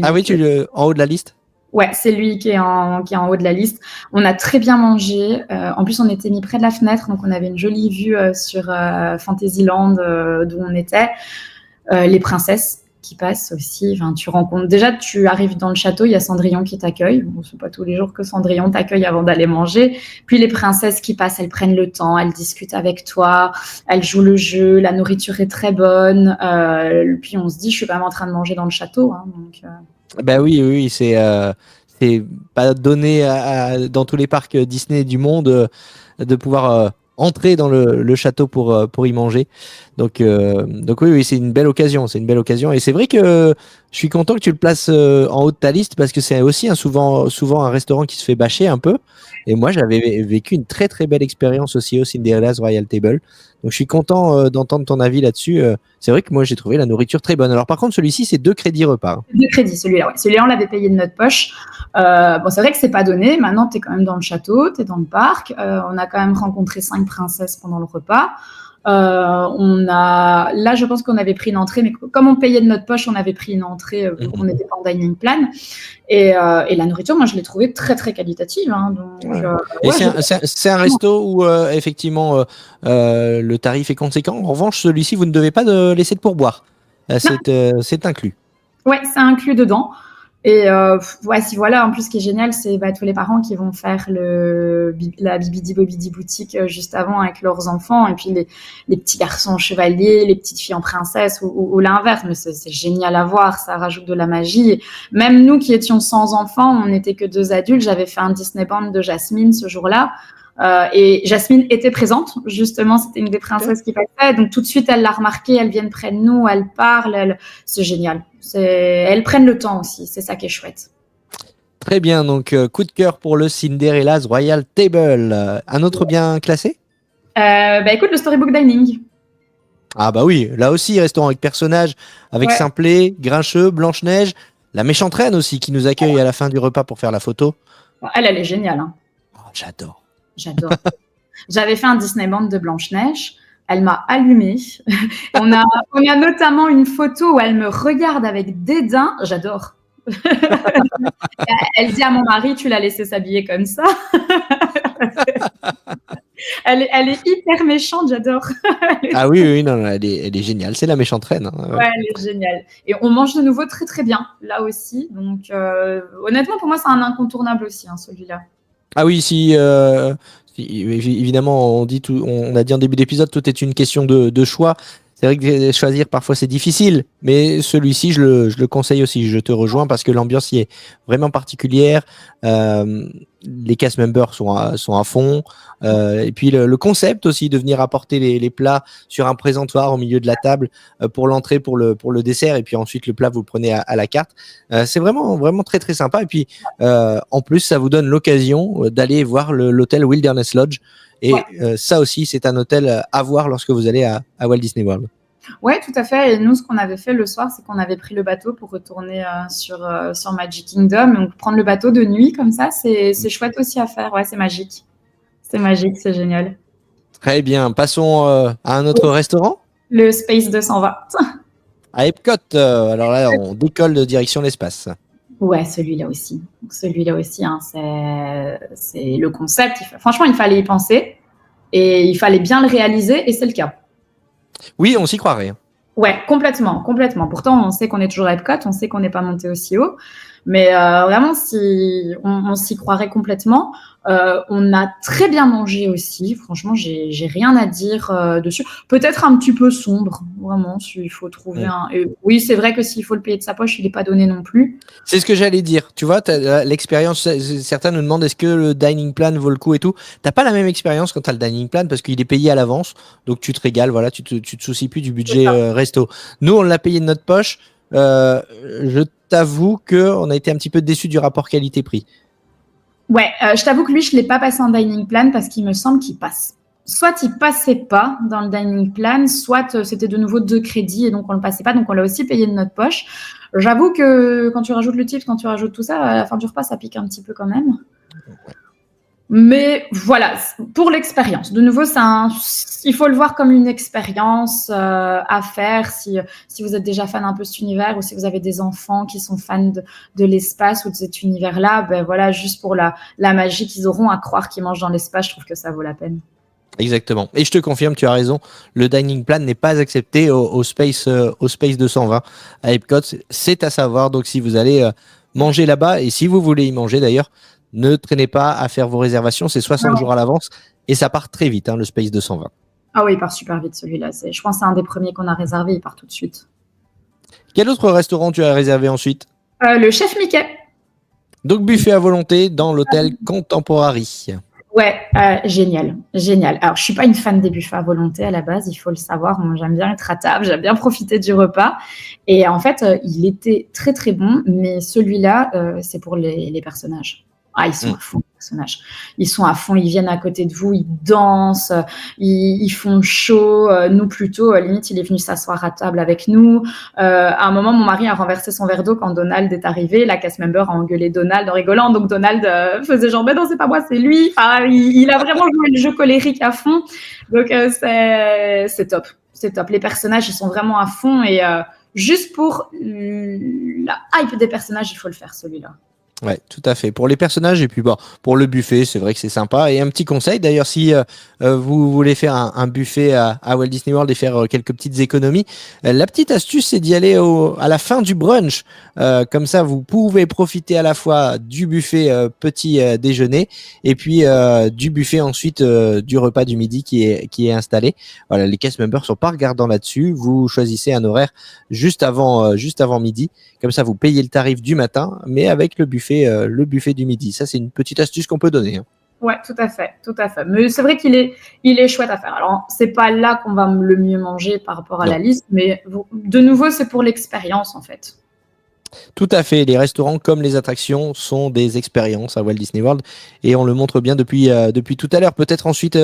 Ah oui, en haut de la liste? Ouais, c'est lui qui est en haut de la liste. On a très bien mangé. En plus, on était mis près de la fenêtre, donc on avait une jolie vue sur Fantasyland d'où on était. Les princesses qui passent aussi. Enfin, tu arrives dans le château, il y a Cendrillon qui t'accueille. Bon, c'est pas tous les jours que Cendrillon t'accueille avant d'aller manger. Puis les princesses qui passent, elles prennent le temps, elles discutent avec toi, elles jouent le jeu, la nourriture est très bonne. Puis on se dit, je suis quand même en train de manger dans le château. Donc, Ben oui, c'est pas donné dans tous les parcs Disney du monde de pouvoir entrer dans le château pour y manger. Donc oui, c'est une belle occasion. C'est une belle occasion. Et c'est vrai que je suis content que tu le places en haut de ta liste parce que c'est aussi souvent un restaurant qui se fait bâcher un peu. Et moi, j'avais vécu une très très belle expérience aussi au Cinderella's Royal Table. Donc je suis content d'entendre ton avis là-dessus. C'est vrai que moi, j'ai trouvé la nourriture très bonne. Alors par contre, celui-ci, c'est 2 crédits repas. 2 crédits, celui-là. Ouais. Celui-là, on l'avait payé de notre poche. Bon, c'est vrai que c'est pas donné. Maintenant, tu es quand même dans le château, tu es dans le parc. On a quand même rencontré 5 princesses pendant le repas. Là, je pense qu'on avait pris une entrée, mais comme on payait de notre poche, on avait pris une entrée, on n'était pas en dining plan. Et la nourriture, moi, je l'ai trouvée très, très qualitative. Donc, et c'est un resto où, effectivement, le tarif est conséquent. En revanche, celui-ci, vous ne devez pas laisser de pourboire. C'est inclus. Ouais, c'est inclus dedans. Et voilà, en plus, ce qui est génial, c'est tous les parents qui vont faire la Bibidi Bobidi boutique juste avant avec leurs enfants, et puis les petits garçons chevaliers, les petites filles en princesse, ou l'inverse. Mais c'est génial à voir, ça rajoute de la magie. Même nous qui étions sans enfants, on n'était que 2 adultes. J'avais fait un Disney Band de Jasmine ce jour-là. Et Jasmine était présente, justement, c'était une des princesses qui passait, donc tout de suite elle l'a remarqué, elle vient près de nous, elle parle, c'est génial. Elles prennent le temps aussi, c'est ça qui est chouette. Très bien, donc coup de cœur pour le Cinderella's Royal Table. Un autre bien classé? Écoute, le Storybook Dining. Ah bah oui, là aussi, restaurant avec personnages, avec Simplet, Grincheux, Blanche-Neige, la méchante reine aussi qui nous accueille à la fin du repas pour faire la photo. Elle est géniale. Oh, j'adore. J'avais fait un Disney Band de Blanche-Neige. Elle m'a allumée. On a notamment une photo où elle me regarde avec dédain. J'adore. Elle dit à mon mari, tu l'as laissé s'habiller comme ça. Elle est hyper méchante, j'adore. Ah oui, non, elle est géniale. C'est la méchante reine. Ouais, elle est géniale. Et on mange de nouveau très très bien, là aussi. Donc honnêtement, pour moi, c'est un incontournable aussi, celui-là. Ah oui, si évidemment, on a dit en début d'épisode, tout est une question de choix. C'est vrai que choisir parfois c'est difficile, mais celui-ci je le conseille aussi. Je te rejoins parce que l'ambiance y est vraiment particulière. Les cast members sont à fond. Et puis le concept aussi de venir apporter les plats sur un présentoir au milieu de la table pour l'entrée, pour le dessert, et puis ensuite le plat vous le prenez à la carte. C'est vraiment vraiment très très sympa. Et puis en plus ça vous donne l'occasion d'aller voir l'hôtel Wilderness Lodge. Et ça aussi, c'est un hôtel à voir lorsque vous allez à Walt Disney World. Oui, tout à fait. Et nous, ce qu'on avait fait le soir, c'est qu'on avait pris le bateau pour retourner sur Magic Kingdom. Donc, prendre le bateau de nuit comme ça, c'est chouette aussi à faire. Ouais, c'est magique. C'est magique, c'est génial. Très bien. Passons à un autre restaurant. Le Space 220. À Epcot. Alors là, on décolle de direction l'espace. Ouais, celui-là aussi. C'est le concept. Franchement, il fallait y penser et il fallait bien le réaliser, et c'est le cas. Oui, on s'y croirait. Ouais, complètement. Pourtant, on sait qu'on est toujours à Epcot, on sait qu'on n'est pas monté aussi haut, mais vraiment, si on s'y croirait complètement. On a très bien mangé aussi. Franchement, j'ai rien à dire dessus. Peut-être un petit peu sombre, vraiment, s'il faut trouver un. Et oui, c'est vrai que s'il faut le payer de sa poche, il n'est pas donné non plus. C'est ce que j'allais dire. Tu vois, l'expérience. Certains nous demandent est-ce que le dining plan vaut le coup et tout. T'as pas la même expérience quand t'as le dining plan parce qu'il est payé à l'avance, donc tu te régales. Voilà, tu te soucies plus du budget resto. Nous, on l'a payé de notre poche. Je t'avoue qu'on a été un petit peu déçus du rapport qualité-prix. Ouais, je t'avoue que lui, je ne l'ai pas passé en dining plan parce qu'il me semble qu'il passe. Soit il passait pas dans le dining plan, soit c'était de nouveau 2 crédits et donc on le passait pas, donc on l'a aussi payé de notre poche. J'avoue que quand tu rajoutes le tips, quand tu rajoutes tout ça, à la fin du repas, ça pique un petit peu quand même. Mais voilà, pour l'expérience. De nouveau, il faut le voir comme une expérience à faire si vous êtes déjà fan un peu de cet univers ou si vous avez des enfants qui sont fans de l'espace ou de cet univers-là, ben voilà, juste pour la magie qu'ils auront à croire qu'ils mangent dans l'espace, je trouve que ça vaut la peine. Exactement. Et je te confirme, tu as raison, le dining plan n'est pas accepté au Space 220 à Epcot. C'est à savoir, donc si vous allez manger là-bas, et si vous voulez y manger d'ailleurs, ne traînez pas à faire vos réservations, c'est 60 jours à l'avance, et ça part très vite, le Space 220. Ah oui, il part super vite celui-là. Je pense que c'est un des premiers qu'on a réservé, il part tout de suite. Quel autre restaurant tu as réservé ensuite ? Le chef Mickey. Donc buffet à volonté dans l'hôtel Contemporary. Ouais, génial. Alors, je suis pas une fan des buffets à volonté à la base, il faut le savoir. Moi, j'aime bien être à table, j'aime bien profiter du repas. Et en fait, il était très, très bon, mais celui-là, c'est pour les personnages. Ah, ils sont à fond, les personnages. Ils sont à fond, ils viennent à côté de vous, ils dansent, ils font chaud. Nous, plutôt, limite, il est venu s'asseoir à table avec nous. À un moment, mon mari a renversé son verre d'eau quand Donald est arrivé. La cast member a engueulé Donald en rigolant. Donc, Donald faisait genre, mais non, c'est pas moi, c'est lui. Enfin, il a vraiment joué le jeu colérique à fond. Donc, c'est top. C'est top. Les personnages, ils sont vraiment à fond. Et juste pour la hype des personnages, il faut le faire, celui-là. Ouais, tout à fait. Pour les personnages et puis pour le buffet, c'est vrai que c'est sympa. Et un petit conseil, d'ailleurs, si vous voulez faire un buffet à Walt Disney World et faire quelques petites économies, la petite astuce, c'est d'y aller à la fin du brunch. Comme ça, vous pouvez profiter à la fois du buffet petit déjeuner et puis du buffet ensuite du repas du midi qui est installé. Voilà, les cast members sont pas regardants là-dessus. Vous choisissez un horaire juste avant midi. Comme ça, vous payez le tarif du matin, mais avec le buffet du midi. Ça, c'est une petite astuce qu'on peut donner. Ouais, tout à fait. Mais c'est vrai qu'il est chouette à faire. Alors, c'est pas là qu'on va le mieux manger par rapport à la liste, mais de nouveau, c'est pour l'expérience, en fait. Tout à fait. Les restaurants, comme les attractions, sont des expériences à Walt Disney World et on le montre bien depuis tout à l'heure. Peut-être ensuite,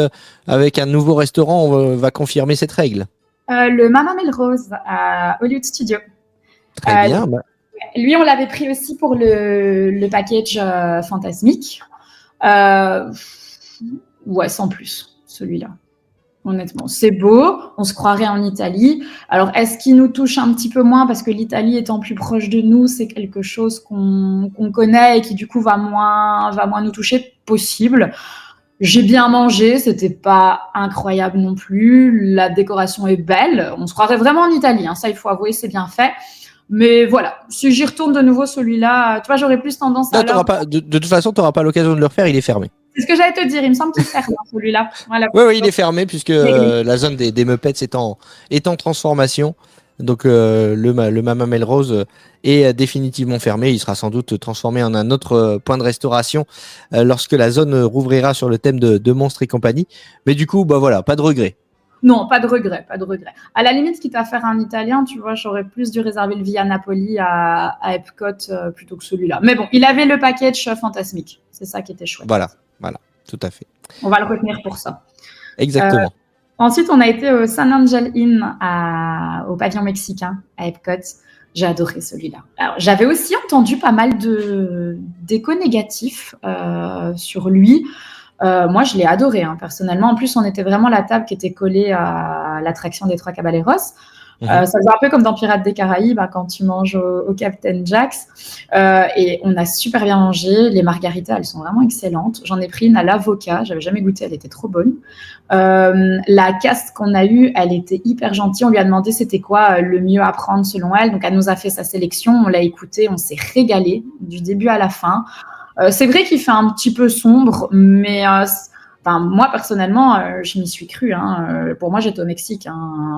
avec un nouveau restaurant, on va confirmer cette règle. Le Mama Melrose à Hollywood Studios. Très bien. Lui, on l'avait pris aussi pour le package fantasmique. Ouais, sans plus, celui-là. Honnêtement, c'est beau. On se croirait en Italie. Alors, est-ce qu'il nous touche un petit peu moins parce que l'Italie étant plus proche de nous, c'est quelque chose qu'on connaît et qui du coup va moins nous toucher? Possible. J'ai bien mangé, c'était pas incroyable non plus. La décoration est belle. On se croirait vraiment en Italie. Ça, il faut avouer, c'est bien fait. Mais voilà, si j'y retourne de nouveau celui-là, tu vois, j'aurais plus tendance à... De toute façon, tu n'auras pas l'occasion de le refaire, il est fermé. C'est ce que j'allais te dire, il me semble qu'il est fermé, celui-là. Voilà. Oui, il est fermé puisque la zone des Muppets est en transformation. Donc le Mama Melrose est définitivement fermé. Il sera sans doute transformé en un autre point de restauration lorsque la zone rouvrira sur le thème de monstres et compagnie. Mais du coup, voilà, pas de regret. Non, pas de regret. À la limite, quitte à faire un italien, tu vois, j'aurais plus dû réserver le Via Napoli à Epcot plutôt que celui-là. Mais bon, il avait le package fantasmique. C'est ça qui était chouette. Voilà, tout à fait. On va le retenir pour ça. Exactement. Ensuite, on a été au San Angel Inn au pavillon mexicain à Epcot. J'ai adoré celui-là. Alors, j'avais aussi entendu pas mal d'échos négatifs sur lui. Moi, je l'ai adoré, personnellement. En plus, on était vraiment à la table qui était collée à l'attraction des Trois Caballeros. Ça faisait un peu comme dans Pirates des Caraïbes, quand tu manges au Captain Jack's. Et on a super bien mangé. Les margaritas, elles sont vraiment excellentes. J'en ai pris une à l'avocat. J'avais jamais goûté, elle était trop bonne. La cast qu'on a eue, elle était hyper gentille. On lui a demandé c'était quoi le mieux à prendre selon elle. Donc, elle nous a fait sa sélection. On l'a écoutée. On s'est régalé du début à la fin. C'est vrai qu'il fait un petit peu sombre, mais moi personnellement, je m'y suis crue. Pour moi, j'étais au Mexique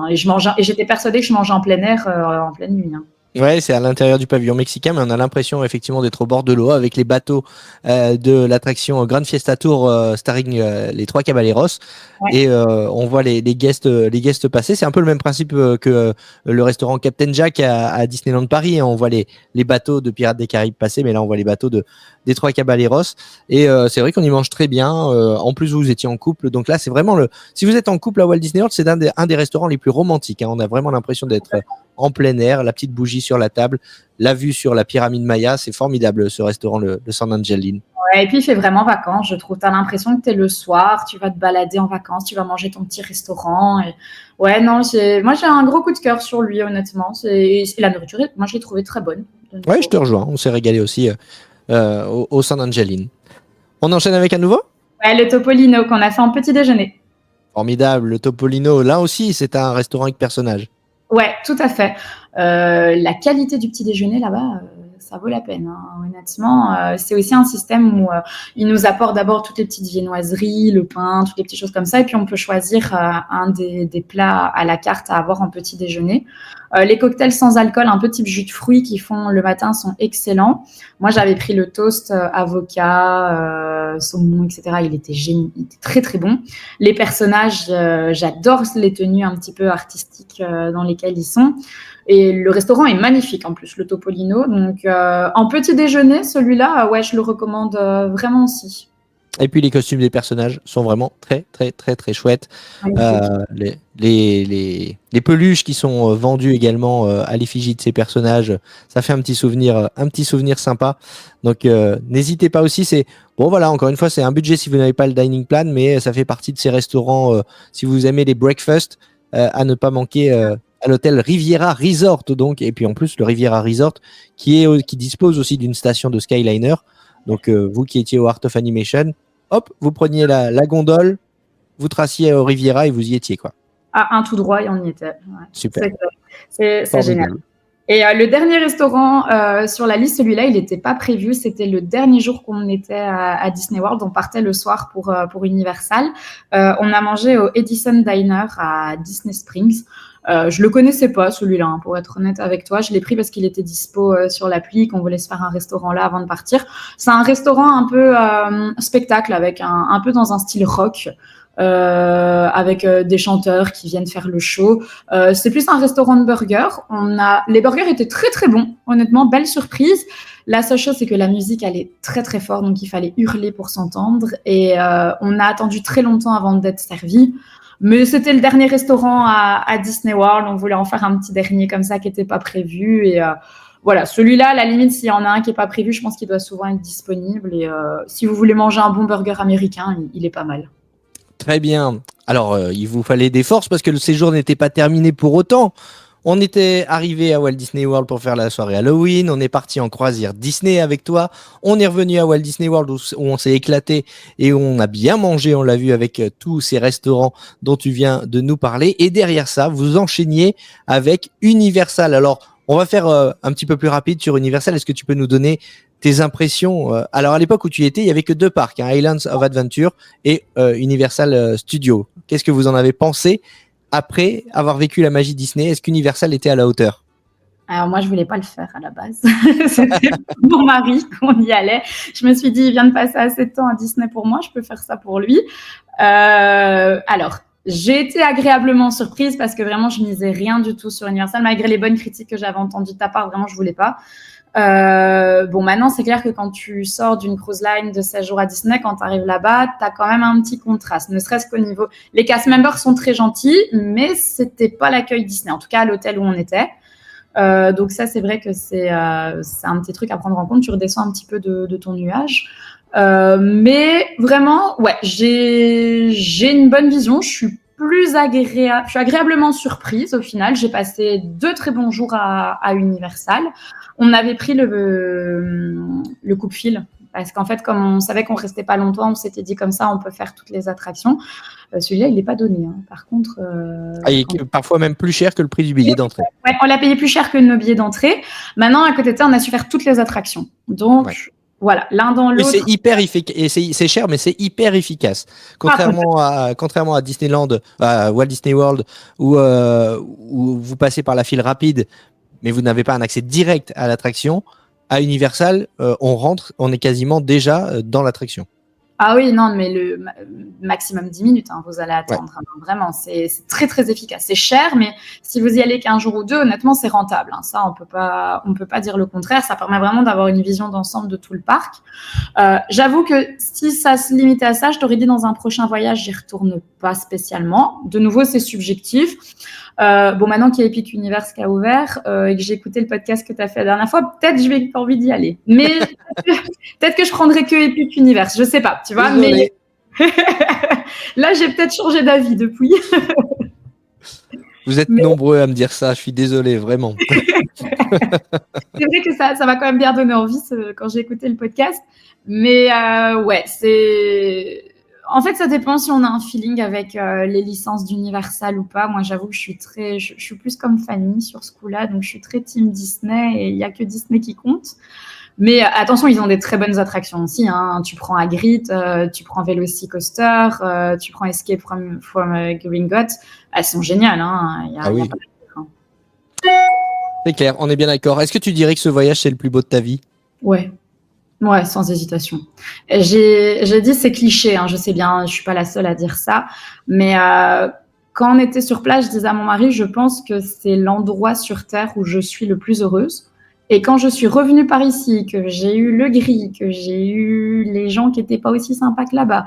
et j'étais persuadée que je mangeais en plein air, en pleine nuit. Ouais, c'est à l'intérieur du pavillon mexicain, mais on a l'impression effectivement d'être au bord de l'eau avec les bateaux de l'attraction Grand Fiesta Tour starring les Trois Caballeros. Ouais. Et on voit les guests passer. C'est un peu le même principe que le restaurant Captain Jack à Disneyland Paris. On voit les bateaux de Pirates des Caraïbes passer, mais là on voit les bateaux des Trois Caballeros. Et c'est vrai qu'on y mange très bien. En plus, vous étiez en couple, donc là c'est vraiment si vous êtes en couple à Walt Disney World, c'est un des restaurants les plus romantiques. Hein. On a vraiment l'impression d'être en plein air, la petite bougie sur la table, la vue sur la pyramide Maya, c'est formidable ce restaurant, le San Angelin. Ouais, et puis il fait vraiment vacances, je trouve. Tu as l'impression que tu es le soir, tu vas te balader en vacances, tu vas manger ton petit restaurant. Et... Ouais, non, moi j'ai un gros coup de cœur sur lui, honnêtement. La nourriture, moi je l'ai trouvée très bonne. Ouais, je te rejoins, on s'est régalé aussi au San Angelin. On enchaîne avec un nouveau ? Ouais, le Topolino qu'on a fait en petit déjeuner. Formidable, le Topolino. Là aussi, c'est un restaurant avec personnage. Ouais, tout à fait. La qualité du petit déjeuner là-bas, ça vaut la peine. Hein. Honnêtement, c'est aussi un système où il nous apporte d'abord toutes les petites viennoiseries, le pain, toutes les petites choses comme ça, et puis on peut choisir un des plats à la carte à avoir en petit déjeuner. Les cocktails sans alcool, un peu type jus de fruits qu'ils font le matin, sont excellents. Moi, j'avais pris le toast avocat, saumon, etc. Il était génial, il était très très bon. Les personnages, j'adore les tenues un petit peu artistiques dans lesquelles ils sont. Et le restaurant est magnifique en plus, le Topolino. Donc, en petit déjeuner, celui-là, ouais, je le recommande vraiment aussi. Et puis les costumes des personnages sont vraiment très très très très chouettes. Les peluches qui sont vendues également à l'effigie de ces personnages, ça fait un petit souvenir sympa. Donc n'hésitez pas aussi. Bon voilà, encore une fois, c'est un budget si vous n'avez pas le dining plan, mais ça fait partie de ces restaurants. Si vous aimez les breakfasts, à ne pas manquer. À l'hôtel Riviera Resort donc, et puis en plus le Riviera Resort qui dispose aussi d'une station de Skyliner. Donc vous qui étiez au Art of Animation, hop, vous preniez la gondole, vous traciez au Riviera et vous y étiez quoi. Ah, un tout droit et on y était. Ouais. Super. C'est génial. Et le dernier restaurant sur la liste, celui-là, il n'était pas prévu. C'était le dernier jour qu'on était à Disney World. On partait le soir pour Universal. On a mangé au Edison Diner à Disney Springs. Je le connaissais pas celui-là, hein, pour être honnête avec toi. Je l'ai pris parce qu'il était dispo sur l'appli, qu'on voulait se faire un restaurant là avant de partir. C'est un restaurant un peu spectacle, avec un peu dans un style rock. Avec des chanteurs qui viennent faire le show. C'est plus un restaurant de burgers. Les burgers étaient très très bons, honnêtement, belle surprise. La seule chose, c'est que la musique allait très très fort, donc il fallait hurler pour s'entendre. Et on a attendu très longtemps avant d'être servi. Mais c'était le dernier restaurant à Disney World. On voulait en faire un petit dernier comme ça qui n'était pas prévu. Et voilà, celui-là, à la limite, s'il y en a un qui n'est pas prévu, je pense qu'il doit souvent être disponible. Et si vous voulez manger un bon burger américain, il est pas mal. Très bien. Alors, il vous fallait des forces parce que le séjour n'était pas terminé pour autant. On était arrivé à Walt Disney World pour faire la soirée Halloween. On est parti en croisière Disney avec toi. On est revenu à Walt Disney World où on s'est éclaté et où on a bien mangé. On l'a vu avec tous ces restaurants dont tu viens de nous parler. Et derrière ça, vous enchaîniez avec Universal. Alors, on va faire un petit peu plus rapide sur Universal. Est-ce que tu peux nous donner tes impressions? Alors, à l'époque où tu y étais, il y avait que 2 parcs, hein, Islands of Adventure et Universal Studios. Qu'est-ce que vous en avez pensé après avoir vécu la magie Disney? Est-ce qu'Universal était à la hauteur? Alors moi, je voulais pas le faire à la base. C'était mon mari qu'on y allait. Je me suis dit, il vient de passer assez de temps à Disney pour moi, je peux faire ça pour lui. Alors, j'ai été agréablement surprise parce que vraiment, je misais rien du tout sur Universal, malgré les bonnes critiques que j'avais entendues de ta part. Vraiment, je voulais pas. Bon, maintenant, c'est clair que quand tu sors d'une cruise line de 16 jours à Disney, quand tu arrives là-bas, tu as quand même un petit contraste, ne serait-ce qu'au niveau... Les cast members sont très gentils, mais c'était pas l'accueil Disney, en tout cas à l'hôtel où on était. Donc ça, c'est vrai que c'est un petit truc à prendre en compte. Tu redescends un petit peu de ton nuage. Mais vraiment, ouais, j'ai une bonne vision. Je suis agréablement surprise au final. J'ai passé 2 très bons jours à Universal. On avait pris le coupe-fil parce qu'en fait, comme on savait qu'on restait pas longtemps, on s'était dit comme ça, on peut faire toutes les attractions. Celui-là, il n'est pas donné. Hein. Par contre, il est parfois même plus cher que le prix du billet d'entrée. Ouais, on l'a payé plus cher que nos billets d'entrée. Maintenant, à côté de ça, on a su faire toutes les attractions. Donc, ouais. Voilà, l'un dans l'autre. Mais c'est hyper efficace. C'est cher, mais c'est hyper efficace. Contrairement à Disneyland, à Walt Disney World, où vous passez par la file rapide. mais vous n'avez pas un accès direct à l'attraction. À Universal, on rentre, on est quasiment déjà dans l'attraction. Ah oui, non, mais maximum 10 minutes, hein, vous allez attendre. Ouais. Hein, vraiment, c'est très, très efficace. C'est cher, mais si vous y allez qu'un jour ou deux, honnêtement, c'est rentable. Hein. Ça, on peut pas dire le contraire. Ça permet vraiment d'avoir une vision d'ensemble de tout le parc. J'avoue que si ça se limitait à ça, je t'aurais dit dans un prochain voyage, j'y retourne pas spécialement. De nouveau, c'est subjectif. Bon, maintenant qu'il y a Epic Universe qui a ouvert et que j'ai écouté le podcast que tu as fait la dernière fois, peut-être je vais avoir envie d'y aller. Mais peut-être que je prendrai que Epic Universe. Je sais pas, tu vois. Désolé. Mais là, j'ai peut-être changé d'avis depuis. Vous êtes nombreux à me dire ça. Je suis désolé, vraiment. C'est vrai que ça m'a quand même bien donné envie quand j'ai écouté le podcast. Mais ouais, c'est... En fait, ça dépend si on a un feeling avec les licences d'Universal ou pas. Moi, j'avoue que je suis plus comme Fanny sur ce coup-là. Donc, je suis très team Disney et il n'y a que Disney qui compte. Mais attention, ils ont des très bonnes attractions aussi. Hein. Tu prends Hagrid, tu prends Velocicoaster, tu prends Escape from Gringotts. Elles sont géniales. Hein. Ah oui. C'est clair, on est bien d'accord. Est-ce que tu dirais que ce voyage, c'est le plus beau de ta vie? Ouais. Ouais, sans hésitation. J'ai dit c'est cliché, hein, je sais bien, je suis pas la seule à dire ça, mais quand on était sur place, je disais à mon mari, je pense que c'est l'endroit sur Terre où je suis le plus heureuse. Et quand je suis revenue par ici, que j'ai eu le gris, que j'ai eu les gens qui étaient pas aussi sympas que là-bas,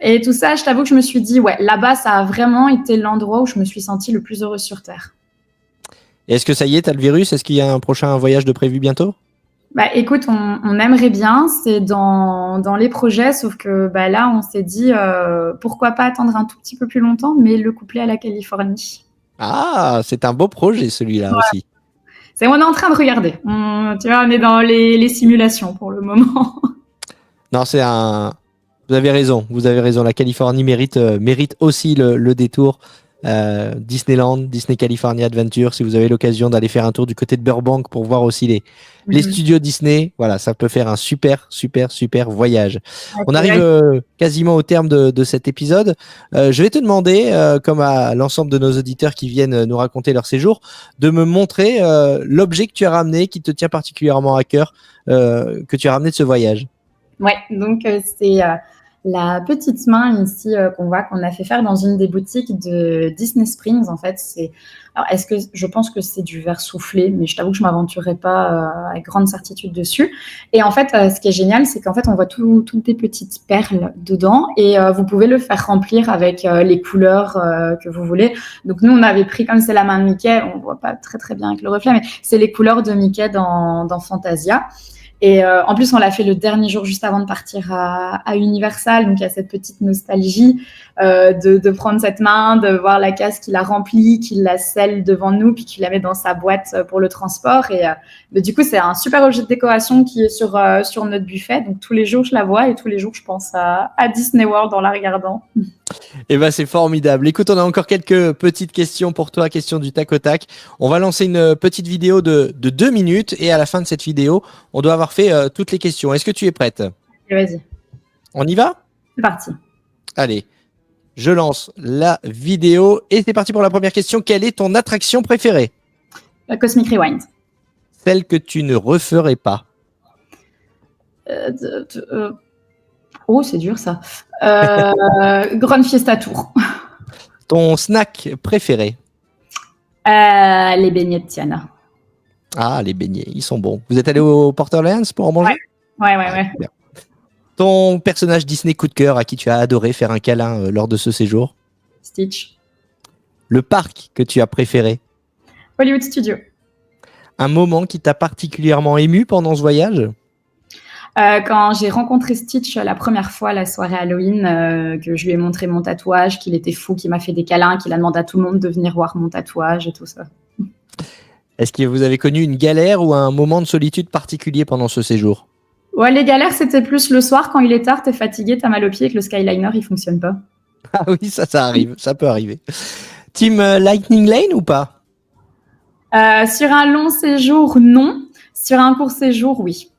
et tout ça, je t'avoue que je me suis dit, ouais, là-bas, ça a vraiment été l'endroit où je me suis sentie le plus heureuse sur Terre. Et est-ce que ça y est, t'as le virus? Est-ce qu'il y a un prochain voyage de prévu bientôt? Bah, écoute, on aimerait bien, c'est dans les projets, sauf que bah, là, on s'est dit pourquoi pas attendre un tout petit peu plus longtemps, mais le coupler à la Californie. Ah, c'est un beau projet celui-là aussi. On est en train de regarder. Tu vois, on est dans les simulations pour le moment. Non, vous avez raison. La Californie mérite aussi le détour. Disneyland, Disney California Adventure, si vous avez l'occasion d'aller faire un tour du côté de Burbank pour voir aussi les studios Disney, voilà, ça peut faire un super voyage. Okay. On arrive quasiment au terme de cet épisode. Je vais te demander, comme à l'ensemble de nos auditeurs qui viennent nous raconter leur séjour, de me montrer l'objet que tu as ramené, qui te tient particulièrement à cœur, que tu as ramené de ce voyage. Ouais, donc c'est... la petite main ici qu'on a fait faire dans une des boutiques de Disney Springs, en fait, alors je pense que c'est du verre soufflé, mais je t'avoue que je m'aventurerai pas avec grande certitude dessus. Et en fait, ce qui est génial, c'est qu'en fait, on voit toutes des petites perles dedans et vous pouvez le faire remplir avec les couleurs que vous voulez. Donc nous, on avait pris, comme c'est la main de Mickey, on voit pas très très bien avec le reflet, mais c'est les couleurs de Mickey dans Fantasia. Et en plus, on l'a fait le dernier jour juste avant de partir à Universal. Donc, il y a cette petite nostalgie de prendre cette main, de voir la caisse qu'il a remplie, qu'il la scelle devant nous, puis qu'il la met dans sa boîte pour le transport. Et du coup, c'est un super objet de décoration qui est sur notre buffet. Donc, tous les jours, je la vois et tous les jours, je pense à Disney World en la regardant. Eh ben, c'est formidable. Écoute, on a encore quelques petites questions pour toi, questions du tac au tac. On va lancer une petite vidéo de 2 minutes et à la fin de cette vidéo, on doit avoir fait toutes les questions. Est-ce que tu es prête? Vas-y. On y va? C'est parti. Allez, je lance la vidéo et c'est parti pour la première question. Quelle est ton attraction préférée? La Cosmic Rewind. Celle que tu ne referais pas? Oh, c'est dur ça. Grand Fiesta Tour. Ton snack préféré? Les beignets de Tiana. Ah, les beignets, ils sont bons. Vous êtes allé au Port Orleans pour en manger? Ouais. Ton personnage Disney coup de cœur à qui tu as adoré faire un câlin lors de ce séjour? Stitch. Le parc que tu as préféré? Hollywood Studios. Un moment qui t'a particulièrement ému pendant ce voyage? Quand j'ai rencontré Stitch la première fois, la soirée Halloween, que je lui ai montré mon tatouage, qu'il était fou, qu'il m'a fait des câlins, qu'il a demandé à tout le monde de venir voir mon tatouage et tout ça. Est-ce que vous avez connu une galère ou un moment de solitude particulier pendant ce séjour? Ouais, les galères, c'était plus le soir, quand il est tard, t'es fatigué, t'as mal aux pieds et que le Skyliner, il fonctionne pas. Ah oui, ça arrive, ça peut arriver. Team Lightning Lane ou pas? Sur un long séjour, non. Sur un court séjour, oui.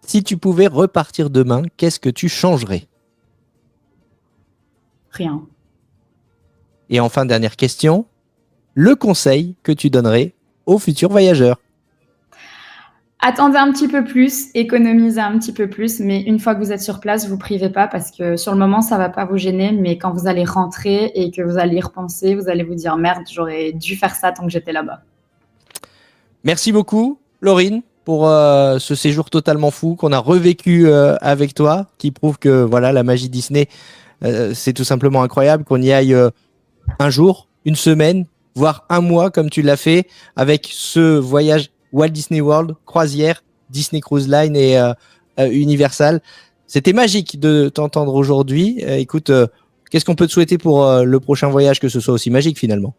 Si tu pouvais repartir demain, qu'est-ce que tu changerais? Rien. Et enfin, dernière question. Le conseil que tu donnerais aux futurs voyageurs? Attendez un petit peu plus, économisez un petit peu plus, mais une fois que vous êtes sur place, vous privez pas parce que sur le moment, ça va pas vous gêner, mais quand vous allez rentrer et que vous allez y repenser, vous allez vous dire merde, j'aurais dû faire ça tant que j'étais là-bas. Merci beaucoup, Laurine, pour ce séjour totalement fou qu'on a revécu avec toi, qui prouve que voilà, la magie Disney, c'est tout simplement incroyable, qu'on y aille un jour, une semaine, voire un mois comme tu l'as fait avec ce voyage Walt Disney World, croisière, Disney Cruise Line et Universal. C'était magique de t'entendre aujourd'hui. Écoute, qu'est-ce qu'on peut te souhaiter pour le prochain voyage, que ce soit aussi magique finalement?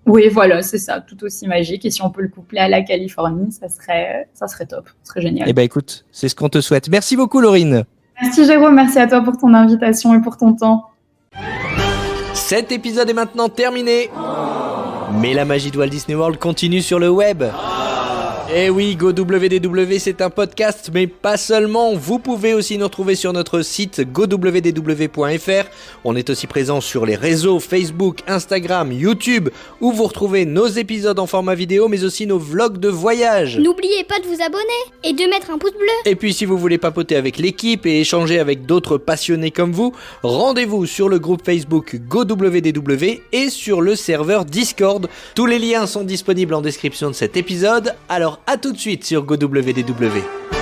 Oui, voilà, c'est ça, tout aussi magique. Et si on peut le coupler à la Californie, ça serait top, ça serait génial. Eh ben écoute, c'est ce qu'on te souhaite. Merci beaucoup, Laurine. Merci Jérôme, merci à toi pour ton invitation et pour ton temps. Cet épisode est maintenant terminé. Mais la magie de Walt Disney World continue sur le web. Eh oui, GoWDW, c'est un podcast, mais pas seulement. Vous pouvez aussi nous retrouver sur notre site gowdw.fr. On est aussi présent sur les réseaux Facebook, Instagram, YouTube, où vous retrouvez nos épisodes en format vidéo, mais aussi nos vlogs de voyage. N'oubliez pas de vous abonner et de mettre un pouce bleu. Et puis si vous voulez papoter avec l'équipe et échanger avec d'autres passionnés comme vous, rendez-vous sur le groupe Facebook GoWDW et sur le serveur Discord. Tous les liens sont disponibles en description de cet épisode, alors à tout de suite sur GoWDW.